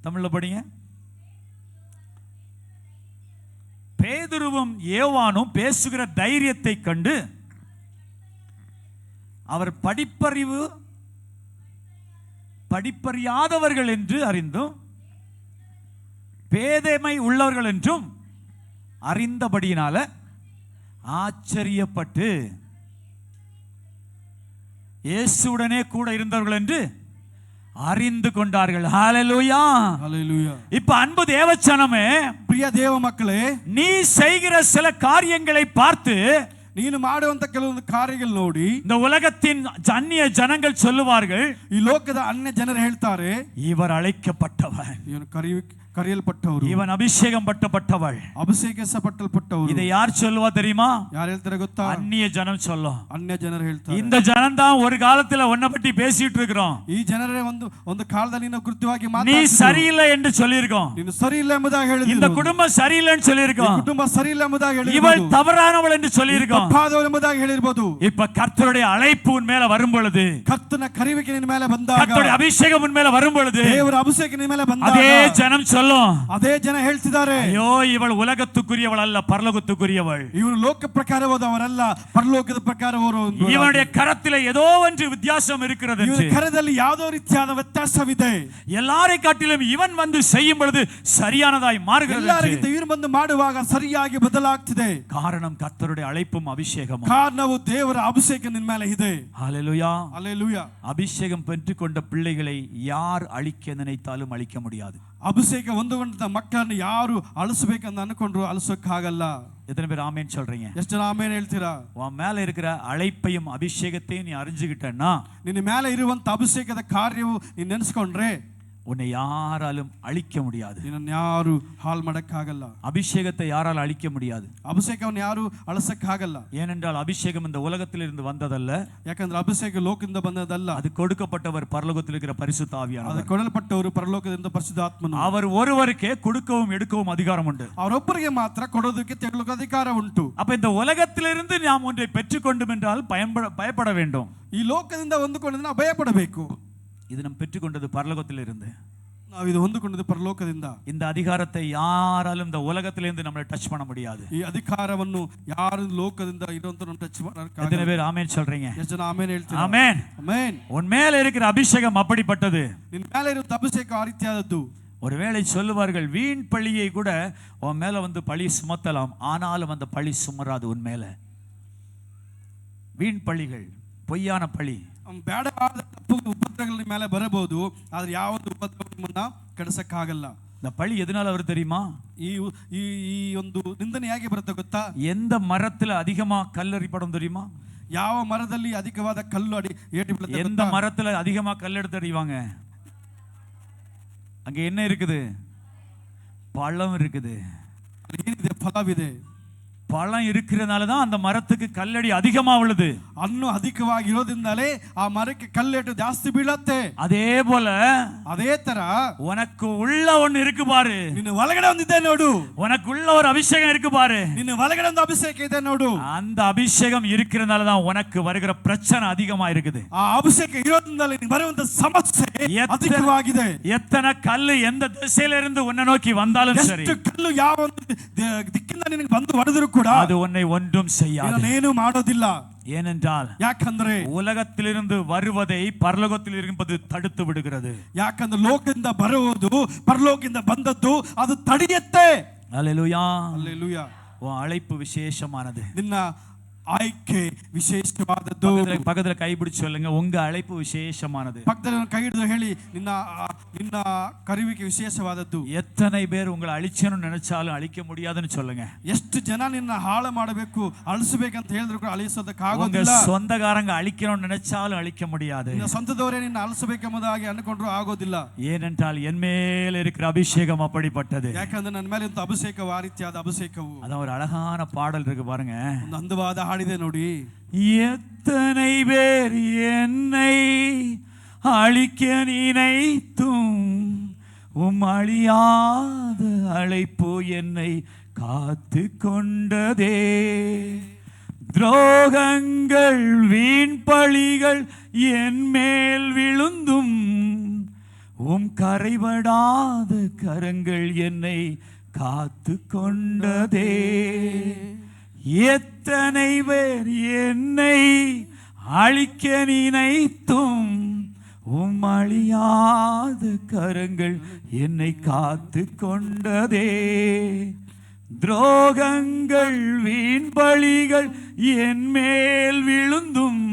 Speaker 2: தமிழ்ல படிங்க. பேதுருவும் ஏவானும் பேசுகிற தைரியத்தை கண்டு அவர் படிப்பறியாதவர்கள் என்று அறிந்தும் பேதைமை உள்ளவர்கள் என்றும் அறிந்தபடியினால ஆச்சரியப்பட்டு இயேசுவுடனே கூட இருந்தவர்கள் என்று அறிந்து கொண்டார்கள். ஹல்லேலூயா.
Speaker 1: ஹல்லேலூயா.
Speaker 2: இப்ப அன்பு தேவச்சனமே,
Speaker 1: பிரிய தேவ மக்களே,
Speaker 2: நீ செய்கிற சில காரியங்களை பார்த்து,
Speaker 1: ನೀನು ಮಾಡುವಂತ ಕೆಲವೊಂದು ಕಾರ್ಯಗಳು ನೋಡಿ
Speaker 2: இந்த உலகத்தின் அந்நிய ஜனங்கள் சொல்லுவார்கள்,
Speaker 1: ಈ ಲೋಕದ ಅನ್ಯ ಜನರು ಹೇಳ್ತಾರೆ,
Speaker 2: இவர் அழைக்கப்பட்டவர்,
Speaker 1: ಇವನು ಕರೆಯಲ್ಪಟ್ಟವರು,
Speaker 2: இவன் அபிஷேகம் பட்டப்பட்டவள்,
Speaker 1: ಅಭಿಷೇಕಿಸಲ್ಪಟ್ಟವರು.
Speaker 2: இதை யார் சொல்லுவா தெரியுமா?
Speaker 1: ಯಾರು ಹೇಳ್ತಾರೆ ಗೊತ್ತಾ?
Speaker 2: அந்நிய ஜனம் சொல்லும்.
Speaker 1: ಅನ್ಯ ಜನರು ಹೇಳ್ತಾರೆ.
Speaker 2: இந்த ஜனம் தான் ஒரு காலத்துல உன்னை பற்றி பேசிட்டு இருக்கிறோம்.
Speaker 1: ಈ ಜನರೇ ಒಂದು ಕಾಲದಲ್ಲಿ ನಾವು ಕೃತ್ಯವಾಗಿ
Speaker 2: நீ சரியில்லை என்று சொல்லியிருக்கோம்,
Speaker 1: ನೀನು ಸರಿ ಇಲ್ಲ ಎಂಬುದಾಗಿ ಹೇಳಿದ್ರು.
Speaker 2: இந்த குடும்பம் சரியில்லைன்னு சொல்லியிருக்கோம்,
Speaker 1: ಕುಟುಂಬ ಸರಿ ಇಲ್ಲ ಎಂಬುದಾಗಿ ಹೇಳಿದ್ರು.
Speaker 2: இவள் தவறானவள் என்று சொல்லியிருக்கோம்.
Speaker 1: ತಪ್ಪಾದವಳು ಎಂಬುದಾಗಿ ಹೇಳಿರಬಹುದು.
Speaker 2: இப்ப கர்த்தருடைய அழைப்பு உன் மேல வரும் பொழுது,
Speaker 1: ಕರ್ತನ ಕರೆಯುವಿಕೆ ನಿನ್ನ ಮೇಲೆ ಬಂದಾಗ,
Speaker 2: கர்த்தருடைய அபிஷேகம் உன் மேல வரும் பொழுது,
Speaker 1: ದೇವರ ಅಭಿಷೇಕ ನಿನ್ನ ಮೇಲೆ ಬಂದಾಗ,
Speaker 2: அதே ஜனம் சொல்லும்,
Speaker 1: ಅದೇ ಜನ ಹೇಳ್ತಿದ್ದಾರೆ,
Speaker 2: ஐயோ ಇವಳು உலகத்துக்குரியவள் அல்ல, பரலோகத்துக்குரியவள்.
Speaker 1: ಇವನು ಲೋಕ ಪ್ರಕಾರವಾದವರಲ್ಲ, ಪರಲೋಕದ ಪ್ರಕಾರವರು.
Speaker 2: ಇವனுடைய கரத்திலே ஏதோ ஒன்று வித்தியாசம் இருக்கிறது.
Speaker 1: ಇವನ ಕರದಲ್ಲಿ ಯಾವುದೋ ರೀತಿಯಾದ ವ್ಯತ್ಯಾಸವಿದೆ.
Speaker 2: எல்லாரை காட்டிலும் இவன் வந்து செய்யும் பொழுது சரியானதாய் மாறுகிறது.
Speaker 1: ಎಲ್ಲರಿಗಿಂತ ಇವನು ಬಂದು ಮಾಡುವಾಗ ಸರಿಯಾಗಿ ಬದಲಾಗ್ತಿದೆ.
Speaker 2: காரணம் கர்த்தருடைய அழைப்பும் அபிஷேகமும்.
Speaker 1: ಕಾರಣವು ದೇವರ ಅಭಿಷೇಕ ನಿನ್ನ ಮೇಲೆ ಇದೆ.
Speaker 2: ஹல்லேலூயா.
Speaker 1: ஹல்லேலூயா.
Speaker 2: அபிஷேகம் பெற்றுக்கொண்ட பிள்ளைகளை யார் அழிக்க நினைத்தாலும் அழிக்க முடியாது.
Speaker 1: ಅಭಿಷೇಕ ಹೊಂದಿಕೊಂಡ ಮಕ್ಕಳನ್ನು ಯಾರು ಅಳಿಸಬೇಕಂತ ಅನ್ಕೊಂಡ್ರು ಅಳಿಸೋಕ್ಕಾಗಲ್ಲ.
Speaker 2: எத்தனை பேர் ஆமென் சொல்றீங்க?
Speaker 1: ಎಷ್ಟು ಜನ ಆಮೇನ್ ಹೇಳ್ತೀರಾ?
Speaker 2: உன் மேல இருக்கிற அழைப்பையும் அபிஷேகத்தையும் நீ அறிஞ்சுக்கிட்டன்னா,
Speaker 1: ನಿನ್ನ ಮೇಲೆ ಇರುವಂತ ಅಭಿಷೇಕದ ಕಾರ್ಯವು ನೀನು ನೆನೆಸ್ಕೊಂಡ್ರೆ
Speaker 2: உன்னை யாராலும் அழிக்க முடியாது.
Speaker 1: ನಿನ್ನನ್ನು ಯಾರು ಹಾಳು ಮಾಡಕ್ಕಾಗಲ್ಲ.
Speaker 2: அபிஷேகத்தை யாரால் அழிக்க முடியாது.
Speaker 1: ಅಭಿಷೇಕವನ್ನು ಯಾರು ಅಳಿಸಕ್ಕಾಗಲ್ಲ.
Speaker 2: ஏனென்றால் அபிஷேகம் இந்த உலகத்திலிருந்து வந்ததல்ல,
Speaker 1: ಯಾಕಂದ್ರೆ ಅಭಿಷೇಕ ಲೋಕದಿಂದ ಬಂದದಲ್ಲ,
Speaker 2: அது கொடுக்கப்பட்டவர் பரலோகத்தில் இருக்கிற பரிசுத்த
Speaker 1: ಅದು
Speaker 2: ஆவியானவர்.
Speaker 1: ಕೊಡಲ್ಪಟ್ಟವರು ಪರಲೋಕದಿಂದ ಪರಿಶುದ್ಧಾತ್ಮನು.
Speaker 2: அவர் ஒருவருக்கே கொடுக்கவும் எடுக்கவும் அதிகாரம் உண்டு.
Speaker 1: ಅವರೊಬ್ಬರಿಗೆ ಮಾತ್ರ ಕೊಡೋದಕ್ಕೆ ತೆಗೊಳ್ಳೋಕೆ ಅಧಿಕಾರ ಉಂಟು.
Speaker 2: அப்ப இந்த உலகத்திலிருந்து நாம் ஒன்றை பெற்றுக்கொண்டும் என்றால் பயப்பட வேண்டும்.
Speaker 1: ಈ ಲೋಕದಿಂದ ಹೊಂದಿಕೊಂಡಿದ್ರೆ ನಾವು ಭಯ ಪಡಬೇಕು.
Speaker 2: இது நாம் பெற்றுக்கொண்டது பரலோகத்திலிருந்து.
Speaker 1: ನಾವು ಇದು ಹೊಂದಿಕೊಂಡದ್ದು ಪರಲೋಕದಿಂದ.
Speaker 2: இந்த அதிகாரத்தை யாராலும் இந்த உலகத்திலிருந்து நம்மளை டச் பண்ண முடியாது.
Speaker 1: ಈ ಅಧಿಕಾರವನ್ನು ಯಾರು ಲೋಕದಿಂದ ಇರುವಂತ ಟಚ್ ಮಾಡಕ್ಕಾಗಲ್ಲ.
Speaker 2: எத்தனை பேர் ஆமென் சொல்றீங்க?
Speaker 1: ಎಷ್ಟು ಜನ ಆಮೆನ್ ಹೇಳ್ತೀರಾ?
Speaker 2: ஆமென்.
Speaker 1: ಆಮೆನ್.
Speaker 2: உன் மேல இருக்கிற அபிஷேகம் அப்படிப்பட்டது.
Speaker 1: ನಿನ್ನ ಮೇಲೆ ಇರುವ ಅಭಿಷೇಕ ಆ ರೀತಿಯಾದದ್ದು.
Speaker 2: ஒருவேளை சொல்லுவார்கள், வீண் பழியை கூட உன் மேல வந்து பழி சுமத்தலாம், ஆனாலும் அந்த பழி சுமராது உன் மேல. வீண் பழிகள், பொய்யான பழி,
Speaker 1: ಬೇಡವಾದ ತಪ್ಪು ಉಪದ್ರವಗಳ ಮೇಲೆ ಬರಬಹುದು, ಆದ್ರೆ ಯಾವೊಂದು ಉಪದ್ರವ ನಿಮ್ಮನ್ನ ಕೆಡಿಸಕ್ಕಾಗಲ್ಲ.
Speaker 2: இந்த பழி எதனால வருது தெரியுமா?
Speaker 1: ಈ ಈ ಈ ಒಂದು ನಿಂದನೆ ಹೇಗೆ ಬರುತ್ತೆ ಗೊತ್ತಾ?
Speaker 2: எந்த மரத்துல அதிகமா கல்லெறிப்படும் தெரியுமா?
Speaker 1: ಯಾವ ಮರದಲ್ಲಿ ಅಧಿಕವಾದ ಕಲ್ಲು ಅಡಿ ಏಟು ಬೀಳುತ್ತೆ?
Speaker 2: எந்த மரத்துல அதிகமா கல் எடுத்து எறிவாங்க? அங்க என்ன இருக்குது? பழம் இருக்குது.
Speaker 1: ಏನಿದೆ? ಫಲವಿದೆ.
Speaker 2: பழம் இருக்கிறதுனால தான் அந்த மரத்துக்கு கல்லடி அதிகமா விழுது.
Speaker 1: ಹಣ್ಣು ಅಧಿಕವಾಗಿ ಇರೋದ್ರಿಂದಲೇ ಆ ಮರಕ್ಕೆ ಕಲ್ಲೇಟು ಜಾಸ್ತಿ ಬೀಳತ್ತೆ.
Speaker 2: அதே போல
Speaker 1: ಅದೇ ತರ
Speaker 2: உனக்கு உள்ள ஒன்னு இருக்கு பாரு.
Speaker 1: ನಿನ್ನ ಒಳಗಡೆ ಒಂದಿದೆ ನೋಡು.
Speaker 2: உனக்கு உள்ள ஒரு அபிஷேகம் இருக்கு பாரு.
Speaker 1: ನಿನ್ನ ಒಳಗಡೆ ಒಂದು ಅಭಿಷೇಕ ಇದೆ ನೋಡು.
Speaker 2: அந்த அபிஷேகம் இருக்கிறதுனால தான் உனக்கு வருகிற பிரச்சனை அதிகமா இருக்குது.
Speaker 1: ಆ ಅಭಿಷೇಕ ಇರೋದ್ರಿಂದಲೇ ನಿನಗೆ ಬರುವಂತ ಸಮಸ್ಯೆ ಅಧಿಕವಾಗಿದೆ.
Speaker 2: எத்தனை கல்லு எந்த திசையில இருந்து உன்னை நோக்கி வந்தாலும் சரி,
Speaker 1: ಎಷ್ಟು ಕಲ್ಲು ಯಾವ ದಿಕ್ಕಿಂದ ನಿನಗೆ ಬಂದು ಹೊಡೆದರೂ ಕೂಡ
Speaker 2: அது உன்னை ஒன்றும் செய்யாது.
Speaker 1: ಏನು ಮಾಡೋದಿಲ್ಲ.
Speaker 2: ஏனென்றால்
Speaker 1: ಯಾಕಂದ್ರೆ
Speaker 2: உலகத்திலிருந்து வருவதை பரலோகத்தில் இருப்பது தடுத்து விடுகிறது.
Speaker 1: ಯಾಕಂದ್ರೆ ಲೋಕದಿಂದ ಬರುವುದು ಪರಲೋಕದಿಂದ ಬಂದದ್ದು ಅದು ತಡೆಯುತ್ತೆ.
Speaker 2: அல்லேலூயா.
Speaker 1: அல்லேಲೂಯಾ.
Speaker 2: உன் அழைப்பு விசேஷமானது.
Speaker 1: ನಿನ್ನ ಆಯ್ಕೆ ವಿಶೇಷವಾದದ್ದು.
Speaker 2: பக்கத்துல கைப்பிடிச்சு சொல்லுங்க, உங்க அழைப்பு விசேஷமானது.
Speaker 1: ಪಕ್ಕದಲ್ಲಿ ಕೈ ಹಿಡಿದು ಹೇಳಿ, ನಿನ್ನ ಕರೆಯುವಿಕೆ ವಿಶೇಷವಾದದ್ದು.
Speaker 2: எத்தனை பேர் உங்களை அழிச்சணும்னு நினைச்சாலும் அழிக்க முடியாதுன்னு சொல்லுங்க.
Speaker 1: ಎಷ್ಟು ಜನ ನಿನ್ನ ಹಾಳು ಮಾಡಬೇಕು ಅಳಿಸಬೇಕಂತ ಹೇಳಿದ್ರು ಕೂಡ ಅಳಿಸೋದಕ್ಕೆ
Speaker 2: உங்க
Speaker 1: ಆಗೋದಿಲ್ಲ.
Speaker 2: சொந்தக்காரங்க அழிக்கணும்னு நினைச்சாலும் அழிக்க முடியாது.
Speaker 1: ನಿನ್ನ ಸ್ವಂತದವರೇ ನಿನ್ನ ಅಳಿಸಬೇಕೆಂಬುದಾಗಿ ಅನ್ಕೊಂಡ್ರು ಆಗೋದಿಲ್ಲ.
Speaker 2: ஏனென்றால் என் மேல் இருக்கிற அபிஷேகம் அப்படிப்பட்டது.
Speaker 1: ಯಾಕಂದ್ರೆ ನನ್ನ ಮೇಲೆ ಒಂದು ಅಭಿಷೇಕವು ಆ ರೀತಿಯಾದ ಅಭಿಷೇಕವು.
Speaker 2: அதான் ஒரு அழகான பாடல் இருக்கு பாருங்க.
Speaker 1: ಒಂದು ಅಂದವಾದ ಹಾಡಿದೆ ನೋಡಿ.
Speaker 2: எத்தனை பேர் என்னை அழிக்க நினைத்தும் அழியாத அழைப்பு என்னை காத்து கொண்டதே. துரோகங்கள் வீண் பழிகள் என் மேல் விழுந்தும் கரைபடாத கரங்கள் என்னை காத்து கொண்டதே. எத்தனை பேர் என்னை அழிக்க நினைத்தும் அழியாத கரங்கள் என்னை காத்து கொண்டதே. துரோகங்கள் வீண் பழிகள் என் மேல் விழுந்தும்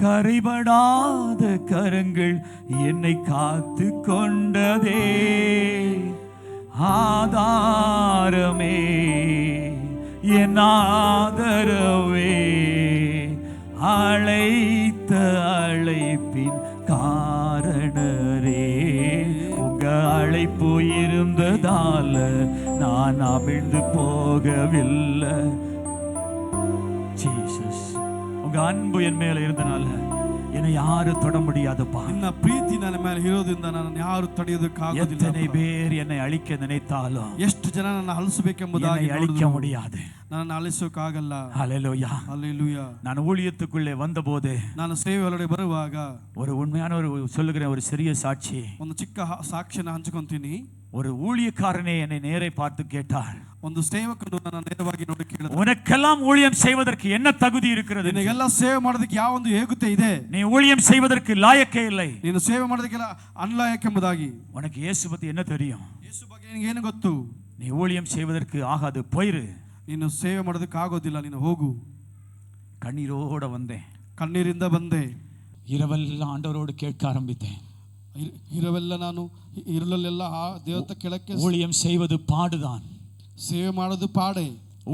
Speaker 2: கரைபடாத கரங்கள் என்னை காத்து கொண்டதே. ஆதாரமே என் ஆதரவே, அழைத்த அழைப்பின் காரணரே. உங்க அழைப்பு இருந்ததால நான் அமிழ்ந்து போகவில்லை. ஜீசஸ், உங்க அன்பு என் மேல இருந்தனால என்னை யாரும் தொட முடியாதுப்பா.
Speaker 1: ನಿನ್ನ ಪ್ರೀತಿ ನನ್ನ ಮೇಲೆ ಇರೋದ್ರಿಂದ ನನ್ನನ್ನು ಯಾರು ತಡೆಯೋದಕ್ಕಾಗೋದಿಲ್ಲ.
Speaker 2: எத்தனை பேர் என்னை அழிக்க நினைத்தாலும்
Speaker 1: ಎಷ್ಟು ಜನ ನನ್ನ ಅಳಿಸಬೇಕೆಂಬುದಾಗಿ
Speaker 2: அழிக்க முடியாது.
Speaker 1: ನನ್ನನ್ನು ಅಳಿಸೋಕ್ಕಾಗಲ್ಲ.
Speaker 2: ஹல்லேலூயா.
Speaker 1: ಹಲ್ಲೆಲೂಯಾ.
Speaker 2: நான் ஊழியத்துக்குள்ளே வந்தபோது
Speaker 1: ನಾನು ಸೇವೆ ಒಳಗಡೆ ಬರುವಾಗ
Speaker 2: ஒரு உண்மையான சொல்லுகிறேன், ஒரு சிறிய சாட்சி,
Speaker 1: ಒಂದು ಚಿಕ್ಕ ಸಾಕ್ಷಿನ ಹಂಚಿಕೊಂತೀನಿ.
Speaker 2: ஒரு ஊழியக்காரனே என்னை நேரே பார்த்து கேட்டார்.
Speaker 1: ಒಂದು ಸೇವಕನು ನನ್ನ ನೇರವಾಗಿ ನೋಡಿ ಕೇಳಿದ,
Speaker 2: உனக்கெல்லாம் ஊழியம் செய்வதற்கு என்ன தகுதி இருக்கிறது?
Speaker 1: ನಿನಗೆಲ್ಲ ಸೇವೆ ಮಾಡೋದಕ್ಕೆ ಯಾವ ಒಂದು ಯೋಗ್ಯತೆ ಇದೆ?
Speaker 2: நீ ஊழியம் செய்வதற்கு லாயக்கே இல்லை.
Speaker 1: ನೀನು ಸೇವೆ ಮಾಡೋದಕ್ಕೆಲ್ಲ ಅನ್ಲಾಯಕ್ಕೆಂಬುದಾಗಿ.
Speaker 2: உனக்கு இயேசு பத்தி என்ன தெரியும்?
Speaker 1: ಯೇಸು ಬಗ್ಗೆ ನಿನಗೆ ಏನು ಗೊತ್ತು?
Speaker 2: நீ ஊழியம் செய்வதற்கு ஆகாது, போயிரு.
Speaker 1: ನೀನು ಸೇವೆ ಮಾಡೋದಕ್ಕೆ ಆಗೋದಿಲ್ಲ, ನೀನು ಹೋಗು.
Speaker 2: கண்ணீரோட வந்தேன்,
Speaker 1: ಕಣ್ಣೀರಿಂದ ಬಂದೆ.
Speaker 2: இரவெல்லாம் ஆண்டவரோடு கேட்க ஆரம்பித்தேன்.
Speaker 1: ಇರವೆಲ್ಲ ನಾನು ಇರಲೆಲ್ಲ ಆ ದೇವತ ಕೆಳಕ್ಕೆ
Speaker 2: ஊழியம் செய்வது பாடுதான்,
Speaker 1: ಸೇವೆ ಮಾಡೋದು ಪಾಡೆ,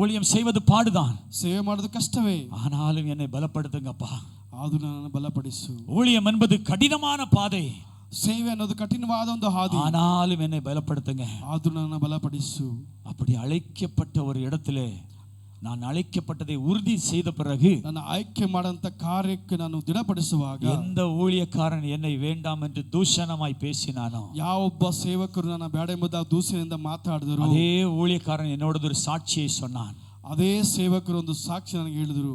Speaker 2: ஊழியம் செய்வது பாடுதான்,
Speaker 1: ಸೇವೆ ಮಾಡೋದು ಕಷ್ಟವೇ.
Speaker 2: ஆனாலும் என்னை பலப்படுத்துங்கப்பா.
Speaker 1: ಅದು ನನ್ನನ್ನು ಬಲಪಡಿಸು.
Speaker 2: ஊழியம் என்பது கடினமான பாதை,
Speaker 1: ಸೇವೆ ಅನ್ನೋದು ಕಠಿಣವಾದ ಒಂದು ಹಾದಿ.
Speaker 2: ஆனாலும் என்னை பலப்படுத்துங்க.
Speaker 1: ಅದು ನನ್ನನ್ನು ಬಲಪಡಿಸು.
Speaker 2: அப்படி அழைக்கப்பட்ட ஒரு இடத்திலே நான் அழைக்கப்பட்டதை உறுதி செய்த பிறகு,
Speaker 1: ನನ್ನ ಆಯ್ಕೆ ಮಾಡಂತ ಕಾರ್ಯಕ್ಕೆ ನಾನು ದೃಢಪಡಿಸುವಾಗ,
Speaker 2: எந்த ஊழியக்காரன் என்னை வேண்டாம் என்று தூஷணமாய் பேசினானோ,
Speaker 1: ಯಾವೊಬ್ಬ ಸೇವಕರು ನನ್ನ ಬೇಡ ಎಂಬುದಾಗಿ ದೂಷಣೆಯಿಂದ ಮಾತಾಡಿದರು,
Speaker 2: அதே ஊழியக்காரன் என்னோட ஒரு சாட்சியை சொன்னான்.
Speaker 1: ಅದೇ ಸೇವಕರು ಒಂದು ಸಾಕ್ಷಿ ನನಗೆ ಹೇಳಿದರು,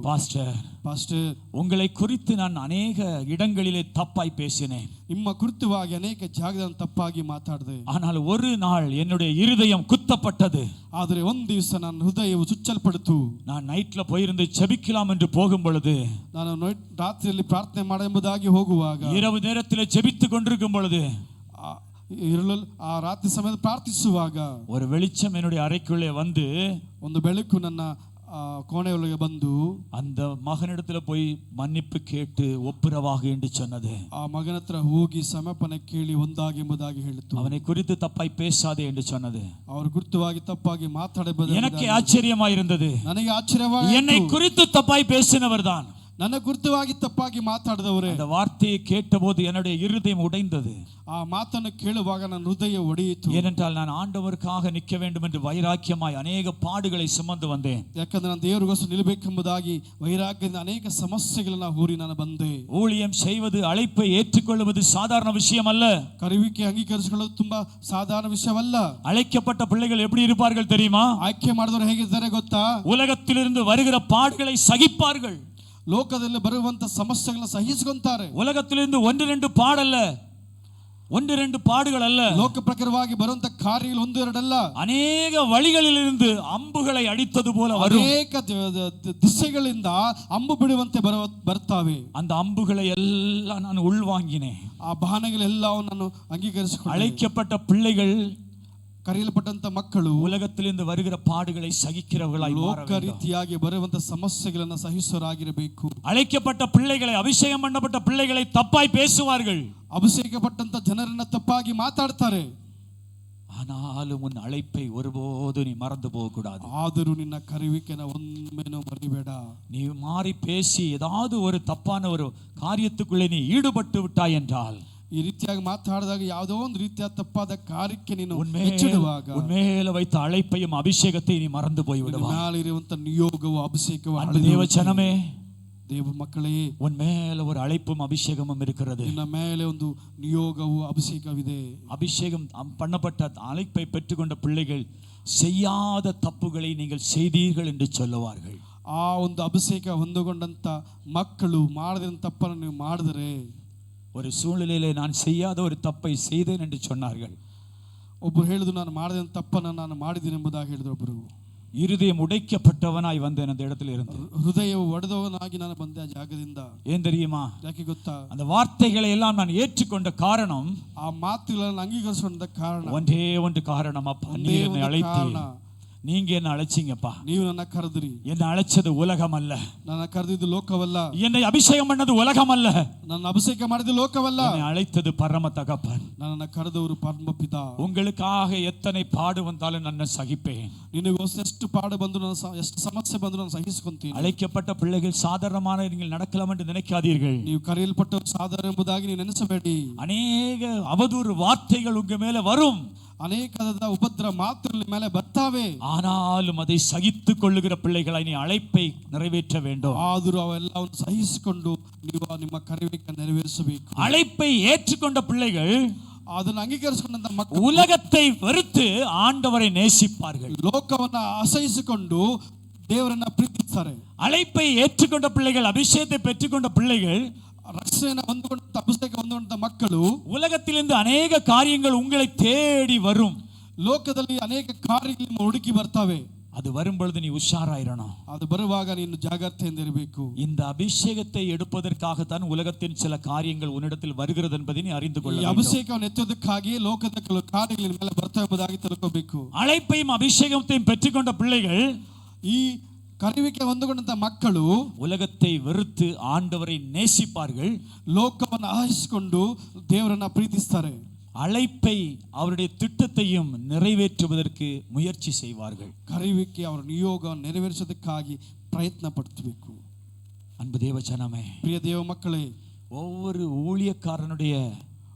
Speaker 1: ಪಾಸ್ಟರ್,
Speaker 2: உங்களை குறித்து நான் ಅನೇಕ இடங்களிலே தப்பாய் பேசினேன்,
Speaker 1: ನಿಮ್ಮ ಕುರಿತವಾಗಿ ಅನೇಕ ಜಾಗದಲ್ಲಿ ತಪ್ಪಾಗಿ ಮಾತಾಡಿದೆ.
Speaker 2: ஆனால் ஒரு நாள் என்னுடைய இருதயம் குத்தப்பட்டது.
Speaker 1: ಆದರೆ ಒಂದು ದಿವಸ ನನ್ನ ಹೃದಯವು ಚುಚ್ಚಲ್ಪಡಿತು.
Speaker 2: நான் ನೈಟ್ல போயிருந்து ஜெபிக்கலாம் என்று போகும் பொழுது,
Speaker 1: ನಾನು ರಾತ್ರಿಯಲ್ಲಿ ಪ್ರಾರ್ಥನೆ ಮಾಡ ಎಂಬುದಾಗಿ ಹೋಗುವಾಗ,
Speaker 2: இரவு நேரத்தில் ஜெபித்துக் கொண்டிருக்கும் பொழுது,
Speaker 1: ಆ ರಾತ್ರಿ ಸಮಯದಲ್ಲಿ ಪ್ರಾರ್ಥಿಸುವಾಗ
Speaker 2: ஒரு வெளிச்சம் என்னுடைய அறைக்குள்ளே வந்து
Speaker 1: ಒಂದು ಬೆಳಕು ನನ್ನ
Speaker 3: ಕೋಣೆಯೊಳಗೆ ಬಂದು
Speaker 2: அந்த மகனிடத்துல போய் மன்னிப்பு கேட்டு ஒப்புரவாக என்று சொன்னது.
Speaker 3: ಆ ಮಗನ ಹತ್ರ ಹೋಗಿ ಸಮರ್ಪಣೆ ಕೇಳಿ ಒಂದಾಗಿ ಎಂಬುದಾಗಿ ಹೇಳಿತು.
Speaker 2: அவனை குறித்து தப்பாய் பேசாதே என்று சொன்னது.
Speaker 3: ಅವರು ಗುರುತವಾಗಿ ತಪ್ಪಾಗಿ ಮಾತಾಡಬಹುದು.
Speaker 2: எனக்கு ஆச்சரியமா இருந்தது.
Speaker 3: ನನಗೆ ಆಶ್ಚರ್ಯವಾಯಿತು.
Speaker 2: என்னை குறித்து தப்பாய் பேசினவர்தான்.
Speaker 3: ನನ್ನ ಗುರುತವಾಗಿ ತಪ್ಪಾಗಿ ಮಾತಾಡಿದವರೇ.
Speaker 2: அந்த வார்த்தையை கேட்டபோது என்னுடைய இருதயம் உடைந்தது.
Speaker 3: ಆ ಮಾತನ್ನು ಕೇಳುವಾಗ ನನ್ನ ಹೃದಯ ಒಡೆಯಿತು.
Speaker 2: ஏனென்றால் நான் ஆண்டவருக்காக நிற்க வேண்டும் என்று வைராக்கியமாய் ಅನೇಕ பாடுகளை ಸುமந்து வந்தேன்.
Speaker 3: ಯಾಕಂದ್ರೆ ನಾನು ದೇವರಿಗೋಸ್ಕರ ನಿಲ್ಲಬೇಕೆಂಬುದಾಗಿ ವೈರಾಗ್ಯದಿಂದ ಅನೇಕ ಸಮಸ್ಯೆಗಳನ್ನು ಹೂರಿ ನಾನು ಬಂದೆ.
Speaker 2: ஊழியம் செய்வது, அழைப்பை ஏற்றுக்கொள்வது சாதாரண விஷயம் அல்ல.
Speaker 3: ಕರೆಯುವಿಕೆ ಅಂಗೀಕರಿಸಿಕೊಳ್ಳೋದು ತುಂಬಾ ಸಾಧಾರಣ ವಿಷಯವಲ್ಲ.
Speaker 2: அழைக்கப்பட்ட பிள்ளைகள் எப்படி இருப்பார்கள் தெரியுமா?
Speaker 3: ಆಯ್ಕೆ ಮಾಡಿದವರು ಹೇಗಿದ್ದಾರೆ ಗೊತ್ತಾ?
Speaker 2: உலகத்திலிருந்து வருகிற பாடுகளை சகிப்பார்கள்.
Speaker 3: ಲೋಕದಲ್ಲಿ ಬರುವಂತ ಸಮಸ್ಯೆಗಳನ್ನು ಸಹಿಸಿಕೊಂತಾರೆ.
Speaker 2: உலகத்திலிருந்து ஒன்று ரெண்டு பாடல்ல, ஒன்று ரெண்டு பாடுகள் அல்ல,
Speaker 3: ಲೋಕ ಪ್ರಕಾರವಾಗಿ ಬರುವಂತ ಕಾರ್ಯಗಳು ಒಂದು ಎರಡಲ್ಲ,
Speaker 2: ಅನೇಕ வழிகளிலிருந்து அம்புகளை அடித்தது போல வரும்.
Speaker 3: ಅನೇಕ ದಿಸೆಗಳಿಂದ ಅಂಬು ಬಿಡುವಂತೆ ಬರ್ತಾವೆ.
Speaker 2: அந்த அம்புகளை எல்லாம் நான் உள்வாங்கினேன்.
Speaker 3: ಆ ಬಾಣಗಳೆಲ್ಲವನ್ನು ನಾನು ಅಂಗೀಕರಿಸಿಕೊಂಡೆ.
Speaker 2: அழைக்கப்பட்ட பிள்ளைகள்,
Speaker 3: ಕರೆಯಲ್ಪಟ್ಟಂತ ಮಕ್ಕಳು
Speaker 2: உலகத்திலிருந்து வருகிற பாடுகளை சகிக்கிறவர்களாய் மாற வேண்டும்.
Speaker 3: ಲೋಕ ರೀತಿಯಾಗಿ ಬರುವಂತ ಸಮಸ್ಯೆಗಳನ್ನು ಸಹಿಸುವರಾಗಿರಬೇಕು.
Speaker 2: அழைக்கப்பட்ட பிள்ளைகளை, அபிஷேகம் பண்ணப்பட்ட பிள்ளைகளை தப்பாய் பேசுவார்கள்.
Speaker 3: ಅಭಿಷೇಕಪಟ್ಟಂತ ಜನರನ್ನ ತಪ್ಪಾಗಿ ಮಾತಾಡ್ತಾರೆ.
Speaker 2: ஆனாலும் உன் அழைப்பை ஒருபோது நீ மறந்து போக கூடாது.
Speaker 3: ಆದರೂ ನಿನ್ನ ಕರೆಯುವಿಕೆನ ಒಮ್ಮೆನೂ ಮರಿಬೇಡ.
Speaker 2: நீ மாறி பேசி ஏதாவது ஒரு தப்பான ஒரு காரியத்துக்குள்ளே நீ ஈடுபட்டு விட்டாய் என்றால்,
Speaker 3: ಈ ರೀತಿಯಾಗಿ ಮಾತಾಡಿದಾಗ ಯಾವುದೋ ಒಂದು ರೀತಿಯ ತಪ್ಪಾದ ಕಾರ್ಯಕ್ಕೆ ನೀನು ಹೆಚ್ಚಿಡುವಾಗ
Speaker 2: உன்மேல வைத்த அழைப்பையும் அபிஷேகத்தை நீ மறந்து போய் விடுவாய்.
Speaker 3: ಮೇಲಿರುವಂತ ನಿಯೋಗವು ಅಭಿಷೇಕವು
Speaker 2: அன்பு தேவ ஜனமே,
Speaker 3: ದೇವ ಮಕ್ಕಳೇ,
Speaker 2: உன்மேல ஒரு அழைப்பும் அபிஷேகமும் இருக்கிறது.
Speaker 3: ನಿನ್ನ ಮೇಲೆ ಒಂದು ನಿಯೋಗವು ಅಭಿಷೇಕವಿದೆ.
Speaker 2: அபிஷேகம் பண்ணப்பட்ட அழைப்பை பெற்றுக்கொண்ட பிள்ளைகள் செய்யாத தப்புகளை நீங்கள் செய்தீர்கள் என்று சொல்லுவார்கள்.
Speaker 3: ಆ ಒಂದು ಅಭಿಷೇಕ ಹೊಂದಿಕೊಂಡಂತ ಮಕ್ಕಳು ಮಾಡದ ತಪ್ಪನ್ನು ನೀವು ಮಾಡಿದರೆ,
Speaker 2: ஒரு சூழ்நிலையிலே நான் செய்யாத ஒரு தப்பை செய்தேன் என்று சொன்னார்கள்.
Speaker 3: ಒಬ್ಬರು ಹೇಳಿದ್ರು ನಾನು ಮಾಡಿದ ತಪ್ಪನ್ನು ನಾನು ಮಾಡಿದ್ದೀನಿ ಎಂಬುದಾಗಿ ಹೇಳಿದ್ರು. ಒಬ್ಬರು
Speaker 2: இருதயம் உடைக்கப்பட்டவனாய் வந்தேன் அந்த இடத்துல இருந்து.
Speaker 3: ಹೃದಯವು ಒಡೆದವನಾಗಿ ನಾನು ಬಂದೆ ಆ ಜಾಗದಿಂದ.
Speaker 2: ஏன் தெரியுமா?
Speaker 3: ಯಾಕೆ ಗೊತ್ತಾ?
Speaker 2: அந்த வார்த்தைகளை எல்லாம் நான் ஏற்றுக்கொண்ட காரணம்,
Speaker 3: ಆ ಮಾತುಗಳನ್ನು ಅಂಗೀಕರಿಸಿಕೊಂಡ ಕಾರಣ
Speaker 2: ஒன்றே ஒன்று காரணம். அப்பா, நீ என்னை அழைத்தீர், நீங்க என்ன அழைச்சீங்கப்பா.
Speaker 3: ನೀವು ನನ್ನ ಕರೆದ್ರಿ.
Speaker 2: என்ன அழைச்சது உலகம் அல்ல.
Speaker 3: ನನ್ನ ಕರೆದಿದ್ದು ಲೋಕವಲ್ಲ.
Speaker 2: என்னை அபிஷேகம் பண்ணது உலகம் அல்ல.
Speaker 3: ನನ್ನ ಅಭಿಷೇಕ ಮಾಡಿದ್ದು ಲೋಕವಲ್ಲ.
Speaker 2: என்னை அழைத்தது பரம தகப்பன்.
Speaker 3: ನನ್ನನ್ನು ಕರೆದವರು ಪರಮ ಪಿತಾ.
Speaker 2: உங்களுக்காக எத்தனை பாடு வந்தாலும் நான் சகிப்பேன்.
Speaker 3: ನಿನಗೋಸ್ಕರ ಎಷ್ಟು ಪಾಡು ಬಂದು ಎಷ್ಟು ಸಮಸ್ಯೆ ಬಂದು ನಾನು ಸಹಿಸಿಕೊಂತೀನಿ.
Speaker 2: அழைக்கப்பட்ட பிள்ளைகள் சாதாரணமான நீங்கள் நடக்கலாம் என்று நினைக்காதீர்கள்.
Speaker 3: ನೀವು ಕರೆಯಲ್ಪಟ್ಟವರು ಸಾಧಾರಣ ಎಂಬುದಾಗಿ ನೀವು ನೆನೆಸಬೇಡಿ.
Speaker 2: அநேக அவதூறு வார்த்தைகள் உங்க மேல வரும்.
Speaker 3: ಅನೇಕದ ಉಪದ್ರ ಮಾತುಗಳ ಮೇಲೆ ಬರ್ತಾವೆ.
Speaker 2: ஆனாலும் அதை சகித்துக் கொள்ளுகிற பிள்ளைகளாய் நீ அழைப்பை நிறைவேற்ற வேண்டும்.
Speaker 3: ಆದರೂ ಅವೆಲ್ಲವನ್ನು ಸಹಿಸಿಕೊಂಡು ನೀವು ನಿಮ್ಮ ಕರೆಯುವಿಕೆ ನೆರವೇರಿಸಬೇಕು.
Speaker 2: அழைப்பை ஏற்றுக்கொண்ட பிள்ளைகள்
Speaker 3: ಅದನ್ನು ಅಂಗೀಕರಿಸಿಕೊಂಡಂತ ಮಕ್ಕಳು
Speaker 2: உலகத்தை வெறுத்து ஆண்டவரை நேசிப்பார்கள்.
Speaker 3: ಲೋಕವನ್ನ ಅಸಹಿಸಿಕೊಂಡು ದೇವರನ್ನ ಪ್ರೀತಿಸ್ತಾರೆ.
Speaker 2: அழைப்பை ஏற்றுக்கொண்ட பிள்ளைகள், அபிஷேகத்தை பெற்றுக்கொண்ட பிள்ளைகள்,
Speaker 3: ರಕ್ಷಣೆಯನ್ನು ಹೊಂದಿಕೊಂಡ ಅಭಿಷೇಕ ಹೊಂದಿಕೊಂಡ ಮಕ್ಕಳು
Speaker 2: உலகத்திலிருந்து ಅನೇಕ காரியங்கள் உங்களை தேடி வரும்.
Speaker 3: ಲೋಕದಲ್ಲಿ ಅನೇಕ ಕಾರ್ಯಗಳನ್ನು ಹುಡುಕಿ ಬರ್ತಾವೆ.
Speaker 2: அது வரும் பொழுது நீ உஷாராயிரணும்.
Speaker 3: ಅದು ಬರುವಾಗ ನೀನು ಜಾಗೃತೆಯಿಂದ ಇರಬೇಕು.
Speaker 2: இந்த அபிஷேகத்தை எடுப்பதற்காகத்தான் உலகத்தின் சில காரியங்கள் உன்னிடத்தில் வருகிறது என்பதை நீ அறிந்து கொள்ள
Speaker 3: ಈ
Speaker 2: வேண்டும்.
Speaker 3: ಅಭಿಷೇಕವನ್ನು ಎತ್ತೋದಕ್ಕಾಗಿ ಲೋಕದ ಕೆಲವು ಕಾರ್ಯಗಳ ಮೇಲೆ ಬರ್ತಾ ಎಂಬುದಾಗಿ ತಿಳ್ಕೋಬೇಕು.
Speaker 2: அழைப்பையும் அபிஷேகத்தையும் பெற்றுக்கொண்ட பிள்ளைகள்,
Speaker 3: ಈ ಕರೆಯುವಿಕೆ ಹೊಂದಿಕೊಂಡಂತ ಮಕ್ಕಳು
Speaker 2: உலகத்தை வெறுத்து ஆண்டவரை நேசிப்பார்கள்.
Speaker 3: ಲೋಕವನ್ನು ಆಹಿಸಿಕೊಂಡು ದೇವರನ್ನ ಪ್ರೀತಿಸ್ತಾರೆ.
Speaker 2: அழைப்பை, அவருடைய திட்டத்தையும் நிறைவேற்றுவதற்கு முயற்சி செய்வார்கள்.
Speaker 3: ಕರೆಯುವಿಕೆ ಅವರ ನಿಯೋಗ ನೆರವೇರಿಸೋದಕ್ಕಾಗಿ ಪ್ರಯತ್ನ ಪಡ್ತಬೇಕು.
Speaker 2: அன்பு தேவ ஜனமே,
Speaker 3: ಪ್ರಿಯ ದೇವ ಮಕ್ಕಳೇ,
Speaker 2: ஒவ்வொரு ஊழியக்காரனுடைய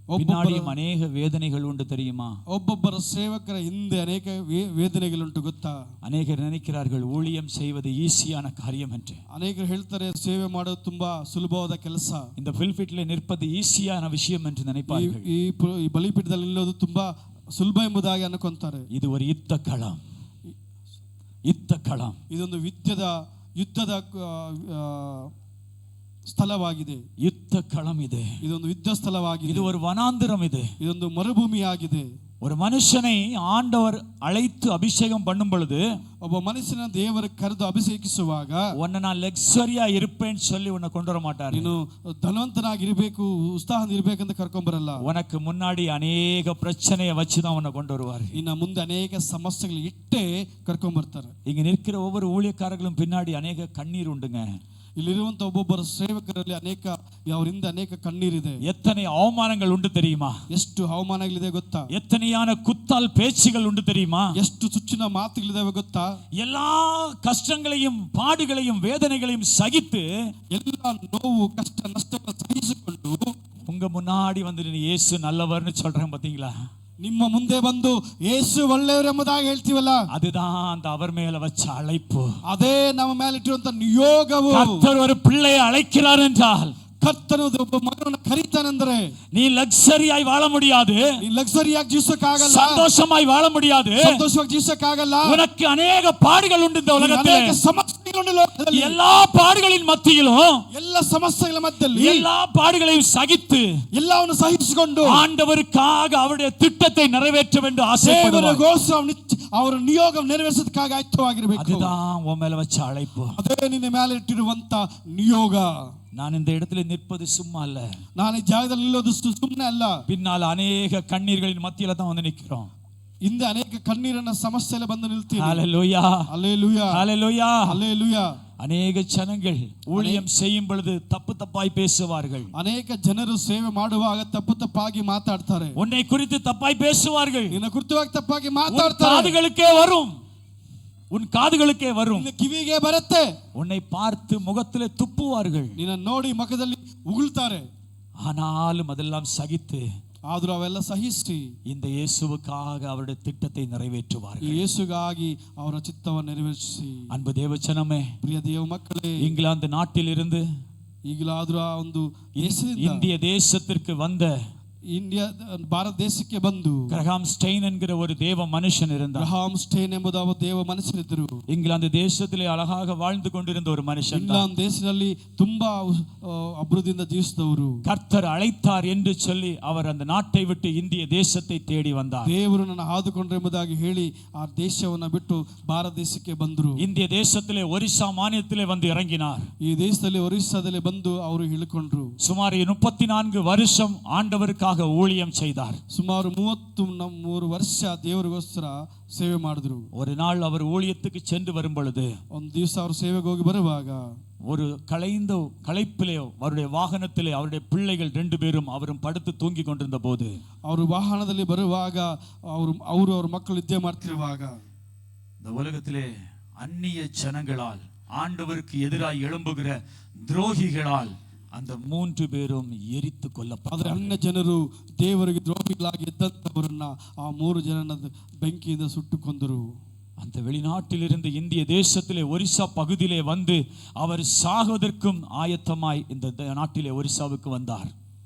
Speaker 2: பின்னாடியும் அநேக வேதனைகள் உண்டு தெரியுமா?
Speaker 3: ಒಬ್ಬೊಬ್ಬರ ಸೇವಕರ ಹಿಂದೆ ಅನೇಕ ವೇದನೆಗಳುಂಟು ಗೊತ್ತಾ?
Speaker 2: அநேகர் நினைக்கிறார்கள் ஊழியம் செய்வது ஈஸியான காரியம் என்று.
Speaker 3: ಅನೇಕರು ಹೇಳ್ತಾರೆ ಸೇವೆ ಮಾಡೋದು ತುಂಬಾ ಸುಲಭವಾದ ಕೆಲಸ.
Speaker 2: இந்த பில்பிட்ல நிற்பது ஈஸியான விஷயம் என்று நினைப்பார்கள்.
Speaker 3: ಈ ಬಲಿಪೀಠದಲ್ಲಿ ನಿಲ್ಲೋದು ತುಂಬಾ ಸುಲಭ ಎಂಬುದಾಗಿ ಅನ್ಕೊಂತಾರೆ.
Speaker 2: இது ஒரு யுத்த களம். யுத்த களம்.
Speaker 3: ಇದೊಂದು ಯುದ್ಧದ ಸ್ಥಳವಾಗಿದೆ.
Speaker 2: ಯುದ್ಧ ಕಳಂ ಇದೆ.
Speaker 3: ಇದೊಂದು ಯುದ್ಧ ಸ್ಥಳವಾಗಿದೆ.
Speaker 2: ಇದು ಒಂದು ವನಾಂತರಂ ಇದೆ.
Speaker 3: ಇದೊಂದು ಮರುಭೂಮಿಯಾಗಿದೆ.
Speaker 2: ஒரு மனுஷனை ஆண்டவர் அழைத்து அபிஷேகம் பண்ணும் பொழுது,
Speaker 3: ಒಬ್ಬ ಮನುಷ್ಯನ ದೇವರು ಕರೆದು ಅಭಿಷೇಕಿಸುವಾಗ
Speaker 2: உன்னை நான் லக்ஸரியா இருப்பேன்னு சொல்லி உன்னை கொண்டு வர மாட்டாரு.
Speaker 3: ನೀನು ಧನವಂತನಾಗಿರ್ಬೇಕು, ಉತ್ಸಾಹದಿಂದ ಇರ್ಬೇಕಂತ ಕರ್ಕೊಂಬರಲ್ಲ.
Speaker 2: உனக்கு முன்னாடி அநேக பிரச்சனையை வச்சுதான் உன்னை கொண்டு வருவாரு.
Speaker 3: ಇನ್ನ ಮುಂದೆ ಅನೇಕ ಸಮಸ್ಯೆಗಳು ಇಟ್ಟೇ ಕರ್ಕೊಂಬರ್ತಾರೆ.
Speaker 2: இங்க நிற்கிற ஒவ்வொரு ஊழியக்காரர்களும் பின்னாடி அநேக கண்ணீர் உண்டுங்க.
Speaker 3: ಇಲ್ಲಿರುವಂತ ಒಬ್ಬೊಬ್ಬರ ಸೇವಕರಲ್ಲಿ ಅವರಿಂದ ಅನೇಕ ಕಣ್ಣೀರಿದೆ.
Speaker 2: எத்தனை அவமானங்கள் உண்டு தெரியுமா?
Speaker 3: ಎಷ್ಟು ಅವಮಾನಗಳಿದೆ ಗೊತ್ತಾ?
Speaker 2: எத்தனையான குத்தால் பேச்சுகள் உண்டு தெரியுமா?
Speaker 3: ಎಷ್ಟು ಚುಚ್ಚಿನ ಮಾತುಗಳಿದಾವೆ ಗೊತ್ತಾ?
Speaker 2: எல்லா கஷ்டங்களையும் பாடுகளையும் வேதனைகளையும் சகித்து,
Speaker 3: ಎಲ್ಲ ನೋವು ಕಷ್ಟ ನಷ್ಟಗಳನ್ನು ಸಹಿಸಿಕೊಂಡು
Speaker 2: உங்க முன்னாடி வந்து நீ இயேசு நல்லவர்னு சொல்றேன் பாத்தீங்களா?
Speaker 3: ನಿಮ್ಮ ಮುಂದೆ ಬಂದು ಯೇಸು ಒಳ್ಳೆಯವರು ಎಂಬುದಾಗಿ ಹೇಳ್ತೀವಲ್ಲ,
Speaker 2: அதுதான் அந்த அவர் மேல வச்ச அழைப்பு.
Speaker 3: ಅದೇ ನಮ್ಮ ಮೇಲೆ ಇಟ್ಟಿರುವಂತ ನಿಯೋಗವು.
Speaker 2: கர்த்தர் ஒரு பிள்ளையை அழைக்கிறார் என்றால்,
Speaker 3: ಕರ್ತನು ಒಬ್ಬ ಮಗನನ್ನು ಕರೀತಾನೆಂದರೆ
Speaker 2: நீ ಲಕ್ಸರಿಯಾಗಿ வாழ முடியாது,
Speaker 3: ನೀ ಲಕ್ಸರಿಯಾಗಿ ಜೀವಿಸಕ್ಕಾಗಲ್ಲ,
Speaker 2: சந்தோஷமாய் வாழ முடியாது,
Speaker 3: ಸಂತೋಷವಾಗಿ ಜೀವಿಸಕ್ಕಾಗಲ್ಲ.
Speaker 2: உனக்கு அநேக பாடுகள் உண்டு இந்த உலகத்தில்.
Speaker 3: ಅನೇಕ ಸಮಸ್ಯೆಗಳು ಲೋಕದಲ್ಲಿ.
Speaker 2: எல்லா பாடுகளின் மத்தியிலும்,
Speaker 3: ಎಲ್ಲ ಸಮಸ್ಯೆಗಳ ಮಧ್ಯದಲ್ಲಿ
Speaker 2: எல்லா பாடுகளையும் சகித்து
Speaker 3: ಎಲ್ಲವನ್ನು ಸಹಿಸಿಕೊಂಡು
Speaker 2: ஆண்டவருக்காக அவருடைய திட்டத்தை நிறைவேற்ற வேண்டும் ஆசைப்படுவார்.
Speaker 3: ಅವರ ನಿಯೋಗ ನೆರವೇರಿಸೋದಕ್ಕಾಗಿ ಆಯುಕ್ತವಾಗಿರಬೇಕು.
Speaker 2: அதுதான் உன் மேல வச்ச அழைப்பு.
Speaker 3: ಅದೇ ನಿನ್ನ ಮೇಲೆ ಇಟ್ಟಿರುವಂತ ನಿಯೋಗ.
Speaker 2: நான் இந்த இடத்துல நிற்பது சும்மா அல்ல,
Speaker 3: ನಾನು ಈ ಜಾಗದಲ್ಲಿ ನಿಲ್ಲೋದು ಸುಮ್ಮನೆ ಅಲ್ಲ.
Speaker 2: பின்னால் அநேக கண்ணீர்களின் மத்தியில தான் வந்து நிக்கிறோம்.
Speaker 3: ಹಿಂದೆ ಅನೇಕ ಕಣ್ಣೀರನ್ನ ಸಮಸ್ಯೆಯಲ್ಲಿ ಬಂದು ನಿಲ್ತೀವಿ.
Speaker 2: ஹalleluya,
Speaker 3: ஹalleluya,
Speaker 2: ஹalleluya,
Speaker 3: ஹalleluya.
Speaker 2: அநேக ஜனங்கள் ஊழியம் செய்யும் பொழுது தப்பு தப்பாய் பேசுவார்கள்.
Speaker 3: ಅನೇಕ ಜನರು ಸೇವೆ ಮಾಡುವಾಗ ತಪ್ಪು ತಪ್ಪಾಗಿ ಮಾತಾಡ್ತಾರೆ.
Speaker 2: உன்னை குறித்து தப்பாய் பேசுவார்கள்.
Speaker 3: ನಿನ್ನ ಕುರಿತವಾಗಿ ತಪ್ಪಾಗಿ
Speaker 2: உன்
Speaker 3: ಮಾತಾಡ್ತಾರೆ.
Speaker 2: காதுகளுக்கே வரும், உன் காதுகளுக்கே வரும்.
Speaker 3: ನಿನ್ನ ಕಿವಿಗೆ ಬರುತ್ತೆ.
Speaker 2: உன்னை பார்த்து முகத்திலே துப்புவார்கள்.
Speaker 3: ನಿನ್ನ ನೋಡಿ ಮುಖದಲ್ಲಿ ಉಗುಳ್ತಾರೆ.
Speaker 2: ஆனாலும் அதெல்லாம் சகித்து,
Speaker 3: ಆದರೂ ಅವೆಲ್ಲ ಸಹಿಸಿ
Speaker 2: இந்த இயேசுவுக்காக அவருடைய திட்டத்தை நிறைவேற்றுவார்கள்.
Speaker 3: ಯೇಸುಗಾಗಿ ಅವರ ಚಿತ್ತವನ್ನು ನೆರವೇರಿಸಿ.
Speaker 2: அன்பு தேவச்சனமே,
Speaker 3: ಪ್ರಿಯ ದೇವ ಮಕ್ಕಳೇ,
Speaker 2: இங்கிலாந்து நாட்டில் இருந்து
Speaker 3: ಈಗಲಾದ್ರೂ ಆ ಒಂದು
Speaker 2: இந்திய தேசத்திற்கு வந்த
Speaker 3: ಇಂಡಿಯಾ ಭಾರತ ದೇಶಕ್ಕೆ ಬಂದು
Speaker 2: கிரஹாம் ஸ்டெயின் என்கிற ஒரு தேவ மனுஷன் இருந்தார்.
Speaker 3: ಗ್ರಹಾಂ ಸ್ಟೇನ್ ಎಂಬುದು ಒಬ್ಬ ದೇವ ಮನುಷ್ಯನಿದ್ದರು.
Speaker 2: இங்கிலாந்து தேசத்திலே அழகாக வாழ்ந்து கொண்டிருந்த ஒரு மனுஷன்.
Speaker 3: ಇಂಗ್ಲೆಂಡ್ ದೇಶದಲ್ಲಿ ತುಂಬಾ ಅಭಿವೃದ್ಧಿಯಿಂದ ಜೀವಿಸಿದವರು.
Speaker 2: கர்த்தர் அழைத்தார் என்று சொல்லி அவர் அந்த நாட்டை விட்டு இந்திய தேசத்தை தேடி வந்தார்.
Speaker 3: ದೇವರು ನನ್ನ ಹಾದುಕೊಂಡ್ರೆ ಎಂಬುದಾಗಿ ಹೇಳಿ ಆ ದೇಶವನ್ನು ಬಿಟ್ಟು ಭಾರತ ದೇಶಕ್ಕೆ ಬಂದರು.
Speaker 2: இந்திய தேசத்திலே ஒரிசா மாநிலத்திலே வந்து இறங்கினார்.
Speaker 3: ಈ ದೇಶದಲ್ಲಿ ಒರಿಸ್ಸಾದಲ್ಲಿ ಬಂದು ಅವರು ಇಳಿಕೊಂಡ್ರು.
Speaker 2: சுமார் 34 வருஷம் ஆண்டவருக்காக ஊழியம் செய்தார்.
Speaker 3: ಸುಮಾರು 33 ವರ್ಷ ದೇವರಿಗೋಸ್ಕರ ಸೇವೆ ಮಾಡಿದ್ರು.
Speaker 2: ஒரு நாள் அவர் ஊழியத்துக்கு சென்று வரும் பொழுது,
Speaker 3: ಒಂದು ದಿವಸ ಅವರು ಸೇವೆಗೆ ಹೋಗಿ ಬರುವಾಗ
Speaker 2: ஒரு களைப்பிலே அவருடைய வாகனத்திலே அவருடைய பிள்ளைகள் 2 பேரும் அவரும் படுத்து தூங்கி கொண்டிருந்த போது,
Speaker 3: ಅವರು ವಾಹನದಲ್ಲಿ ಬರುವಾಗ ಅವರು ಅವರ ಮಕ್ಕಳು ನಿದ್ದೆ ಮಾಡ್ತಿರುವಾಗ,
Speaker 2: இந்த உலகத்திலே அந்நிய ஜனங்களால் ஆண்டவருக்கு எதிராய் எழும்புகிற துரோகிகளால் அந்த 3 பேரும் எரித்து கொல்லப்பட்டார்கள்.
Speaker 3: ಅನ್ಯ ಜನರು ದೇವರಿಗೆ ದ್ರೋಹಿಗಳಾಗಿ ಎದ್ದಂತವರನ್ನ ಆ 3 ಜನನ ಬೆಂಕಿಯಿಂದ ಸುಟ್ಟು ಕೊಂದರು.
Speaker 2: அந்த வெளிநாட்டிலிருந்து இந்திய தேசத்திலே ஒரிசா பகுதியிலே வந்து அவர் சாகுவதற்கும் ஆயத்தமாய் இந்த நாட்டிலே ஒரிசாவுக்கு வந்தார்.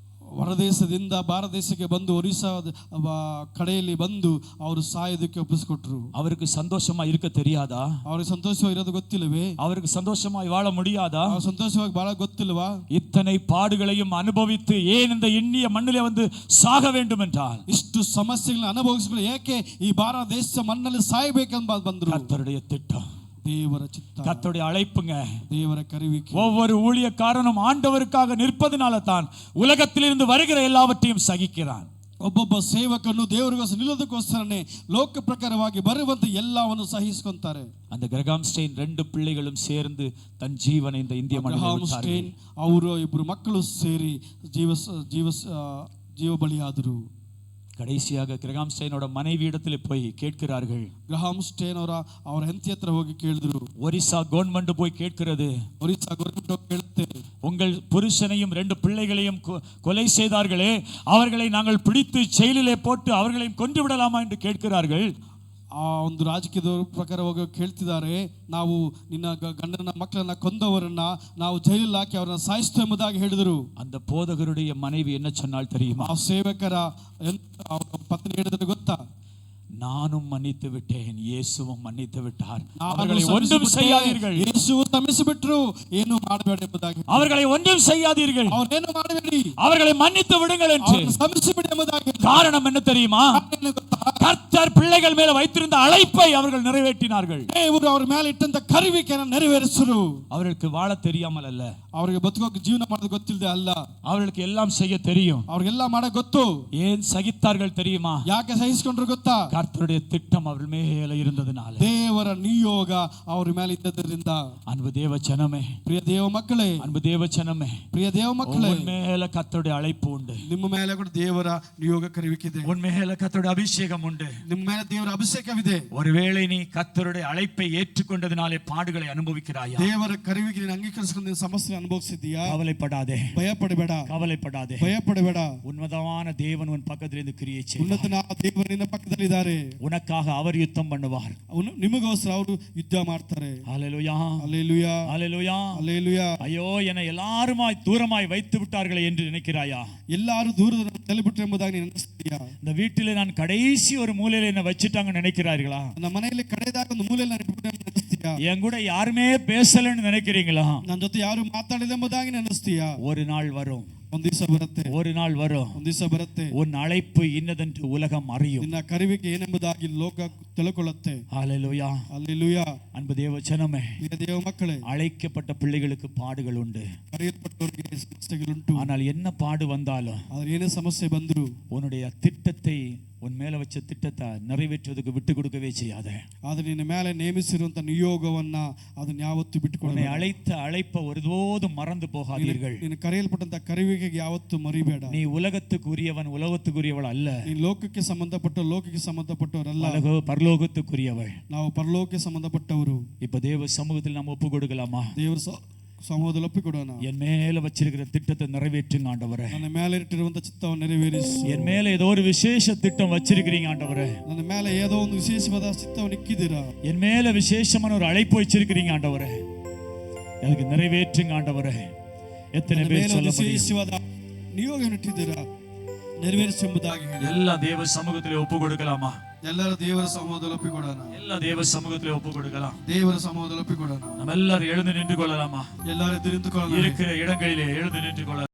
Speaker 3: ಹೊರದೇಶದಿಂದ ಭಾರತ ದೇಶಕ್ಕೆ ಬಂದು ಒರಿಸ್ಸಾ ಕಡೆಯಲ್ಲಿ ಬಂದು ಅವರು ಸಾಯೋದಕ್ಕೆ ಒಪ್ಪಿಸಿಕೊಟ್ರು.
Speaker 2: அவருக்கு சந்தோஷமா இருக்க தெரியாதா?
Speaker 3: அவರಿಗೆ ಸಂತೋಷವಾಗಿ ಇರೋದು ಗೊತ್ತಿಲ್ಲವೇ?
Speaker 2: அவருக்கு சந்தோஷமாய் வாழ முடியாதா?
Speaker 3: ಸಂತೋಷವಾಗಿ ಬಾಳ ಗೊತ್ತಿಲ್ವಾ?
Speaker 2: இத்தனை பாடுகளையும் அனுபவித்து ஏன் இந்த எண்ணிய மண்ணிலே வந்து சாக வேண்டும் என்றால்,
Speaker 3: ಇಷ್ಟು ಸಮಸ್ಯೆಗಳನ್ನು ಅನುಭವಿಸಿಕೊಂಡು ಏಕೆ ಈ ಭಾರತ ದೇಶ ಮಣ್ಣಲ್ಲಿ ಸಾಯಬೇಕೆಂಬ ಬಂದ್ರು.
Speaker 2: கர்த்தருடைய திட்டம்,
Speaker 3: ದೇವರ ಚಿತ್ತ,
Speaker 2: கர்த்தருடைய அழைப்புங்க.
Speaker 3: ದೇವರ ಕರೆಯುವಿಕೆ.
Speaker 2: ஒவ்வொரு ஊழியக்காரனும் ஆண்டவருக்காக நிற்பதனால தான் உலகத்திலிருந்து வருகிற எல்லாவற்றையும் சகிக்கிறான்.
Speaker 3: ಒಬ್ಬೊಬ್ಬ ಸೇವಕನು ದೇವರಿಗೋಸ್ಕರ ನಿಲ್ಲೋದಕ್ಕೋಸ್ಕರನೇ ಲೋಕ ಪ್ರಕಾರವಾಗಿ ಬರುವಂತ ಎಲ್ಲವನ್ನು ಸಹಿಸಿಕೊಂತಾರೆ.
Speaker 2: அந்த கிரகாம் ஸ்டெயின் 2 பிள்ளைகளும் சேர்ந்து தன் ஜீவனை இந்த இந்திய மண்ணில்
Speaker 3: ಸ್ಟೇನ್ ಅವರು 2 ಮಕ್ಕಳು ಸೇರಿ ಜೀವ ಬಲಿಯಾದರು.
Speaker 2: கடைசியாக கிரகாம் ஸ்டெயினோட மனைவி இடத்துல போய் கேட்கிறார்கள்.
Speaker 3: ಗ್ರಹಾಂ ಸ್ಟೇನ್ ಅವರ ಹೆಂಡತಿ ಹತ್ರ ಹೋಗಿ ಕೇಳಿದ್ರು.
Speaker 2: ஒரிசா கவர்மெண்ட் போய் கேட்கிறது,
Speaker 3: ಒರಿಸ್ಸಾ ಗವರ್ನಮೆಂಟ್ ಕೇಳುತ್ತೆ,
Speaker 2: உங்கள் புருஷனையும் 2 பிள்ளைகளையும் கொலை செய்தார்களே, அவர்களை நாங்கள் பிடித்து ஜெயிலிலே போட்டு அவர்களையும் கொன்று விடலாமா என்று கேட்கிறார்கள்.
Speaker 3: ಆ ಒಂದು ರಾಜಕೀಯದ ಪ್ರಕಾರ ಹೋಗಿ ಕೇಳ್ತಿದ್ದಾರೆ, ನಾವು ನಿನ್ನ ಗಂಡನ ಮಕ್ಕಳನ್ನ ಕೊಂದವರನ್ನ ನಾವು ಜೈಲಿಗೆ ಹಾಕಿ ಅವರನ್ನ ಸಾಯಿಸ್ತು ಎಂಬುದಾಗಿ ಹೇಳಿದರು.
Speaker 2: அந்த போதகருடைய மனைவி என்ன சொன்னால் தெரியுமா?
Speaker 3: ಆ ಸೇವಕರ ಪತ್ನಿ ಹೇಳಿದ್ರೆ ಗೊತ್ತಾ?
Speaker 2: நானும் மன்னித்து விட்டேன், இயேசுவும் மன்னித்து விட்டார்.
Speaker 3: ನಾನು
Speaker 2: அவர்களை ஒன்றும்
Speaker 3: ಕ್ಷಮಿಸಿಬಿಟ್ಟೆ,
Speaker 2: செய்யாதீர்கள்.
Speaker 3: ಯೇಸು ಕ್ಷಮಿಸಿಬಿಟ್ರು, ಏನು ಮಾಡಬೇಡಿ ಎಂಬುದಾಗಿ.
Speaker 2: அவர்களை ஒன்றும் செய்யாதீர்கள்,
Speaker 3: ಅವರೇನು ಮಾಡಬೇಡಿ,
Speaker 2: அவர்களை மன்னித்து விடுங்கள் என்று.
Speaker 3: ಅವರನ್ನು ಕ್ಷಮಿಸಿಬಿಡಿ ಎಂಬುದಾಗಿ.
Speaker 2: காரணம் என்ன தெரியுமா?
Speaker 3: ಏನು ಗೊತ್ತಾ?
Speaker 2: கர்த்தர் பிள்ளைகள் மேல வைத்திருந்த அழைப்பை அவர்கள் நிறைவேற்றினார்கள்.
Speaker 3: ದೇವರು ಅವರ ಮೇಲೆ ಇಟ್ಟಂತ ಕರುವಿಕೆಯನ್ನು ನೆರವೇರಿಸರು.
Speaker 2: அவர்களுக்கு வாழ தெரியாமல் அல்ல,
Speaker 3: ಅವರಿಗೆ ಬದುಕೋಕೆ ಜೀವನ ಮಾಡೋದು ಗೊತ್ತಿಲ್ಲದೆ ಅಲ್ಲ,
Speaker 2: அவர்களுக்கு எல்லாம் செய்ய தெரியும்.
Speaker 3: ಅವ್ರಿಗೆಲ್ಲ ಮಾಡಕ್ ಗೊತ್ತು.
Speaker 2: ஏன் சகித்தார்கள் தெரியுமா?
Speaker 3: ಯಾಕೆ ಸಹಿಸಿಕೊಂಡ್ರು ಗೊತ್ತಾ?
Speaker 2: கர்த்தருடைய திட்டம் அவர்கள் மேல இருந்ததுனால.
Speaker 3: ದೇವರ ನಿಯೋಗ ಅವ್ರ ಮೇಲೆ ಇದ್ದದರಿಂದ.
Speaker 2: அன்பு தேவ ஜனமே,
Speaker 3: ಪ್ರಿಯ ದೇವ ಮಕ್ಕಳೇ,
Speaker 2: அன்பு தேவ ஜனமே,
Speaker 3: ಪ್ರಿಯ ದೇವ ಮಕ್ಕಳೇ,
Speaker 2: உன் மேல கர்த்தருடைய அழைப்பு உண்டு.
Speaker 3: ನಿಮ್ಮ ಮೇಲೆ ಕೂಡ ದೇವರ ನಿಯೋಗ ಕರೆಯುವಿಕಿದೆ.
Speaker 2: உன் மேல கர்த்தருடைய அபிஷேகம் உண்டு.
Speaker 3: ನಿಮ್ಮ ಮೇಲೆ ದೇವರ ಅಭಿಷೇಕವಿದೆ.
Speaker 2: ஒருவேளை நீ கர்த்தருடைய அழைப்பை ஏற்றுக்கொண்டதினாலே பாடுகளை அனுபவிக்கிறாயா?
Speaker 3: ದೇವರ ಕರೆಯುವಿಕೆ ನೀನು ಅಂಗೀಕರಿಸಿಕೊಂಡು ನೀನು ಸಮಸ್ಯೆ ಅನುಭವಿಸಿದ್ದೀಯಾ?
Speaker 2: கவலைப்படாதே,
Speaker 3: ಭಯಪಡಬೇಡ,
Speaker 2: கவலைப்படாதே.
Speaker 3: ಭಯಪಡಬೇಡ.
Speaker 2: உன்னதமான தேவன் உன் பக்கத்தில் இருந்து கிரியை செய்வார்.
Speaker 3: ಉನ್ನತನಾದ ದೇವರು ನಿನ್ನ ಪಕ್ಕದಲ್ಲಿದ್ದಾರೆ.
Speaker 2: உனக்காக அவர் யுத்தம் பண்ணுவார்.
Speaker 3: ನಿಮಗೋಸ್ಕರ ಅವರು ಯುದ್ಧ ಮಾಡ್ತಾರೆ.
Speaker 2: ஹல்லேலூயா,
Speaker 3: ಹಲ್ಲೆಲೂಯಾ,
Speaker 2: ஹல்லேலூயா,
Speaker 3: ಹಲ್ಲೆಲೂಯಾ.
Speaker 2: ஐயோ என்னை எல்லாருமாய் தூரமாய் வைத்து விட்டார்களே என்று நினைக்கிறாயா?
Speaker 3: ಎಲ್ಲಾರು ದೂರದ ತಲೆಬಿಟ್ರೆ ಎಂಬುದಾಗಿ ನೀನು ನೆನೆಸ್ತೀಯಾ?
Speaker 2: இந்த வீட்டிலே நான் கடைசி ஒரு மூலையில என்ன வச்சுட்டாங்க நினைக்கிறார்களா?
Speaker 3: ನಮ್ಮ ಮನೆಯಲ್ಲಿ ಕಡೆದಾಗ ಒಂದು ಮೂಲೆಯಲ್ಲಿ ನೆನೆಸ್ತೀಯಾ?
Speaker 2: என் கூட யாருமே பேசலன்னு நினைக்கிறீங்களா?
Speaker 3: ನನ್ನ ಜೊತೆ ಯಾರು ಮಾತಾಡಿಲ್ಲ ಎಂಬುದಾಗಿ ನೆನೆಸ್ತೀಯಾ?
Speaker 2: ஒரு நாள் வரும்,
Speaker 3: ಒಂದ್ ದಿವಸ ಬರುತ್ತೆ,
Speaker 2: ஒரு நாள் வரும்,
Speaker 3: ಒಂದ್ ದಿವಸ ಬರುತ್ತೆ.
Speaker 2: உன் அழைப்பு இன்னதென்று உலகம் அறியும்.
Speaker 3: ನಿನ್ನ ಕರೆಯುವಿಕೆ ಏನೆಂಬುದಾಗಿ ಲೋಕ ತಿಳ್ಕೊಳ್ಳುತ್ತೆ.
Speaker 2: ஹல்லேலூயா,
Speaker 3: ಹಲ್ಲೆಲೂಯಾ.
Speaker 2: அன்பு தேவ ஜனமே,
Speaker 3: ಪ್ರಿಯ ದೇವ ಮಕ್ಕಳೇ,
Speaker 2: அழைக்கப்பட்ட பிள்ளைகளுக்கு பாடுகள் உண்டு.
Speaker 3: ಕರೆಯಲ್ಪಟ್ಟವರಿಗೆ ಸಮಸ್ಯೆಗಳುಂಟು.
Speaker 2: ஆனால் என்ன பாடு வந்தாலும்
Speaker 3: ಆದ್ರೆ ಏನೇ ಸಮಸ್ಯೆ ಬಂದ್ರು
Speaker 2: உன்னுடைய திட்டத்தை, உன் மேல வச்ச திட்டத்தை நிறைவேற்றுவதற்கு விட்டு கொடுக்கவே செய்யாத.
Speaker 3: ಆದ್ರೆ ನಿನ್ನ ಮೇಲೆ ನೇಮಿಸಿರುವಂತ ನಿಯೋಗವನ್ನ ಅದನ್ನ ಯಾವತ್ತೂ
Speaker 2: உன்னை
Speaker 3: ಬಿಟ್ಟುಕೊಳ್ಳಬೇಡ.
Speaker 2: அழைத்த அழைப்பை ஒருபோதும் மறந்து போகாதீர்கள்.
Speaker 3: ನೀನು ಕರೆಯಲ್ಪಟ್ಟಂತ ಕರೆಯುವಿಕೆಗೆ ಯಾವತ್ತೂ ಮರಿಬೇಡ.
Speaker 2: நீ உலகத்துக்குரியவன், உலகத்துக்குரியவள் அல்ல.
Speaker 3: ನೀನು ಲೋಕಕ್ಕೆ ಸಂಬಂಧಪಟ್ಟವರಲ್ಲ,
Speaker 2: பரலோகத்துக்குரியவள்.
Speaker 3: ನಾವು ಪರಲೋಕಕ್ಕೆ ಸಂಬಂಧಪಟ್ಟವರು.
Speaker 2: இப்ப தேவ சமூகத்தில் நம்ம ஒப்பு கொடுக்கலாமா?
Speaker 3: ದೇವರ ಸಮೂಹದಲ್ಲಿ ಒಪ್ಪಿಕೊಡೋಣ.
Speaker 2: என் மேல வச்சிருக்கிற திட்டத்தை நிறைவேற்றுங்க ஆண்டவரே.
Speaker 3: ನನ್ನ ಮೇಲೆ ಇಟ್ಟಿರುವಂತ ಚಿತ್ತವನ್ನು ನೆರವೇರಿಸಿ.
Speaker 2: என் மேல ஏதோ ஒரு விசேஷ திட்டம் வச்சிருக்கிறீங்க ஆண்டவரே.
Speaker 3: ನನ್ನ ಮೇಲೆ ஏதோ ಒಂದು ವಿಶೇಷವಾದ ಚಿತ್ತವನ್ನು ಇಕ್ಕಿದ್ದೀರಾ.
Speaker 2: என் மேல விசேஷமான ஒரு அழைப்பு வச்சிருக்கிறீங்க ஆண்டவரே. எனக்கு நிறைவேற்றுங்க ஆண்டவரே. எத்தனை பேர் சொல்ல முடியும்?
Speaker 3: ವಿಶೇಷವಾದ ನಿಯೋಗವನ್ನು ಇಟ್ಟಿದ್ದೀರಾ, ನೆರವೇರಿಸಿ ಎಂಬುದಾಗಿ ಹೇಳಿ.
Speaker 2: எல்லா தேவ சமூகத்திலே ஒப்பு கொடுக்கலாமா?
Speaker 3: ಎಲ್ಲರೂ ದೇವರ ಸಮೂಹದಲ್ಲಿ ಒಪ್ಪಿಕೊಡೋಣ.
Speaker 2: எல்லா தேவ சமூகத்திலே ஒப்பு கொடுக்கலாம்.
Speaker 3: ದೇವರ ಸಮೂಹದಲ್ಲಿ ಒಪ್ಪಿಕೊಡೋಣ.
Speaker 2: நம்ம எல்லாரும் எழுந்து நின்று கொள்ளலாமா?
Speaker 3: ಎಲ್ಲರೂ ಎದ್ದು ನಿಂತುಕೊಳ್ಳೋಣ.
Speaker 2: இருக்கிற இடங்களிலே எழுந்து நின்று கொள்ளலாம்.